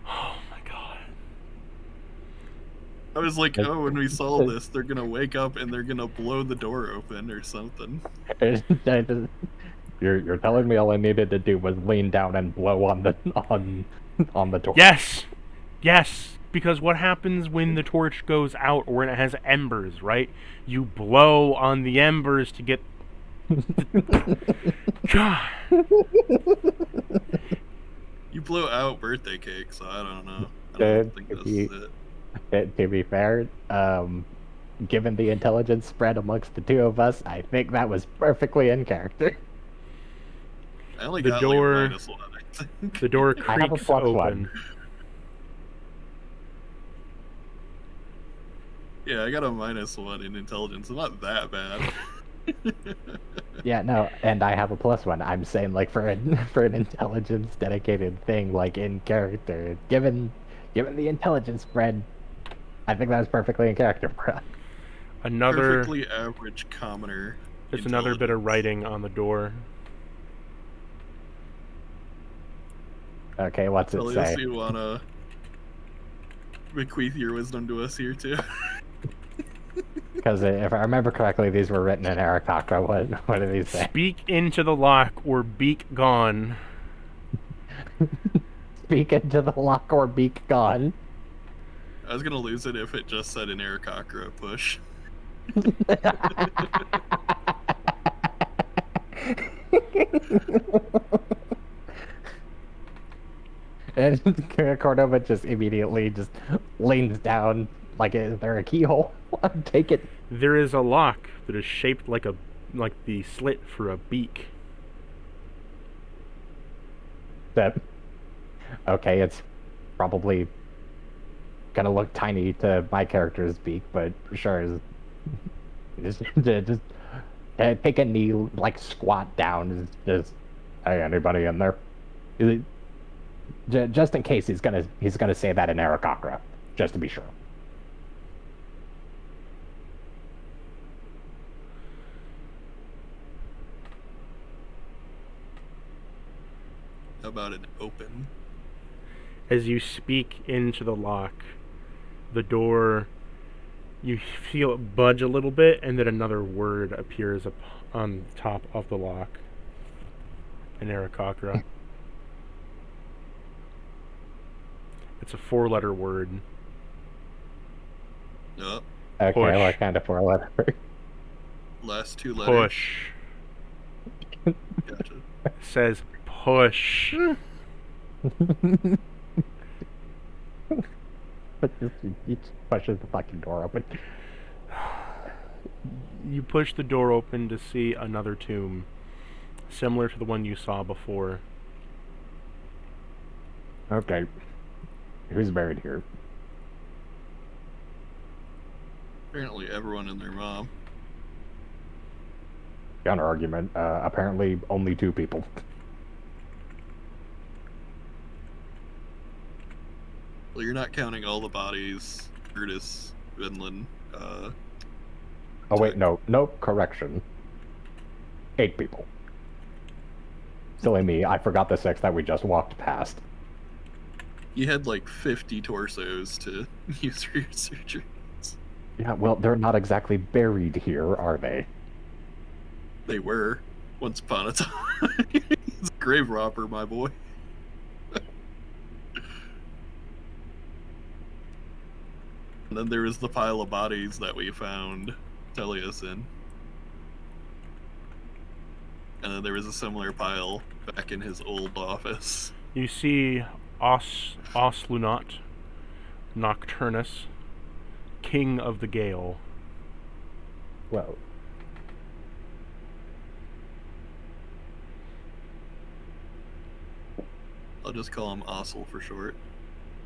Oh my god. I was like, oh, when we saw this, they're gonna wake up and they're gonna blow the door open or something. You're telling me all I needed to do was lean down and blow on the door. Yes, because what happens when the torch goes out or when it has embers, right? You blow on the embers to get... God. You blow out birthday cake, so I don't know. I don't think this is it. To be fair, given the intelligence spread amongst the two of us, I think that was perfectly in character. I only The got door- like a -1, I think. The door I have a creaks +1. open. Yeah, I got a -1 in intelligence. I'm not that bad. Yeah, no, and I have a +1. I'm saying, like, for an intelligence dedicated thing, like, in character, given the intelligence spread, I think that was perfectly in character for us. Another... Perfectly average commoner. There's another bit of intelligence. writing on the door. Okay, what's it Elias, say? you wanna bequeath your wisdom to us here too? Because if I remember correctly, these were written in Arakakra. What do these say? Speak into the lock or beak gone. Speak into the lock or beak gone. I was gonna lose it if it just said an Arakakra push. And Cordova just immediately just leans down like, is there a keyhole? Take it. There is a lock that is shaped like the slit for a beak. That, okay, it's probably gonna look tiny to my character's beak, but sure, just take a knee, like squat down, just hey, anybody in there? Just in case he's gonna say that in Arakakra, just to be sure. How about an open? As you speak into the lock, the door, you feel it budge a little bit, and then another word appears up on top of the lock. In Arakakra. It's a 4-letter word. Nope. Okay, Push. what kind of 4-letter? Last 2 letters. Push. Gotcha. It says push. He just pushes the fucking door open. You push the door open to see another tomb, similar to the one you saw before. Okay. Who's buried here? Apparently everyone and their mom. Counter argument. Apparently only 2 people. Well, you're not counting all the bodies. Curtis, Vinland, Oh wait, no, correction. 8 people. Silly me, I forgot the 6 that we just walked past. You had like 50 torsos to use for your surgeries. Yeah, well, they're not exactly buried here, are they? They were, once upon a time. He's a grave robber, my boy. And then there was the pile of bodies that we found Telios in. And then there was a similar pile back in his old office. You see Oslunot, Nocturnus, King of the Gale. Whoa. I'll just call him Osel for short.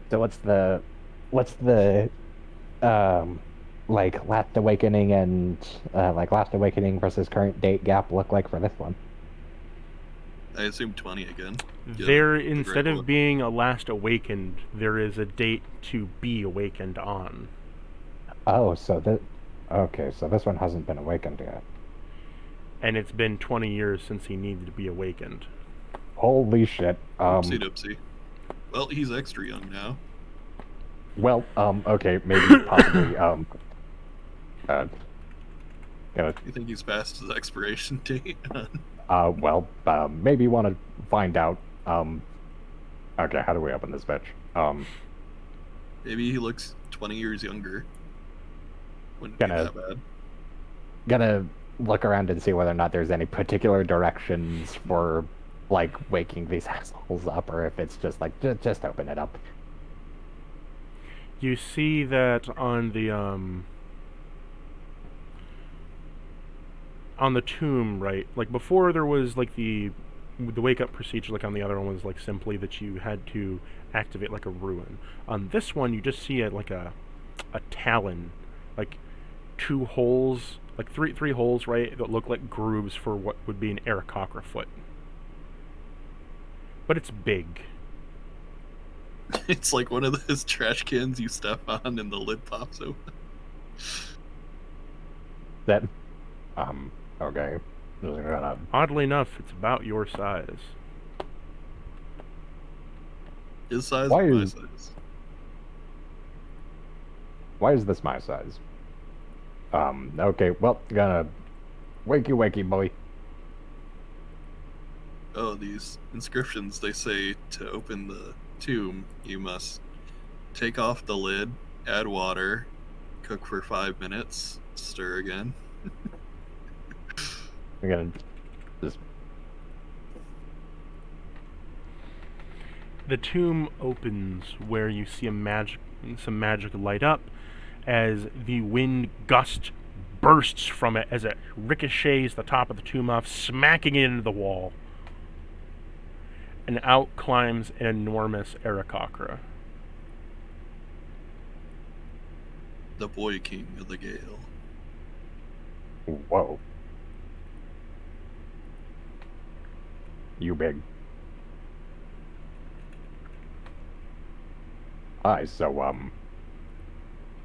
So what's the like Last Awakening and like Last Awakening versus current date gap look like for this one? I assume 20 again. Yeah, There, the instead great of one. being a last awakened, there is a date to be awakened on. Oh, so okay, so this one hasn't been awakened yet. And it's been 20 years since he needed to be awakened. Holy shit. Oopsie doopsie. Well, he's extra young now. Well, okay, maybe possibly You think he's past his expiration date? well, maybe want to find out. Okay, how do we open this bitch? Maybe he looks 20 years younger. Wouldn't Gonna- be that bad. Gonna look around and see whether or not there's any particular directions for like waking these assholes up, or if it's just like just open it up. You see that on the tomb, right? Like before there was like the wake up procedure, like on the other one was like simply that you had to activate like a ruin. On this one you just see like a talon, like two holes, like three holes, right, that look like grooves for what would be an Aarakocra foot. But it's big. It's like one of those trash cans you step on and the lid pops open. That, okay. Just gonna, Oddly enough, it's about your size. His size Why or my is- size? why is this my size? Okay, well, gonna wakey boy. Oh, these inscriptions, they say to open the tomb, you must take off the lid, add water, cook for 5 minutes, stir again. I'm gonna just The tomb opens where you see some magic light up as the wind gust bursts from it as it ricochets the top of the tomb off, smacking it into the wall. And out climbs an enormous Aarakocra. The boy king of the gale. whoa. You big. Hi, so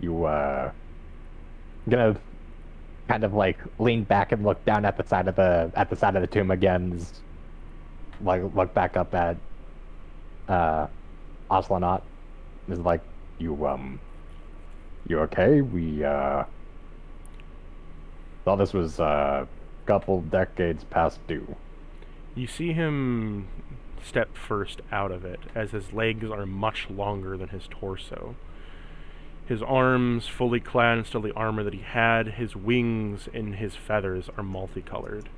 you gonna kind of like lean back and look down at the side of the tomb again, like look back up at Oslunot. Is like, you okay? We thought this was a couple decades past due. You see him step first out of it, as his legs are much longer than his torso. His arms, fully clad in still the armor that he had, his wings and his feathers are multicolored.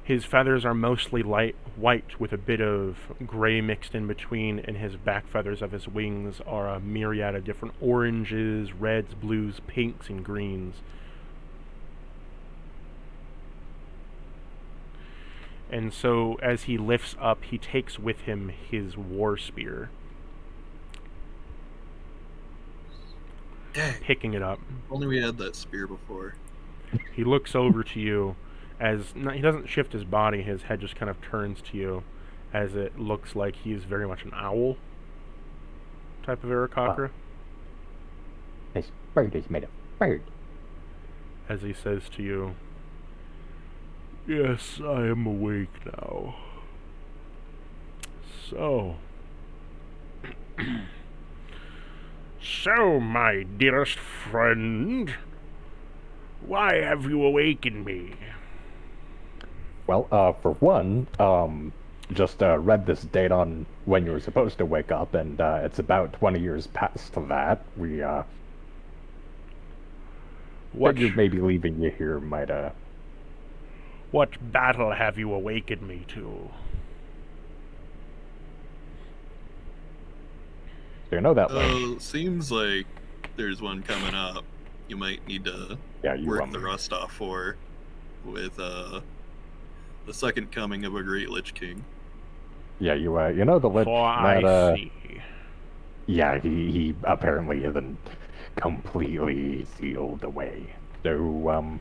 His feathers are mostly light white with a bit of gray mixed in between, and his back feathers of his wings are a myriad of different oranges, reds, blues, pinks, and greens. And so as he lifts up, he takes with him his war spear, Dang, picking it up. only we had that spear before. He looks over to you as he doesn't shift his body, his head just kind of turns to you as it looks like he's very much an owl type of Aarakocra. This bird is made of bird. As he says to you, "Yes, I am awake now. So, so, my dearest friend, why have you awakened me?" Well, for one, just read this date on when you were supposed to wake up, and it's about 20 years past that. What, figured maybe leaving you here might, what battle have you awakened me to? So you know that Oh, seems like there's one coming up. You might need to work the rust off for with the second coming of a great Lich King. Yeah, you know the Lich For that, I see. yeah, he apparently isn't completely sealed away. So,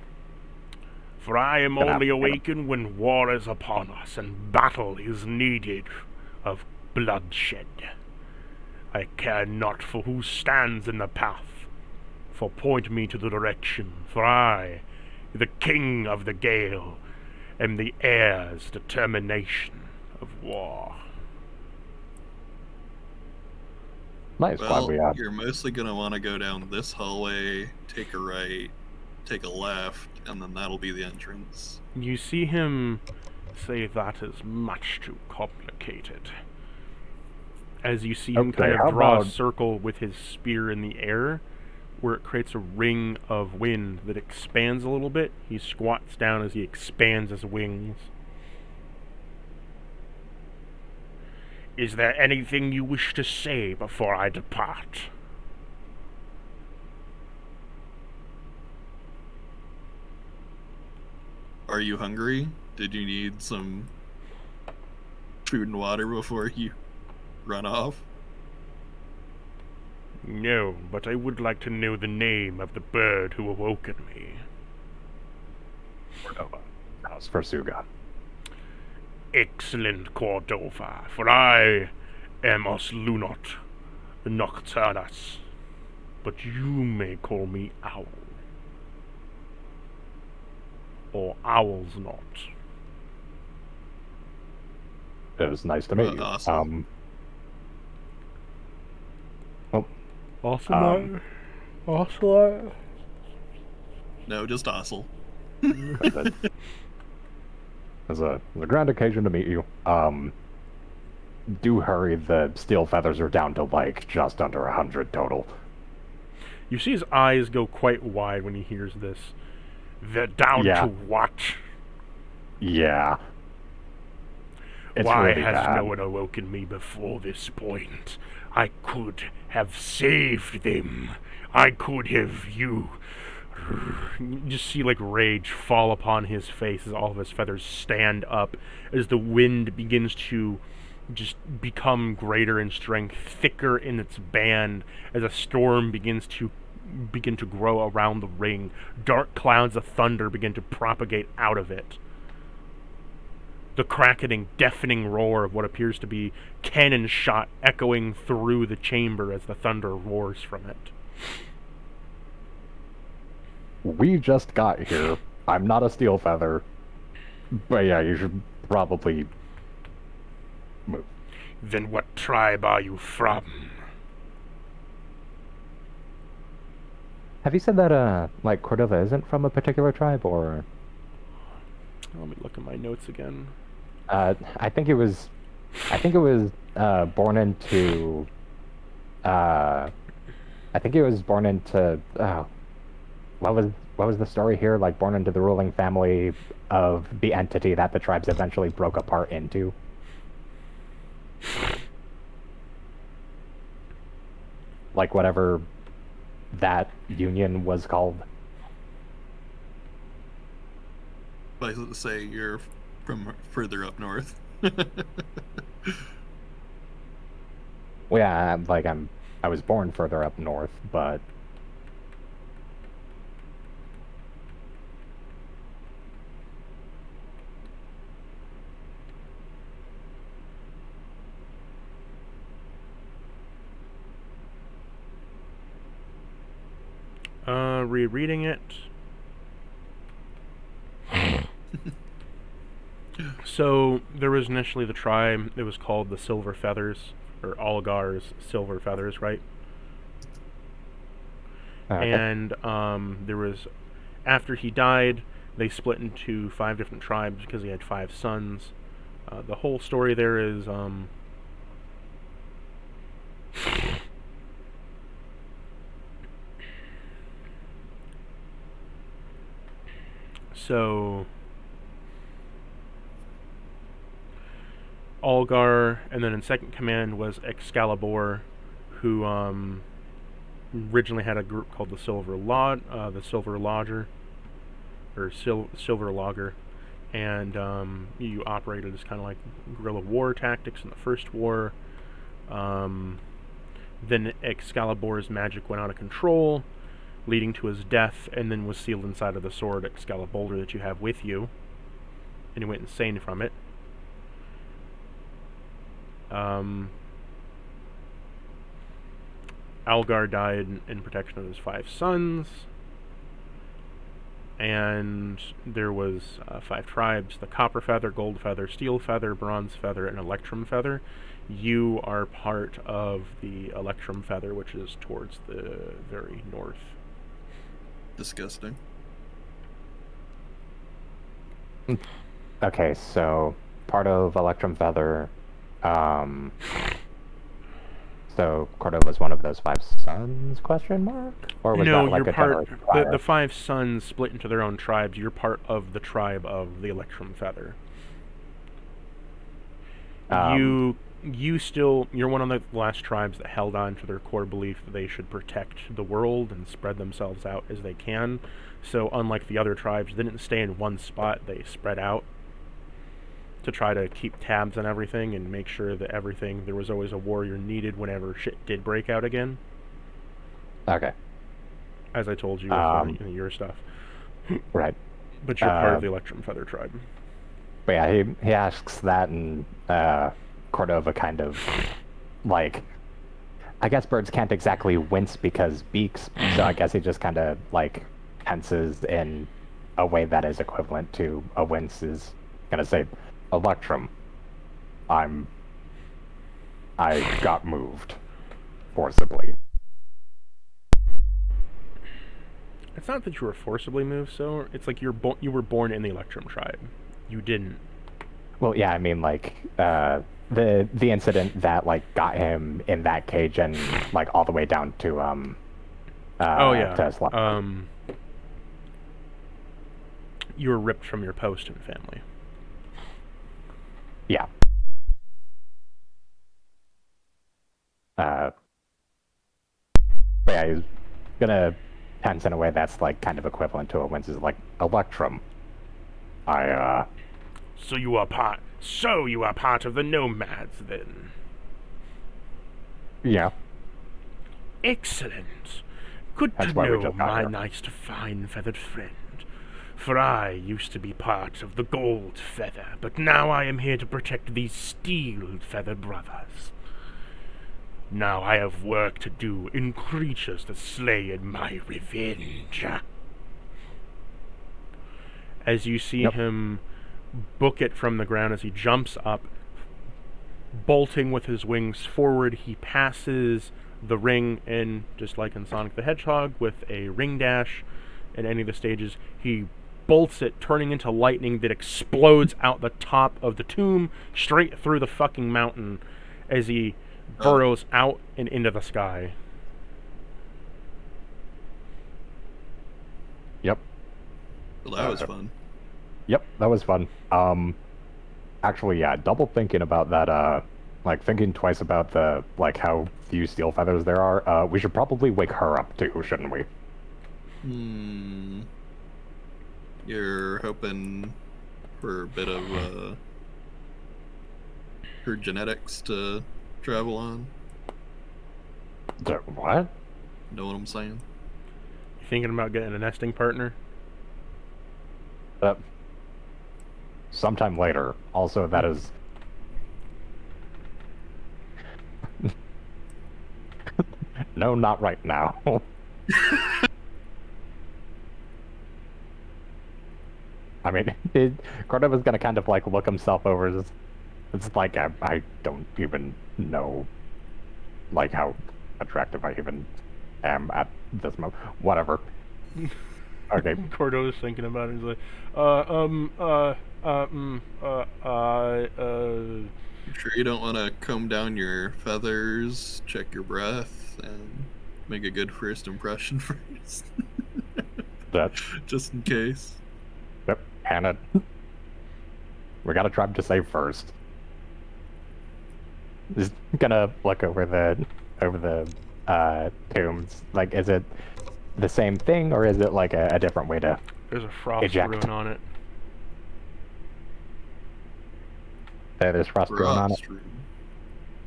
For I am gonna have only to awakened when war is upon us and battle is needed of bloodshed. I care not for who stands in the path, for point me to the direction, for I, the king of the gale, am the heir's determination of war. nice, glad Well, we had. you're mostly going to want to go down this hallway, take a right, take a left, and then that'll be the entrance. You see him say that is much too complicated. As you see him kind of draw a circle with his spear in the air, where it creates a ring of wind that expands a little bit. He squats down as he expands his wings. Is there anything you wish to say before I depart? Are you hungry? Did you need some food and water before you run off? No, but I would like to know the name of the bird who awoken me. Cordova. House for Suga. Excellent, Cordova, for I am Oslunot, Nocturnus, but you may call me Owl. Or Owl's Not. It was nice to meet you. Awesome. Ocelot? Ocelot? No, just Ossel. It's a grand occasion to meet you. Do hurry, the steel feathers are down to, like, just under 100 total. You see his eyes go quite wide when he hears this. They're down to what? Yeah. It's Why really has bad. no one awoken me before this point? I could have saved them. I could have you just see like rage fall upon his face as all of his feathers stand up as the wind begins to just become greater in strength, thicker in its band, as a storm begins to grow around the ring. Dark clouds of thunder begin to propagate out of it. The cracketing, deafening roar of what appears to be cannon shot echoing through the chamber as the thunder roars from it. We just got here. I'm not a steel feather. But yeah, you should probably move. Then what tribe are you from? Have you said that, like, Cordova isn't from a particular tribe, or...? Let me look at my notes again. I think it was born into, I think it was born into, what was the story here? Like, born into the ruling family of the entity that the tribes eventually broke apart into. Like, whatever that union was called. I was going to say you're from further up north. Well, yeah, like, I was born further up north, but... Rereading it. So, there was initially the tribe, it was called the Silver Feathers, or Olgar's Silver Feathers, right? Okay. And, there was, after he died, they split into 5 different tribes because he had 5 sons. The whole story there is, So Algar, and then in second command was Excalibur, who originally had a group called the Silver Lodger, or Silver Logger, and you operated as kind of like guerrilla war tactics in the first war. Then Excalibur's magic went out of control, leading to his death, and then was sealed inside of the sword Excalibur that you have with you, and he went insane from it. Algar died in protection of his 5 sons, and there was 5 tribes: the Copper Feather, Gold Feather, Steel Feather, Bronze Feather, and Electrum Feather. You are part of the Electrum Feather, which is towards the very north. Disgusting. Okay, so part of Electrum Feather. So Cordova's one of those 5 sons? Question mark? Or was No, that like you're a part. generation prior? The 5 sons split into their own tribes. You're part of the tribe of the Electrum Feather. You're one of the last tribes that held on to their core belief that they should protect the world and spread themselves out as they can. So unlike the other tribes, they didn't stay in one spot, they spread out to try to keep tabs on everything and make sure that there was always a warrior needed whenever shit did break out again. Okay. As I told you with your stuff. Right. But you're part of the Electrum Feather tribe. But yeah, he asks that, and Cordova kind of, like, I guess birds can't exactly wince because beaks, so I guess he just kind of, like, tenses in a way that is equivalent to a wince is going to say, Electrum, I got moved forcibly. It's not that you were forcibly moved, so it's like you were born in the Electrum tribe. You didn't. Well, yeah, I mean, like, the incident that, like, got him in that cage and, like, all the way down to, to Sluff. You were ripped from your post in family. Yeah. But yeah, he's gonna tense in a way that's, like, kind of equivalent to a wince. Is like, Electrum, So you are part of the nomads, then? Yeah. Excellent. Good That's to why we know, just got my here. nice fine feathered friend. For I used to be part of the Gold Feather, but now I am here to protect these Steel Feather brothers. Now I have work to do in creatures to slay in my revenge. As you see him book it from the ground as he jumps up, bolting with his wings forward, he passes the ring in, just like in Sonic the Hedgehog, with a ring dash in any of the stages. He bolts it, turning into lightning that explodes out the top of the tomb, straight through the fucking mountain, as he burrows out and into the sky. Yep. Well, that was fun. Yep, that was fun. Actually, yeah, double thinking about that, like, thinking twice about the, like, how few steel feathers there are, we should probably wake her up, too, shouldn't we? You're hoping for a bit of, her genetics to travel on? What? Know what I'm saying? You thinking about getting a nesting partner? Sometime later. Also, that is... No, not right now. I mean, Cordova's gonna kind of, like, look himself over. It's like, I don't even know, like, how attractive I even am at this moment. Whatever. Okay. Cordova's thinking about it. He's like, You sure you don't want to comb down your feathers, check your breath, and make a good first impression first? That. Just in case. Yep. Hannah, we gotta try to save first. Just gonna look over the tombs. Like, is it the same thing, or is it like a different way to There's a frost eject? rune on it. There's frost rune on it.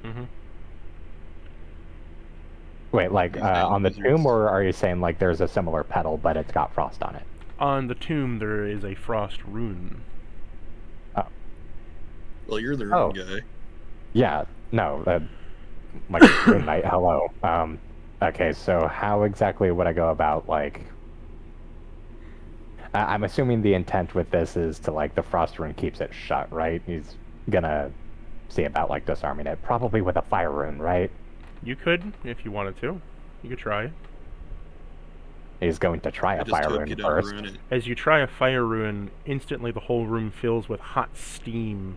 Mm-hmm. Wait, like on the tomb, or are you saying like there's a similar petal, but it's got frost on it? On the tomb, there is a frost rune. Oh. Well, you're the rune guy. Yeah, no, like rune knight. Hello. Okay, so how exactly would I go about like? I'm assuming the intent with this is to like the frost rune keeps it shut, right? He's gonna see about like disarming it, probably with a fire rune, right? You could, if you wanted to. You could try. He's going to try a fire rune first. As you try a fire rune, instantly the whole room fills with hot steam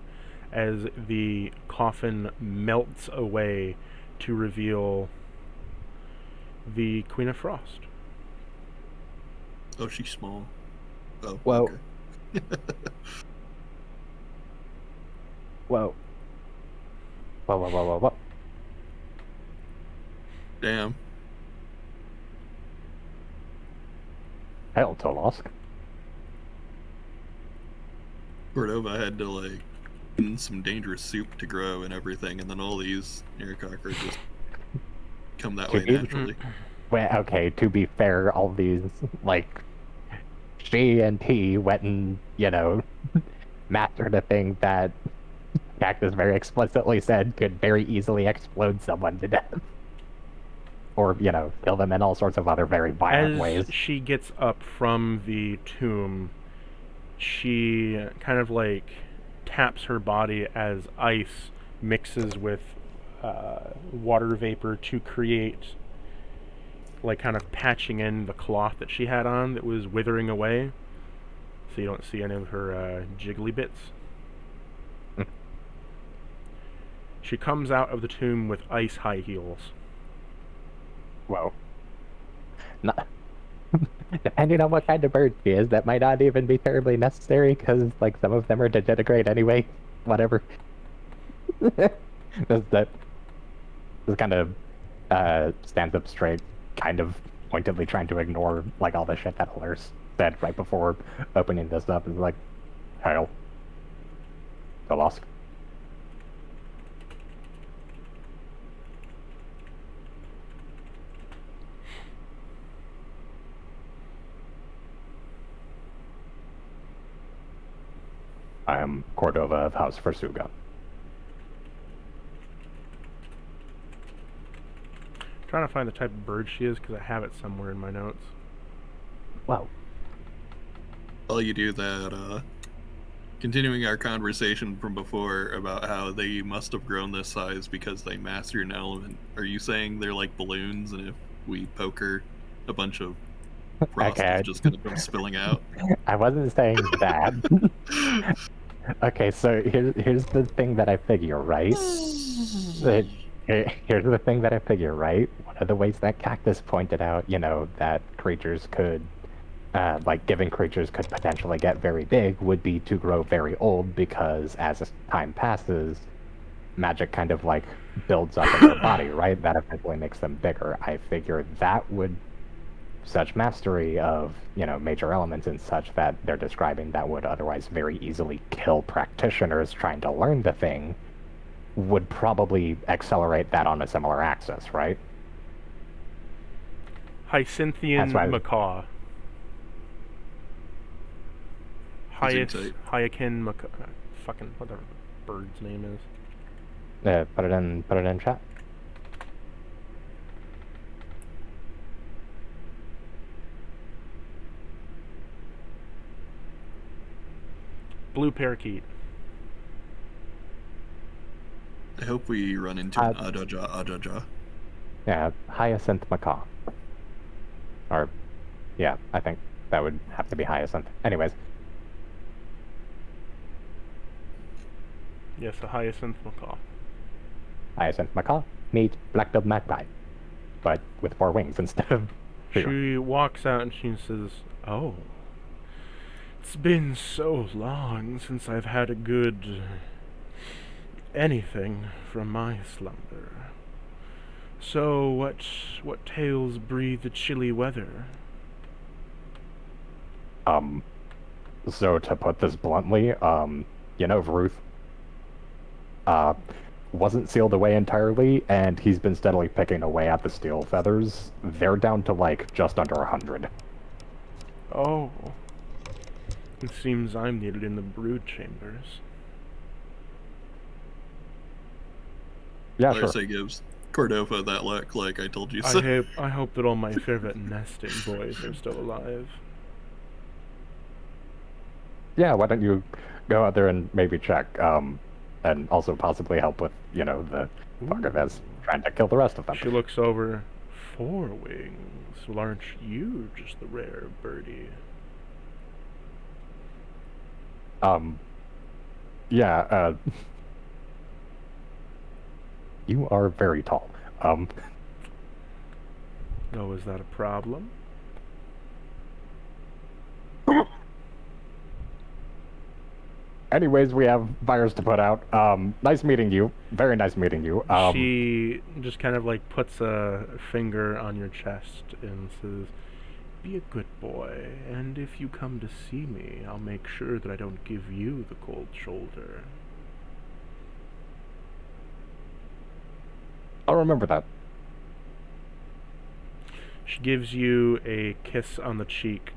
as the coffin melts away to reveal the Queen of Frost. Oh, she's small. Oh, whoa. Okay. Whoa. Whoa. Damn. Hell, Tolosk. Cordova had to like in some dangerous soup to grow and everything, and then all these air cockroaches come that way naturally. Well, okay, to be fair, all these like she and T went and, mastered a thing that Cactus very explicitly said could very easily explode someone to death. Or, kill them in all sorts of other very violent ways. As she gets up from the tomb, she kind of like taps her body as ice mixes with water vapor to create like kind of patching in the cloth that she had on that was withering away, so you don't see any of her jiggly bits. She comes out of the tomb with ice high heels. Whoa. Not, depending on what kind of bird she is, that might not even be terribly necessary, because like some of them are disintegrate anyway. Whatever. This kind of stands up straight, kind of pointedly trying to ignore like all the shit that Hilars said right before opening this up. Is like, Hail. Tolosk. I am Cordova of House Versuga. Trying to find the type of bird she is because I have it somewhere in my notes. Wow. Well, you do that, continuing our conversation from before about how they must have grown this size because they mastered an element. Are you saying they're like balloons, and if we poker a bunch of frost is just going to come spilling out? I wasn't saying that. Okay, so here's the thing that I figure, right? Here's the thing that I figure, right? One of the ways that Cactus pointed out, that creatures could, giving creatures could potentially get very big would be to grow very old, because as time passes, magic kind of like builds up in their body, right? That eventually makes them bigger. I figure that would, such mastery of, major elements and such that they're describing that would otherwise very easily kill practitioners trying to learn the thing, would probably accelerate that on a similar axis, right? Hyacinthian macaw. Hyakin macaw. Fucking whatever the bird's name is. Put it in chat. Blue parakeet. I hope we run into an Ajaja. Yeah, hyacinth macaw. Or, yeah, I think that would have to be hyacinth. Anyways. Yes, a hyacinth macaw. Hyacinth macaw meets black-billed magpie, but with 4 wings instead of 2. She walks out and she says, "Oh, It's been so long since I've had a good anything from my slumber. So what tales breathe the chilly weather? So to put this bluntly, Ruth, uh, wasn't sealed away entirely, and he's been steadily picking away at the steel feathers. They're down to, like, just under 100. Oh. It seems I'm needed in the brood chambers. Yeah, Larsa sure. gives Cordova that look, like I told you so. I hope that all my favorite nesting boys are still alive. Yeah, why don't you go out there and maybe check, and also possibly help with, the Bargavez trying to kill the rest of them. She looks over. 4 wings. Well, aren't you just the rare birdie? Yeah, you are very tall. Oh, is that a problem? Anyways, we have fires to put out. Nice meeting you. Very nice meeting you. She just kind of like puts a finger on your chest and says, "Be a good boy, and if you come to see me, I'll make sure that I don't give you the cold shoulder." I'll remember that. She gives you a kiss on the cheek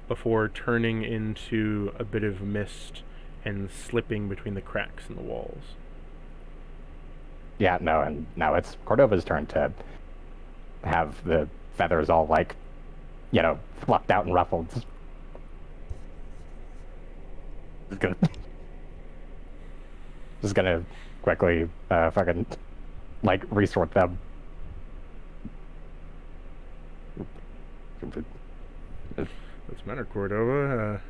before turning into a bit of mist and slipping between the cracks in the walls. Yeah, no, and now it's Cordova's turn to have the feathers all, like, fluffed out and ruffled. Just gonna quickly fucking, like, resort them. What's the matter, Cordova?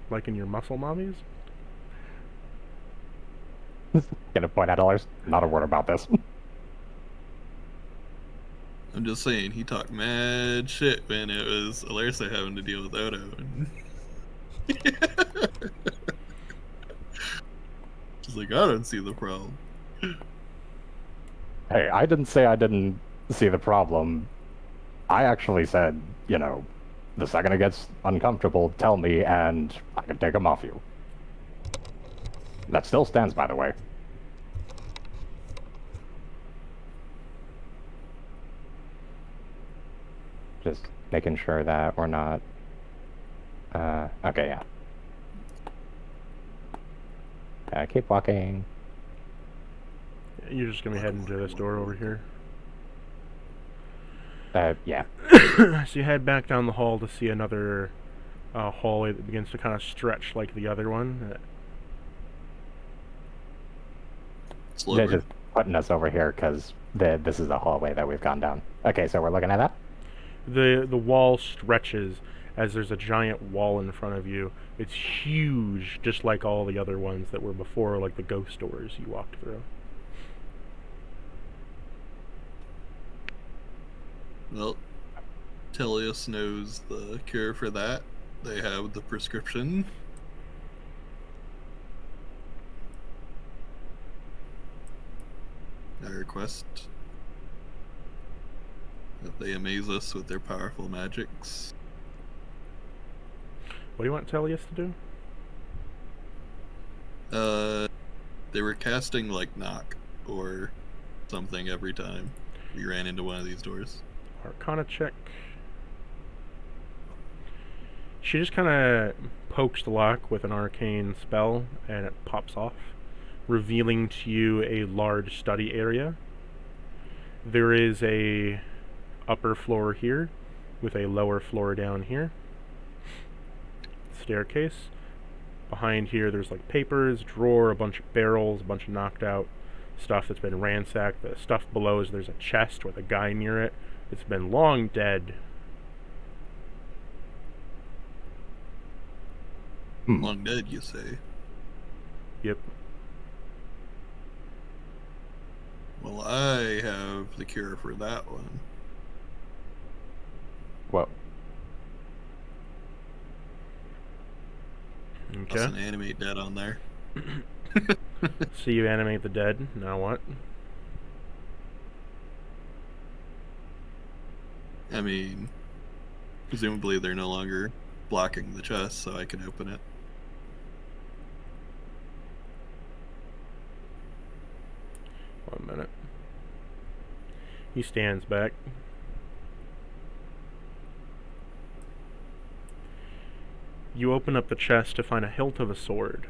Liking your muscle mommies? Gonna point at others. Not a word about this. I'm just saying, he talked mad shit when it was Alersa having to deal with Odo. She's like, I don't see the problem. Hey, I didn't say I didn't see the problem. I actually said, the second it gets uncomfortable, tell me, and I can take them off you. That still stands, by the way. Just making sure that we're not... okay, yeah. Keep walking. You're just gonna be heading to this door over here. Yeah. So you head back down the hall to see another hallway that begins to kind of stretch like the other one. They're just putting us over here because this is the hallway that we've gone down. Okay, so we're looking at that? The wall stretches as there's a giant wall in front of you. It's huge, just like all the other ones that were before, like the ghost doors you walked through. Well, Tellius knows the cure for that. They have the prescription. I request that they amaze us with their powerful magics. What do you want Tellius to do? They were casting like knock or something every time we ran into one of these doors. Arcana check. She just kind of pokes the lock with an arcane spell, and it pops off, revealing to you a large study area. There is a upper floor here, with a lower floor down here. Staircase. Behind here, there's like papers, drawer, a bunch of barrels, a bunch of knocked out stuff that's been ransacked. The stuff below is there's a chest with a guy near it. It's been long dead. Long dead, you say? Yep. Well, I have the cure for that one. Whoa. Okay. Mustn't animate dead on there. So you animate the dead. Now what? I mean, presumably they're no longer blocking the chest, so I can open it. One minute. He stands back. You open up the chest to find a hilt of a sword.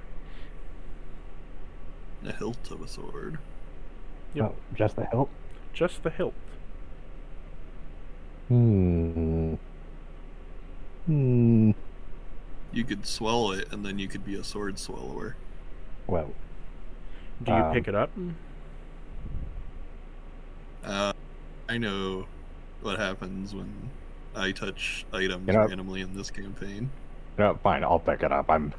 A hilt of a sword. Yep. Oh, just the hilt? Just the hilt. Hmm. Hmm. You could swallow it, and then you could be a sword swallower. Well, Do you pick it up? I know what happens when I touch items randomly in this campaign. no, fine. I'll pick it up. I'm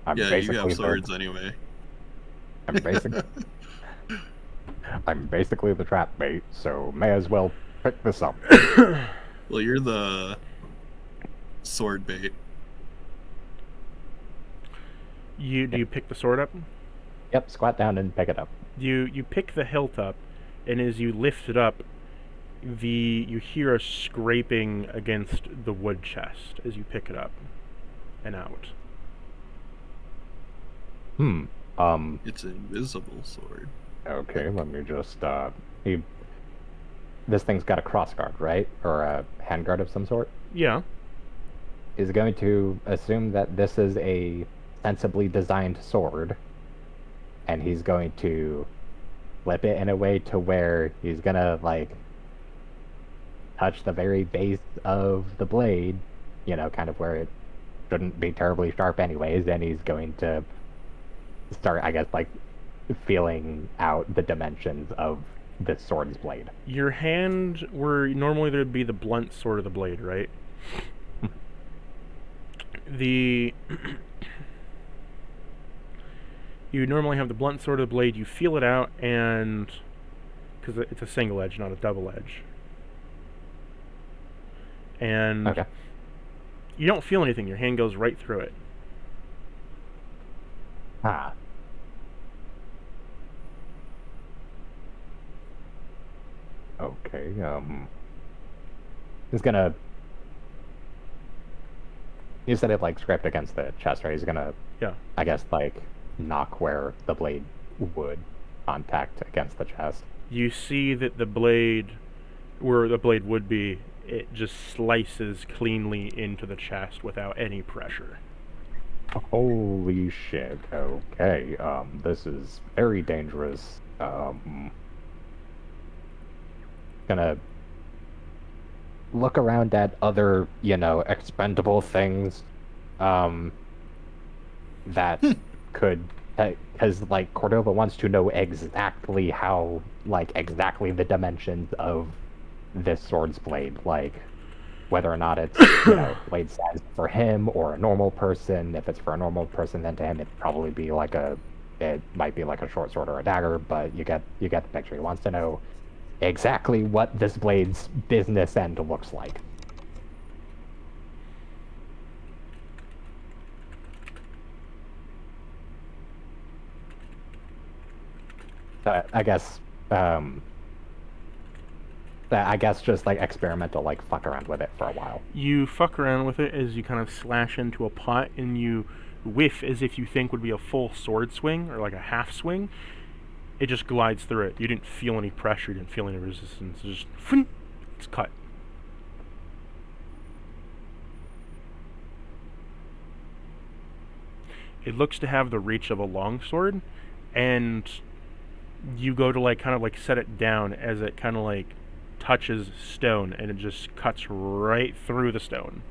Yeah, basically you have swords anyway. I'm basically the trap bait, so may as well pick this up. Well, you're the sword bait. Do you pick the sword up? Yep, squat down and pick it up. You pick the hilt up, and as you lift it up, you hear a scraping against the wood chest as you pick it up and out. It's an invisible sword. Okay, let me just this thing's got a crossguard, right? Or a handguard of some sort? Yeah. Is going to assume that this is a sensibly designed sword, and he's going to flip it in a way to where he's gonna like touch the very base of the blade, you know, kind of where it shouldn't be terribly sharp anyways, and he's going to start, I guess, like feeling out the dimensions of this sword's blade. Your hand, where normally there'd be the blunt sword of the blade, right? You normally have the blunt sword of the blade, you feel it out, and because it's a single edge, not a double edge. And Okay. you don't feel anything, your hand goes right through it. Ah. Okay, he's gonna... You said it, like, scraped against the chest, right? He's gonna, Yeah. I guess, like, knock where the blade would contact against the chest. You see that the blade, where the blade would be, it just slices cleanly into the chest without any pressure. Holy shit, okay, this is very dangerous. Gonna look around at other, you know, expendable things, that could, because, like, Cordova wants to know exactly how, like, exactly the dimensions of this sword's blade, like, whether or not it's, you know, blade size for him or a normal person. If it's for a normal person, then to him it'd probably be like it might be like a short sword or a dagger, but you get the picture. He wants to know exactly what this blade's business end looks like. I guess, just like experimental, like fuck around with it for a while. You fuck around with it as you kind of slash into a pot, and you whiff as if you think would be a full sword swing or like a half swing. It just glides through it. You didn't feel any pressure, you didn't feel any resistance. It's just, it's cut. It looks to have the reach of a longsword, and you go to like kind of like set it down as it kind of like touches stone, and it just cuts right through the stone.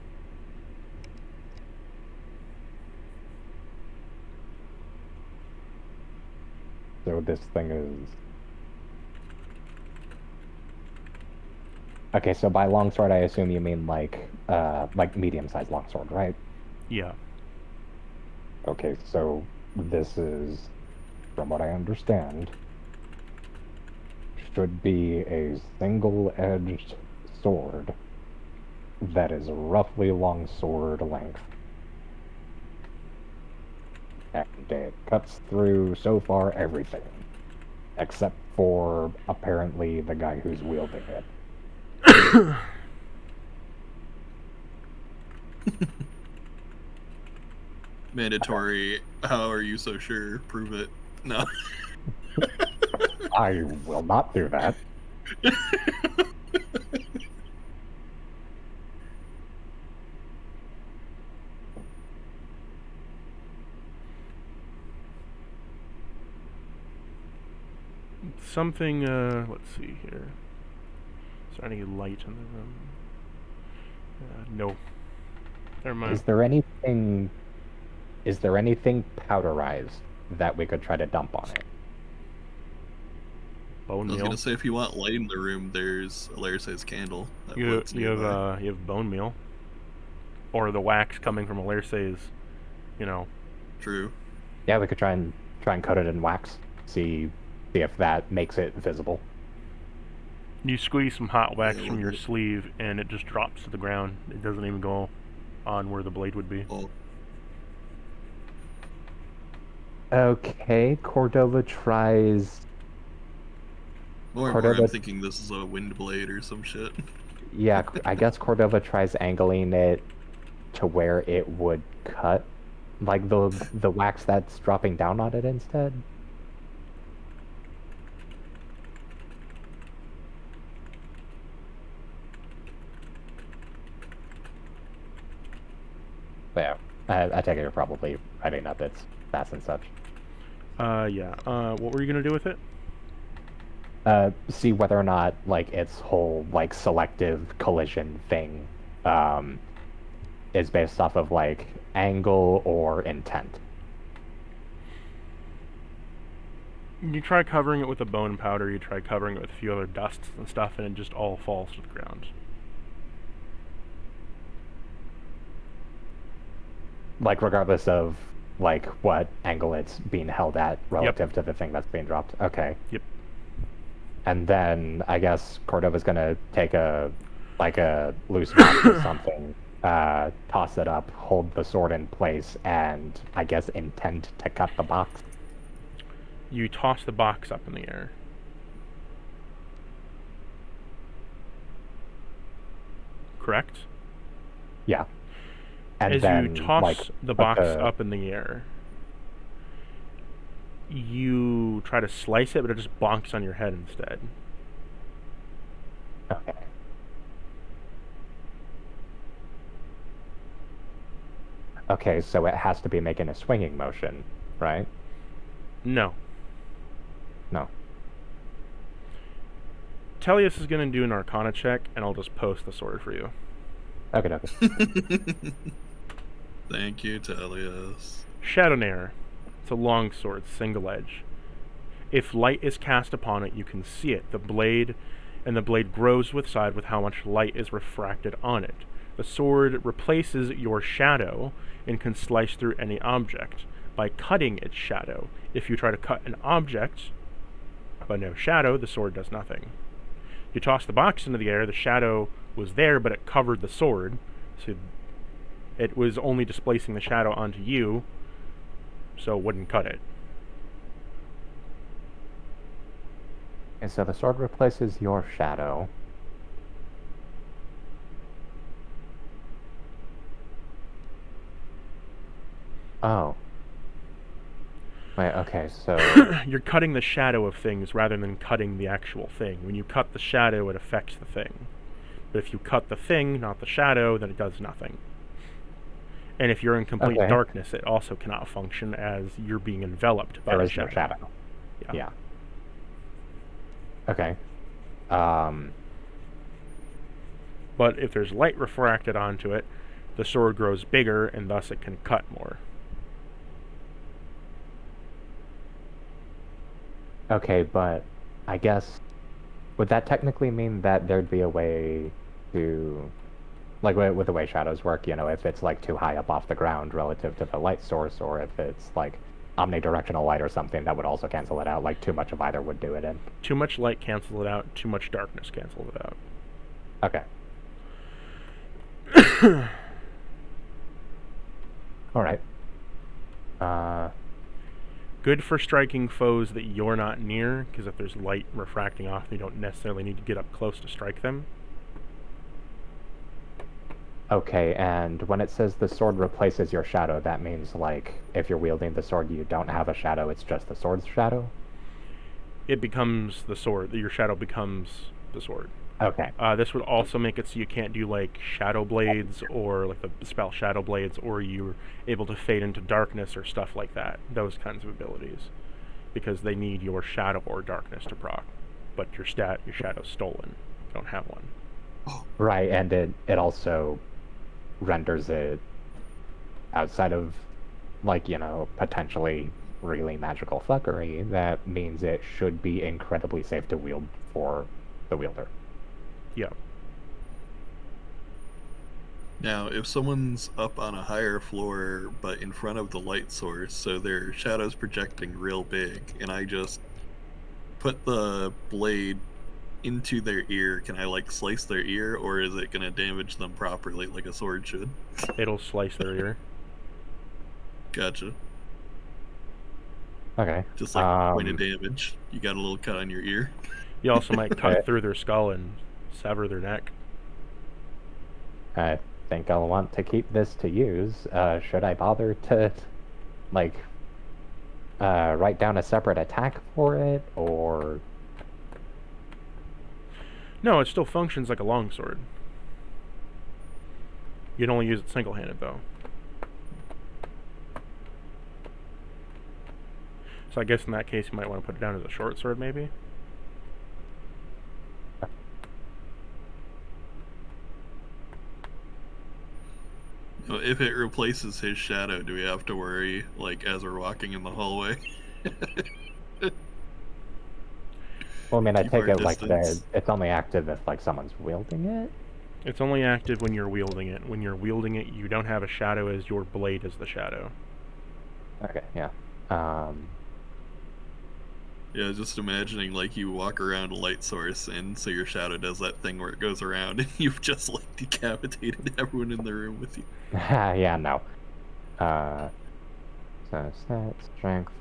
So this thing is... Okay, so by longsword, I assume you mean like medium-sized longsword, right? Yeah. Okay, so this is, from what I understand, should be a single-edged sword that is roughly longsword length. and it cuts through so far everything, except for apparently the guy who's wielding it. Mandatory. How are you so sure? Prove it. No. I will not do that. Something, let's see here. Is there any light in the room? No. Never mind. Is there anything powderized that we could try to dump on it? Bone I was meal. gonna say, if you want light in the room, there's a layer-sized candle that You floats nearby. have bone meal. Or the wax coming from a Lairce's, you know. True. Yeah, we could try and coat it in wax. See if that makes it visible. You squeeze some hot wax Yeah, from we'll your do it. sleeve and it just drops to the ground. It doesn't even go on where the blade would be. Oh, Okay, Cordova tries. more and more, I'm Cordova, thinking this is a wind blade or some shit. yeah, I guess Cordova tries angling it to where it would cut, like the wax that's dropping down on it instead. But yeah, I take it you're probably writing up its stats and such. Yeah. What were you gonna do with it? See whether or not like its whole like selective collision thing is based off of like angle or intent. You try covering it with a bone powder, you try covering it with a few other dusts and stuff, and it just all falls to the ground. Like regardless of like what angle it's being held at relative to the thing that's being dropped. Okay. Yep. And then I guess Cordova's gonna take a loose box or something, toss it up, hold the sword in place, and I guess intend to cut the box. You toss the box up in the air. Correct? Yeah. And As then you toss like the put box up in the air, you try to slice it, but it just bonks on your head instead. Okay. Okay, so it has to be making a swinging motion, right? No. No. Tellius is going to do an Arcana check, and I'll just post the sword for you. Okay, okay. Thank you, Tellius. Shadownair. It's a long sword, single edge. If light is cast upon it, you can see it. The blade grows with side with how much light is refracted on it. The sword replaces your shadow and can slice through any object by cutting its shadow. If you try to cut an object but no shadow, the sword does nothing. You toss the box into the air, the shadow was there, but it covered the sword, so it was only displacing the shadow onto you, so it wouldn't cut it. And so the sword replaces your shadow. Oh. Wait, okay, so... You're cutting the shadow of things rather than cutting the actual thing. When you cut the shadow, it affects the thing. But if you cut the thing, not the shadow, then it does nothing. And if you're in complete darkness, it also cannot function as you're being enveloped by the shadow. There is no shadow. Yeah. Okay. But if there's light refracted onto it, the sword grows bigger, and thus it can cut more. Okay, but I guess... Would that technically mean that there'd be a way to... Like, with the way shadows work, you know, if it's, like, too high up off the ground relative to the light source, or if it's, like, omnidirectional light or something, that would also cancel it out. Like, too much of either would do it in. Too much light cancels it out, too much darkness cancels it out. Okay. Alright. Good for striking foes that you're not near, because if there's light refracting off, you don't necessarily need to get up close to strike them. Okay, and when it says the sword replaces your shadow, that means, like, if you're wielding the sword, you don't have a shadow, it's just the sword's shadow? It becomes the sword. Your shadow becomes the sword. Okay. This would also make it so you can't do, like, shadow blades, or, like, the spell shadow blades, or you're able to fade into darkness or stuff like that. Those kinds of abilities. Because they need your shadow or darkness to proc. But your shadow's stolen. You don't have one. Right, and it also renders it outside of, like, you know, potentially really magical fuckery. That means it should be incredibly safe to wield for the wielder. Yeah. Now, if someone's up on a higher floor but in front of the light source, so their shadow's projecting real big, and I just put the blade into their ear, can I, like, slice their ear, or is it going to damage them properly like a sword should? It'll slice their ear. Gotcha. Okay. Just like point of damage. You got a little cut on your ear. You also might cut through their skull and sever their neck. I think I'll want to keep this to use. Should I bother to, like, write down a separate attack for it, or... No, it still functions like a longsword. You'd only use it single-handed, though. So I guess in that case you might want to put it down as a short sword, maybe? If it replaces his shadow, do we have to worry, like, as we're walking in the hallway? Well, I mean, I Keep take our it, like, distance. it's only active if, like, someone's wielding it? It's only active when you're wielding it. When you're wielding it, you don't have a shadow as your blade is the shadow. Okay, yeah. Yeah, just imagining, like, you walk around a light source, and so your shadow does that thing where it goes around, and you've just, like, decapitated everyone in the room with you. Yeah, no. So, stat, strength,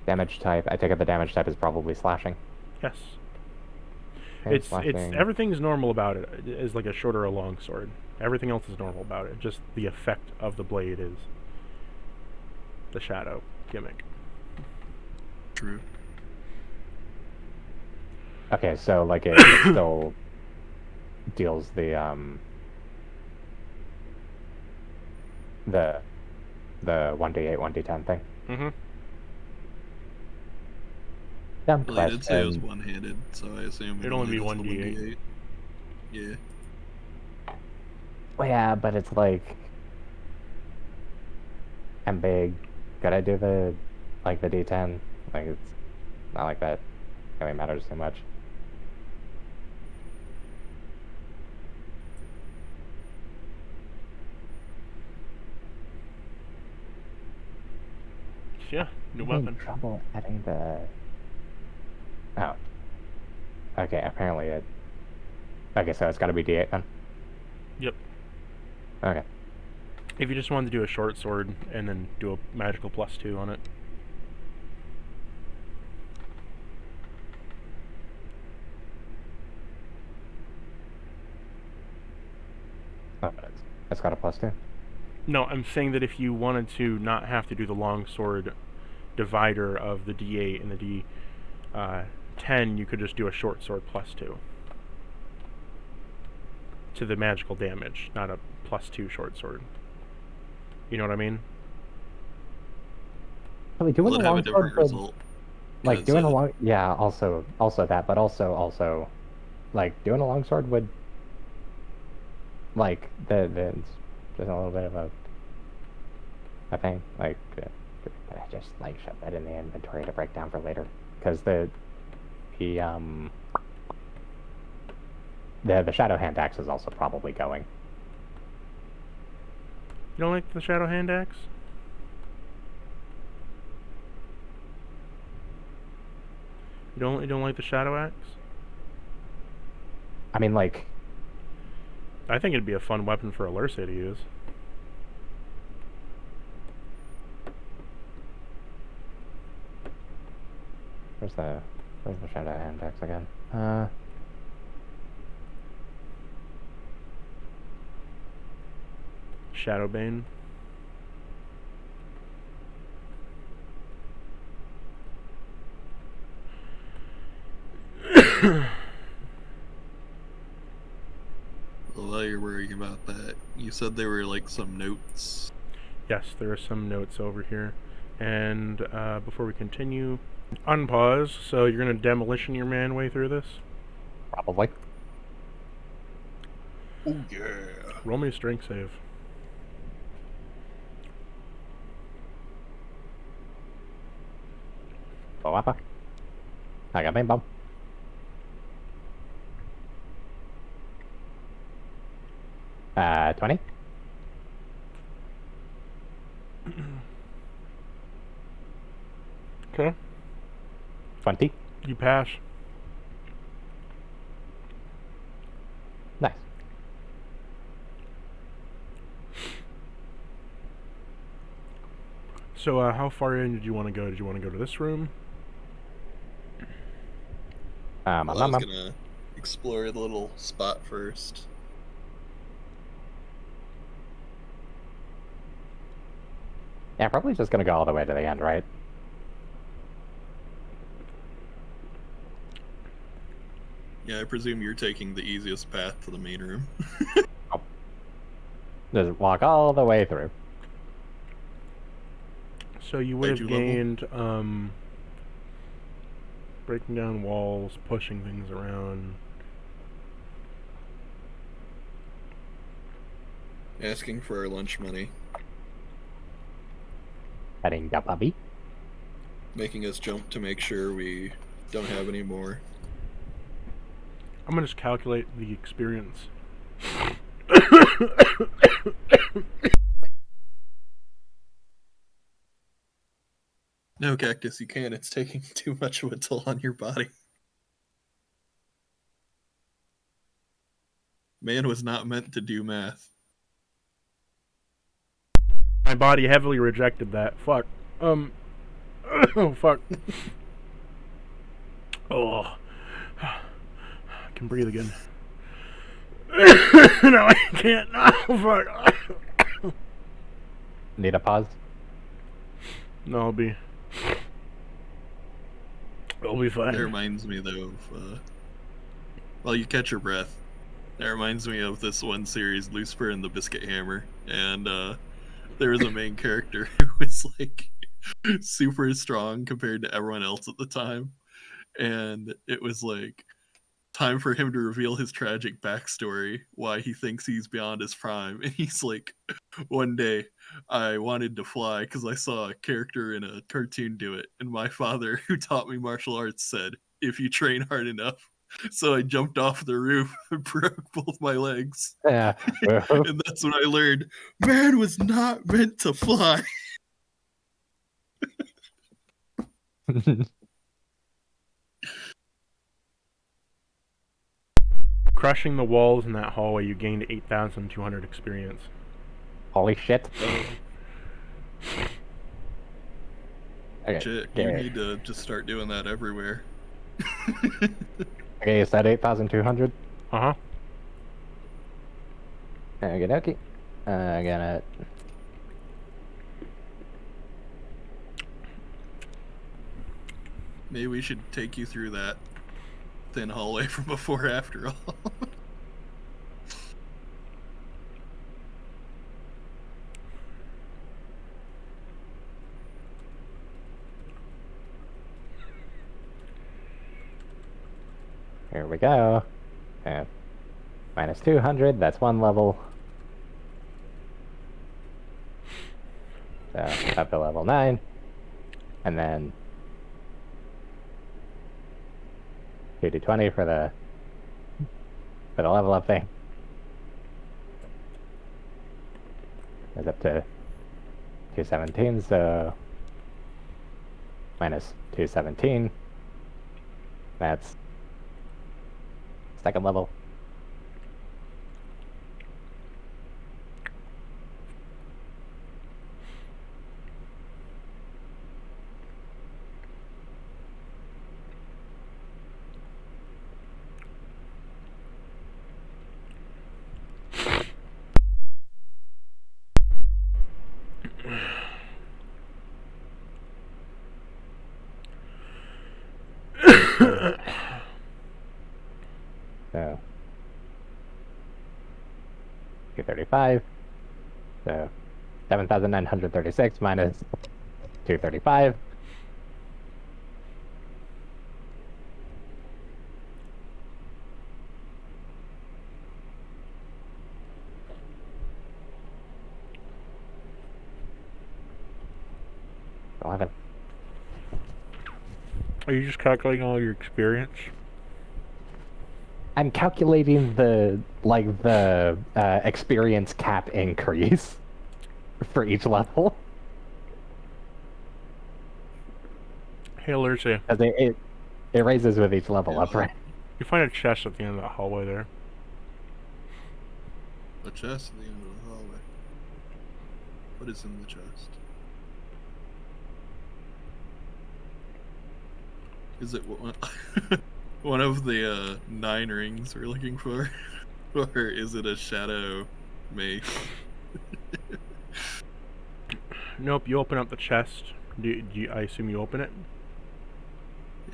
damage type. I take it the damage type is probably slashing. Yes. Okay, It's slashing. everything's normal about it. It's like a short or a long sword. Everything else is normal about it. Just the effect of the blade is the shadow gimmick. True. Okay, so, like, it still deals the 1d8, 1d10 thing. Mm-hmm. Dumb Well, he did say it was question. one-handed, so I assume It'd only be does the 1d8. Yeah. Well, yeah, but it's like... I'm big. Could I do the d10? Like, it's not like that really matters too much. Yeah, new I'm weapon. having trouble adding the... Oh. Okay, apparently it... Okay, so it's gotta be d8 then? Yep. Okay. If you just wanted to do a short sword and then do a magical +2 on it. Oh, but it's got a +2. No, I'm saying that if you wanted to not have to do the long sword divider of the d8 and the d10, you could just do a short sword +2 to the magical damage, not a +2 short sword. You know what I mean? Really, doing Will a it have a long different sword would... result? Like, 'Cause, doing a long... Yeah, also that, but also... Like, doing a longsword would... Like, it's just a little bit of a thing. Like, I just, like, shove that in the inventory to break down for later. Because the shadow hand axe is also probably going. You don't like the shadow hand axe? You don't like the shadow axe? I mean, like... I think it'd be a fun weapon for Alerce to use. where's the shadow index again? Shadowbane. While you're worrying about that, you said there were like some notes. Yes, there are some notes over here. And before we continue, unpause. So you're going to demolition your man way through this? Probably. Oh yeah. Roll me a strength save. Oh, apa? I got bomb. Uh, 20? Okay. 20? You pass. Nice. So how far in did you want to go? Did you want to go to this room? Well, I was gonna explore the little spot first. Yeah, probably just gonna go all the way to the end, right? Yeah, I presume you're taking the easiest path to the main room. Oh. Just walk all the way through. So you would have How'd you level? gained breaking down walls, pushing things around. Asking for our lunch money. Heading up, Bobby. Making us jump to make sure we don't have any more. I'm gonna just calculate the experience. No, Cactus, you can't. It's taking too much of a toll on your body. Man was not meant to do math. My body heavily rejected that. Fuck. Oh, fuck. Oh. I can breathe again. No, I can't. No, fuck. Need a pause? No, I'll be fine. That reminds me, though, of... well, you catch your breath. That reminds me of this one series, Lucifer and the Biscuit Hammer. And there was a main character who was, like, super strong compared to everyone else at the time. And it was, like, time for him to reveal his tragic backstory, why he thinks he's beyond his prime. And he's like, one day, I wanted to fly because I saw a character in a cartoon do it. And my father, who taught me martial arts, said, if you train hard enough. So I jumped off the roof and broke both my legs. Yeah. And that's when I learned, man was not meant to fly. Crushing the walls in that hallway, you gained 8,200 experience. Holy shit. Okay, Shit, you need to just start doing that everywhere. Okay, is that 8,200? Uh-huh. Okie dokie. I got it. Maybe we should take you through that thin hallway from before after all. Here we go. Minus 200, that's one level. So, up to level 9. And then 2d20 for the level up thing. It's up to 217, so minus 217. That's second level. 235. So 7,936 minus 235. Are you just calculating all your experience? I'm calculating the experience cap increase for each level. Hey, Alercia. Because it raises with each level up, right? You find a chest at the end of that hallway there. A chest at the end of the hallway. What is in the chest? Is it one of the 9 rings we're looking for? Or is it a shadow mace? Nope, you open up the chest. I assume you open it?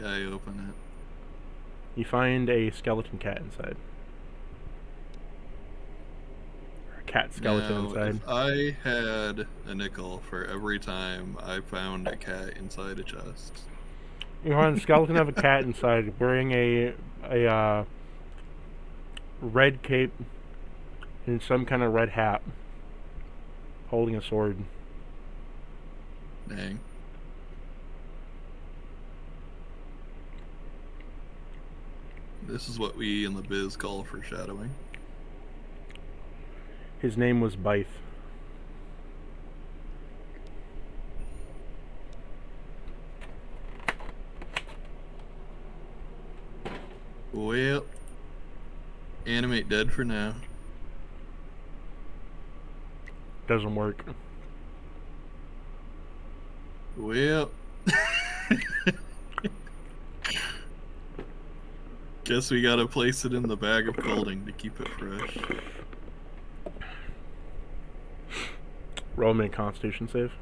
Yeah, I open it. You find a skeleton cat inside. Or a cat skeleton Now, inside. if I had a nickel for every time I found a cat inside a chest. You find a skeleton of a cat inside, wearing a red cape and some kind of red hat, holding a sword. Dang. This is what we in the biz call foreshadowing. His name was Bythe. Well, animate dead for now. Doesn't work. Well, guess we gotta place it in the bag of colding to keep it fresh. Roll me a Constitution save.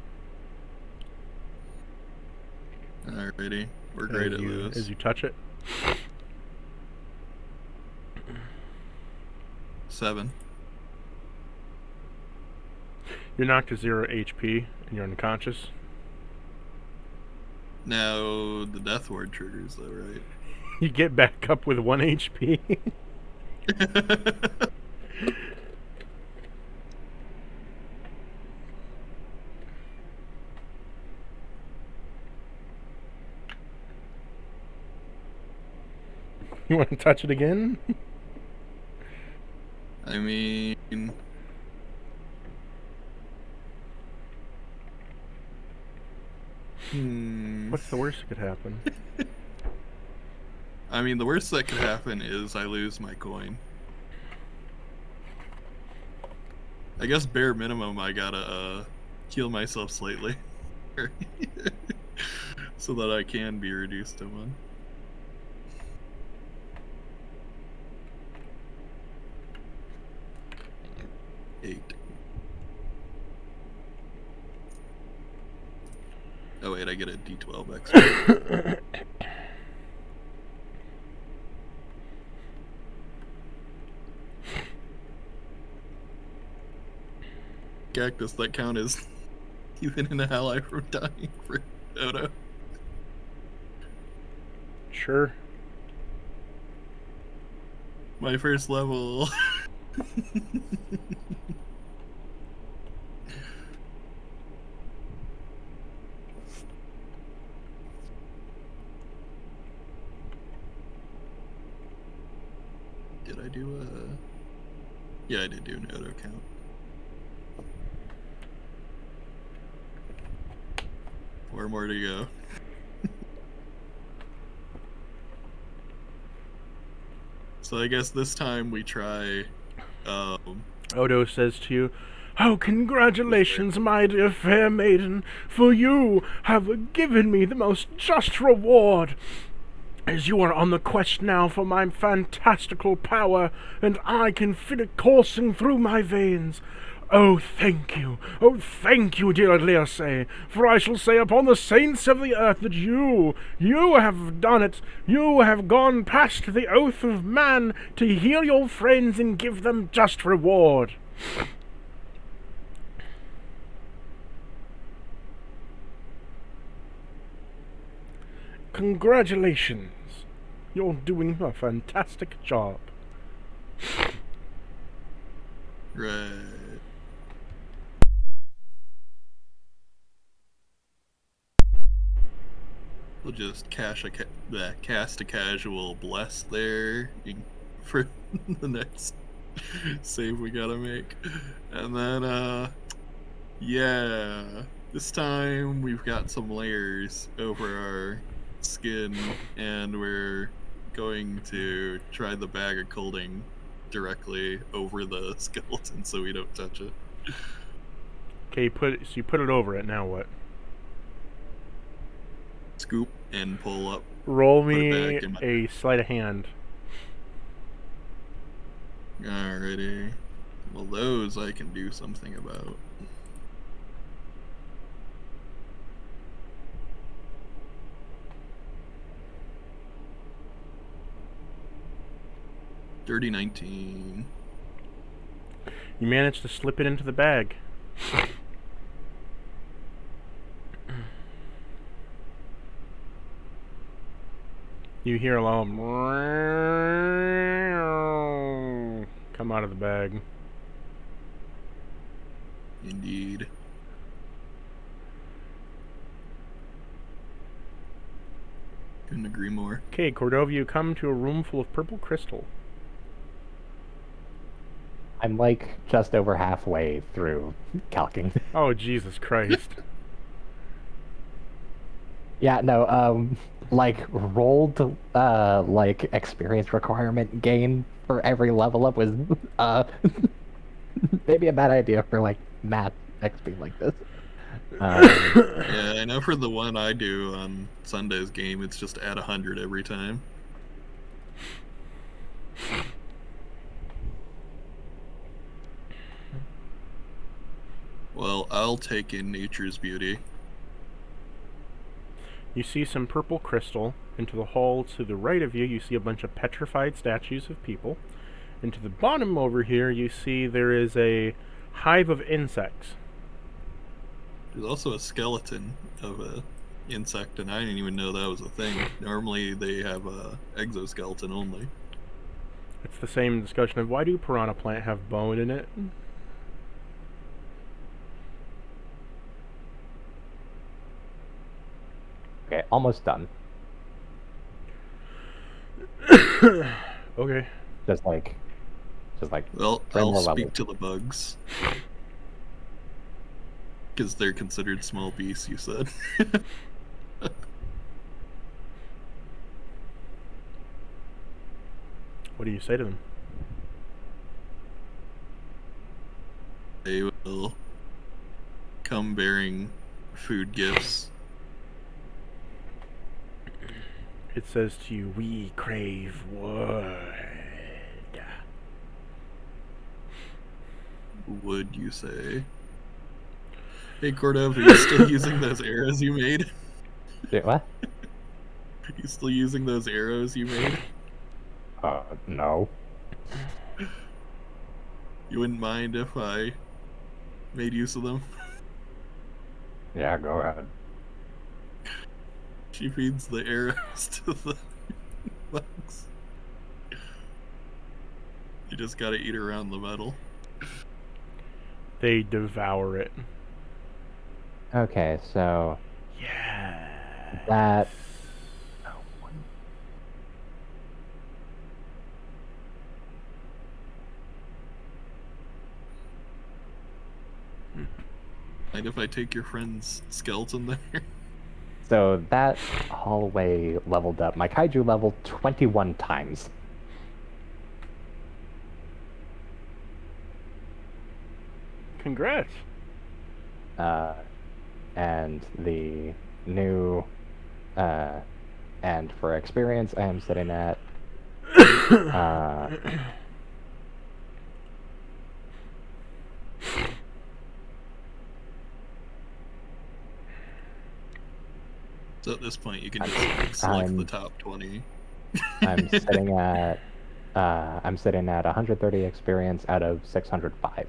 Alrighty, we're great at this. As you touch it. 7. You're knocked to 0 HP and you're unconscious. Now the death ward triggers though, right? You get back up with 1 HP. You want to touch it again? I mean, What's the worst that could happen? I mean, the worst that could happen is I lose my coin. I guess bare minimum I gotta heal myself slightly. So that I can be reduced to 1. Oh wait, I get a D12 extra. Cactus, that count as even an ally from dying for Dodo. Sure. My first level. Did I do a... Yeah, I did do an auto count. Four more to go. So I guess this time we try... Odo says to you, "Oh, congratulations, my dear fair maiden, for you have given me the most just reward. As you are on the quest now for my fantastical power, and I can feel it coursing through my veins. Oh, thank you, dear Learse, for I shall say upon the saints of the earth that you have done it. You have gone past the oath of man to heal your friends and give them just reward." Congratulations! You're doing a fantastic job. Right. We'll just cast a casual bless there for the next save we gotta make. And then, yeah, this time we've got some layers over our skin, and we're going to try the bag of colding directly over the skeleton so we don't touch it. Okay, you put it over it. Now what? Scoop and pull up. Roll Put it me back in my- a sleight of hand. Alrighty. Well, those I can do something about. Dirty 19. You managed to slip it into the bag. You hear a loud come out of the bag. Indeed. Couldn't agree more. Okay, Cordova, you come to a room full of purple crystal. I'm like just over halfway through calcing. Oh, Jesus Christ. Yeah, no, like rolled like experience requirement gain for every level up was maybe a bad idea for like math XP like this. Yeah, I know for the one I do on Sunday's game, it's just add 100 every time. Well, I'll take in nature's beauty. You see some purple crystal. Into the hall to the right of you, you see a bunch of petrified statues of people. And to the bottom over here, you see there is a hive of insects. There's also a skeleton of a insect, and I didn't even know that was a thing. Normally they have a exoskeleton only. It's the same discussion of why do piranha plant have bone in it? Okay, almost done. Okay. Just like Well, 3 I'll more speak levels. to the bugs. Because they're considered small beasts, you said. What do you say to them? They will come bearing food gifts. It says to you, we crave wood. Would you say? Hey, Cordova, are you still using those arrows you made? Wait, what? You still using those arrows you made? No. You wouldn't mind if I made use of them? Yeah, go ahead. She feeds the arrows to the bugs. You just gotta eat around the metal. They devour it. Okay, so Yeah. that Mind if I take your friend's skeleton there? that hallway leveled up. My kaiju leveled 21 times. Congrats. And the new and for experience I am sitting at So at this point, you can just like, select the I'm- top 20. I'm sitting at 130 experience out of 605.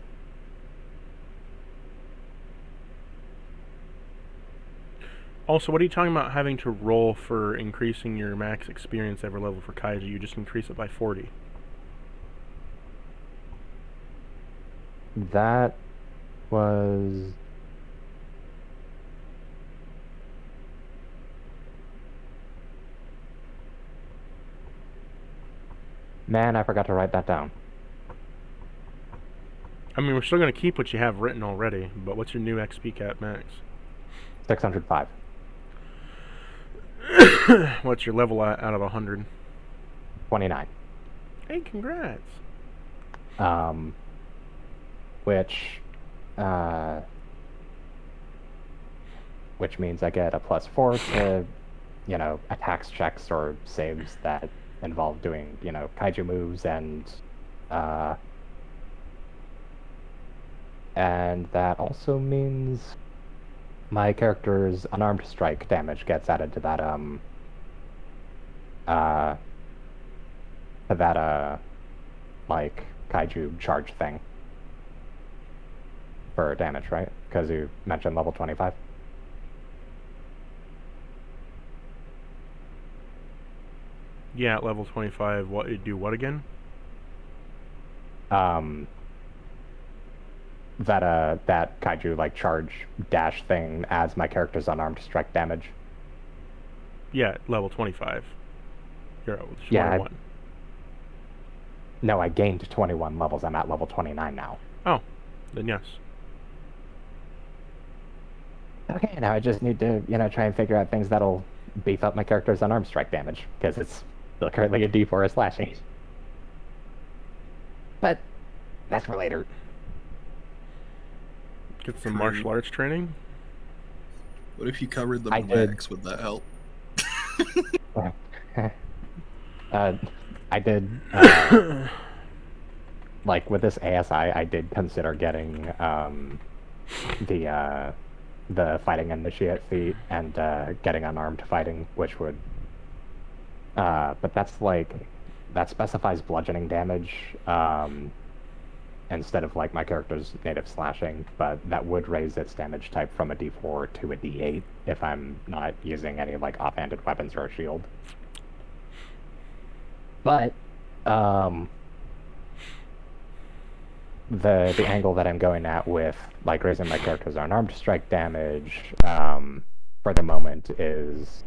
Also, what are you talking about having to roll for increasing your max experience every level for Kaiju? You just increase it by 40. That was... Man, I forgot to write that down. I mean, we're still going to keep what you have written already, but what's your new XP cap max? 605. What's your level out of 100? 29. Hey, congrats. Which means I get a +4 to, attacks checks or saves that involve doing, kaiju moves, and that also means my character's unarmed strike damage gets added to that, like, kaiju charge thing for damage, right? Because you mentioned level 25. Yeah, at level 25, what you do what again? That kaiju like charge dash thing adds my character's unarmed strike damage. Yeah, level 25. You're at 21. Yeah, no, I gained 21 levels. I'm at level 29 now. Oh, then yes. Okay, now I just need to, try and figure out things that'll beef up my character's unarmed strike damage, because it's still currently a D4 of slashing. But that's for later. Get some martial arts training. What if you covered the max? Would that help? I did, like with this ASI, I did consider getting the fighting initiate feat and getting unarmed fighting, which would, but that specifies bludgeoning damage instead of like my character's native slashing, but that would raise its damage type from a D4 to a D8 if I'm not using any like offhanded weapons or a shield. But the angle that I'm going at with like raising my character's unarmed strike damage for the moment is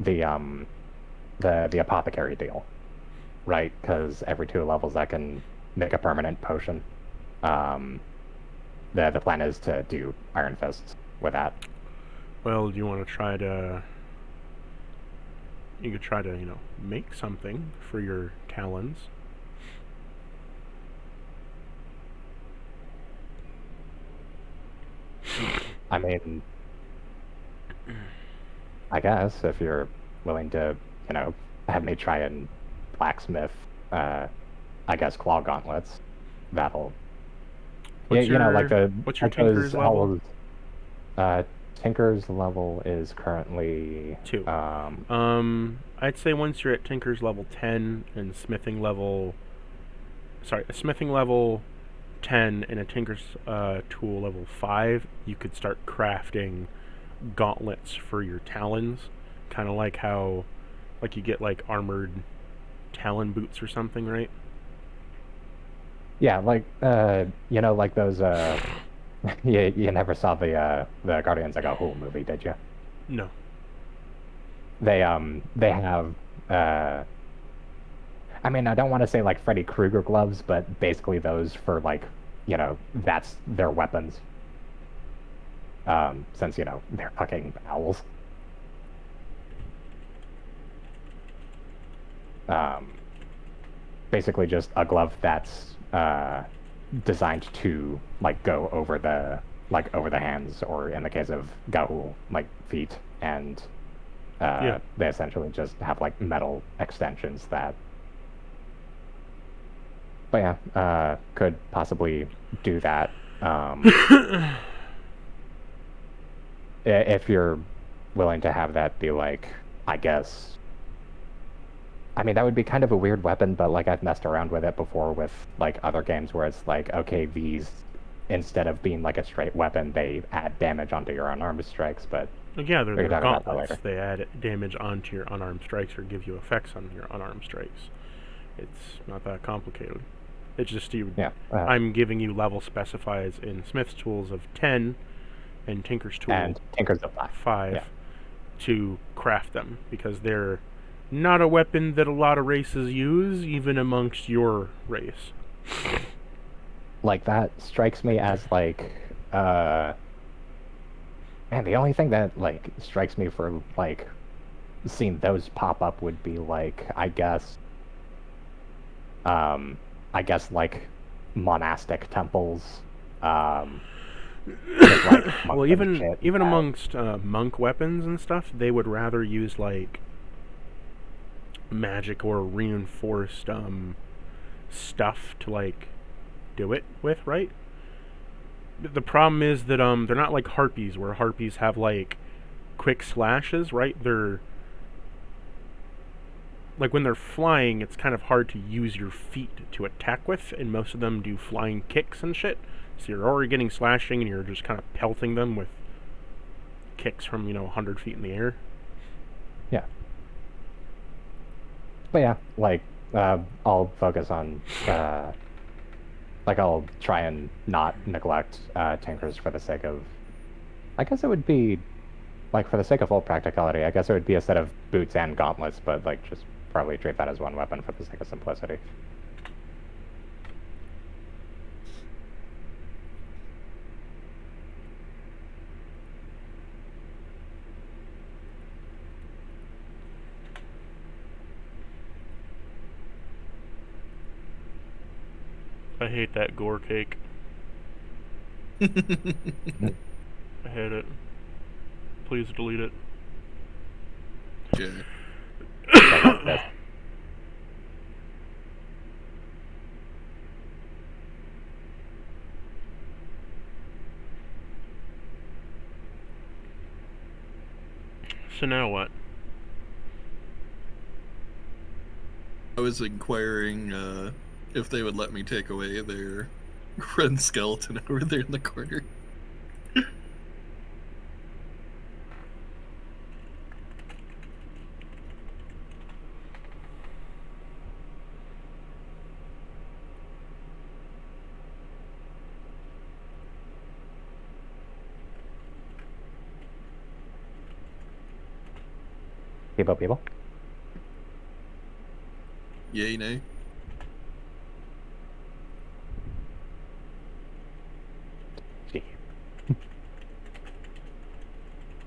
the apothecary deal, right? Because every 2 levels I can make a permanent potion. The plan is to do Iron Fists with that. Well, do you want to try to... You could try to, make something for your talons. I mean, I guess if you're willing to, have me try and blacksmith, I guess claw gauntlets, that'll... What's your Tinker's level? Tinker's level is currently 2. I'd say once you're at Tinker's level 10 and smithing level 10 and a Tinker's tool level 5, you could start crafting gauntlets for your talons, kind of like how, like you get like armored talon boots or something, right? Yeah, like like those. You never saw the Guardians of Gahul movie, did you? No. They have. I mean, I don't want to say like Freddy Krueger gloves, but basically those for like, that's their weapons. Since they're fucking owls. Basically just a glove that's designed to like go over the hands, or in the case of Gahul, like feet, and they essentially just have like metal extensions that. But yeah, could possibly do that. If you're willing to have that be like, I guess. I mean, that would be kind of a weird weapon, but like I've messed around with it before with like other games where it's like, okay, these instead of being like a straight weapon, they add damage onto your unarmed strikes, but Yeah, they're we can talk about that gauntlets. later. They add damage onto your unarmed strikes or give you effects on your unarmed strikes. It's not that complicated. It's just I'm giving you level specifies in Smith's tools of 10 and Tinker's tool And Tinker's of 5 Yeah. to craft them, because they're not a weapon that a lot of races use, even amongst your race. Like, that strikes me as, like, man, the only thing that, like, strikes me for, like, seeing those pop up would be, like, I guess, like, monastic temples, with, like, monks Well, and shit. even amongst monk weapons and stuff, they would rather use, like, magic or reinforced stuff to, like, do it with, right? The problem is that they're not like harpies, where harpies have, like, quick slashes, right? They're like, when they're flying, it's kind of hard to use your feet to attack with, and most of them do flying kicks and shit. So you're already getting slashing, and you're just kind of pelting them with kicks from, 100 feet in the air. Yeah. But yeah, like, I'll focus on, like, I'll try and not neglect Tinkers for the sake of, I guess it would be, like, for the sake of full practicality, I guess it would be a set of boots and gauntlets, but, like, just probably treat that as one weapon for the sake of simplicity. I hate that gore cake. I hate it. Please delete it. Okay. So now what? I was inquiring if they would let me take away their friend skeleton over there in the corner. People. Yay, nay?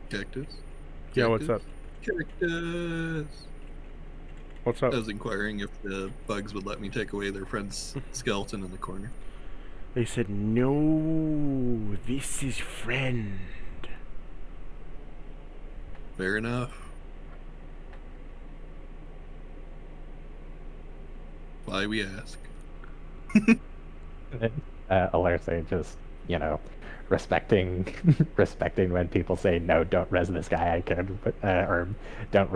Cactus? Yeah, what's up? Cactus! What's up? I was inquiring if the bugs would let me take away their friend's skeleton in the corner. They said, no, this is friend. Fair enough. Why we ask. Alerce just, respecting when people say, no, don't res this guy, I cared, or don't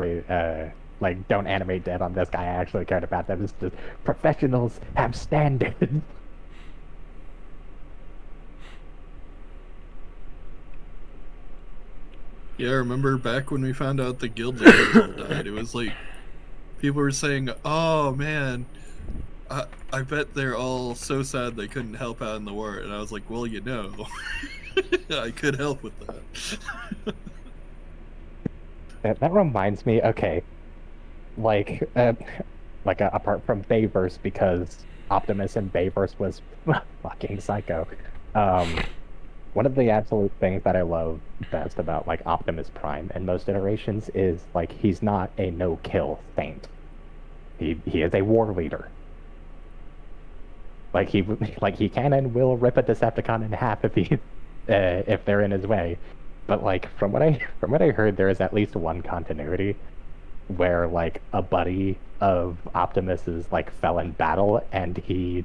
don't animate dead on this guy, I actually cared about them. It's just, professionals have standards. Yeah, I remember back when we found out the guild leaders all died, it was like, people were saying, oh man, I bet they're all so sad they couldn't help out in the war. And I was like, well, I could help with that. That reminds me, okay, apart from Bayverse, because Optimus in Bayverse was fucking psycho. One of the absolute things that I love best about, like, Optimus Prime in most iterations is, like, he's not a no-kill saint. He is a war leader. Like, he can and will rip a Decepticon in half if they're in his way. But, like, from what I heard, there is at least one continuity where, like, a buddy of Optimus's, like, fell in battle, and he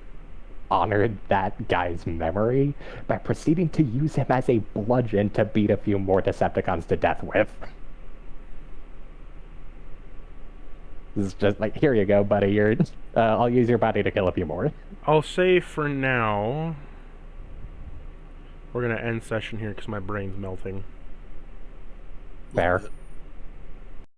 honored that guy's memory by proceeding to use him as a bludgeon to beat a few more Decepticons to death with. This is just like, here you go, buddy. I'll use your body to kill a few more. I'll say for now, We're gonna end session here because my brain's melting. Fair. Love it.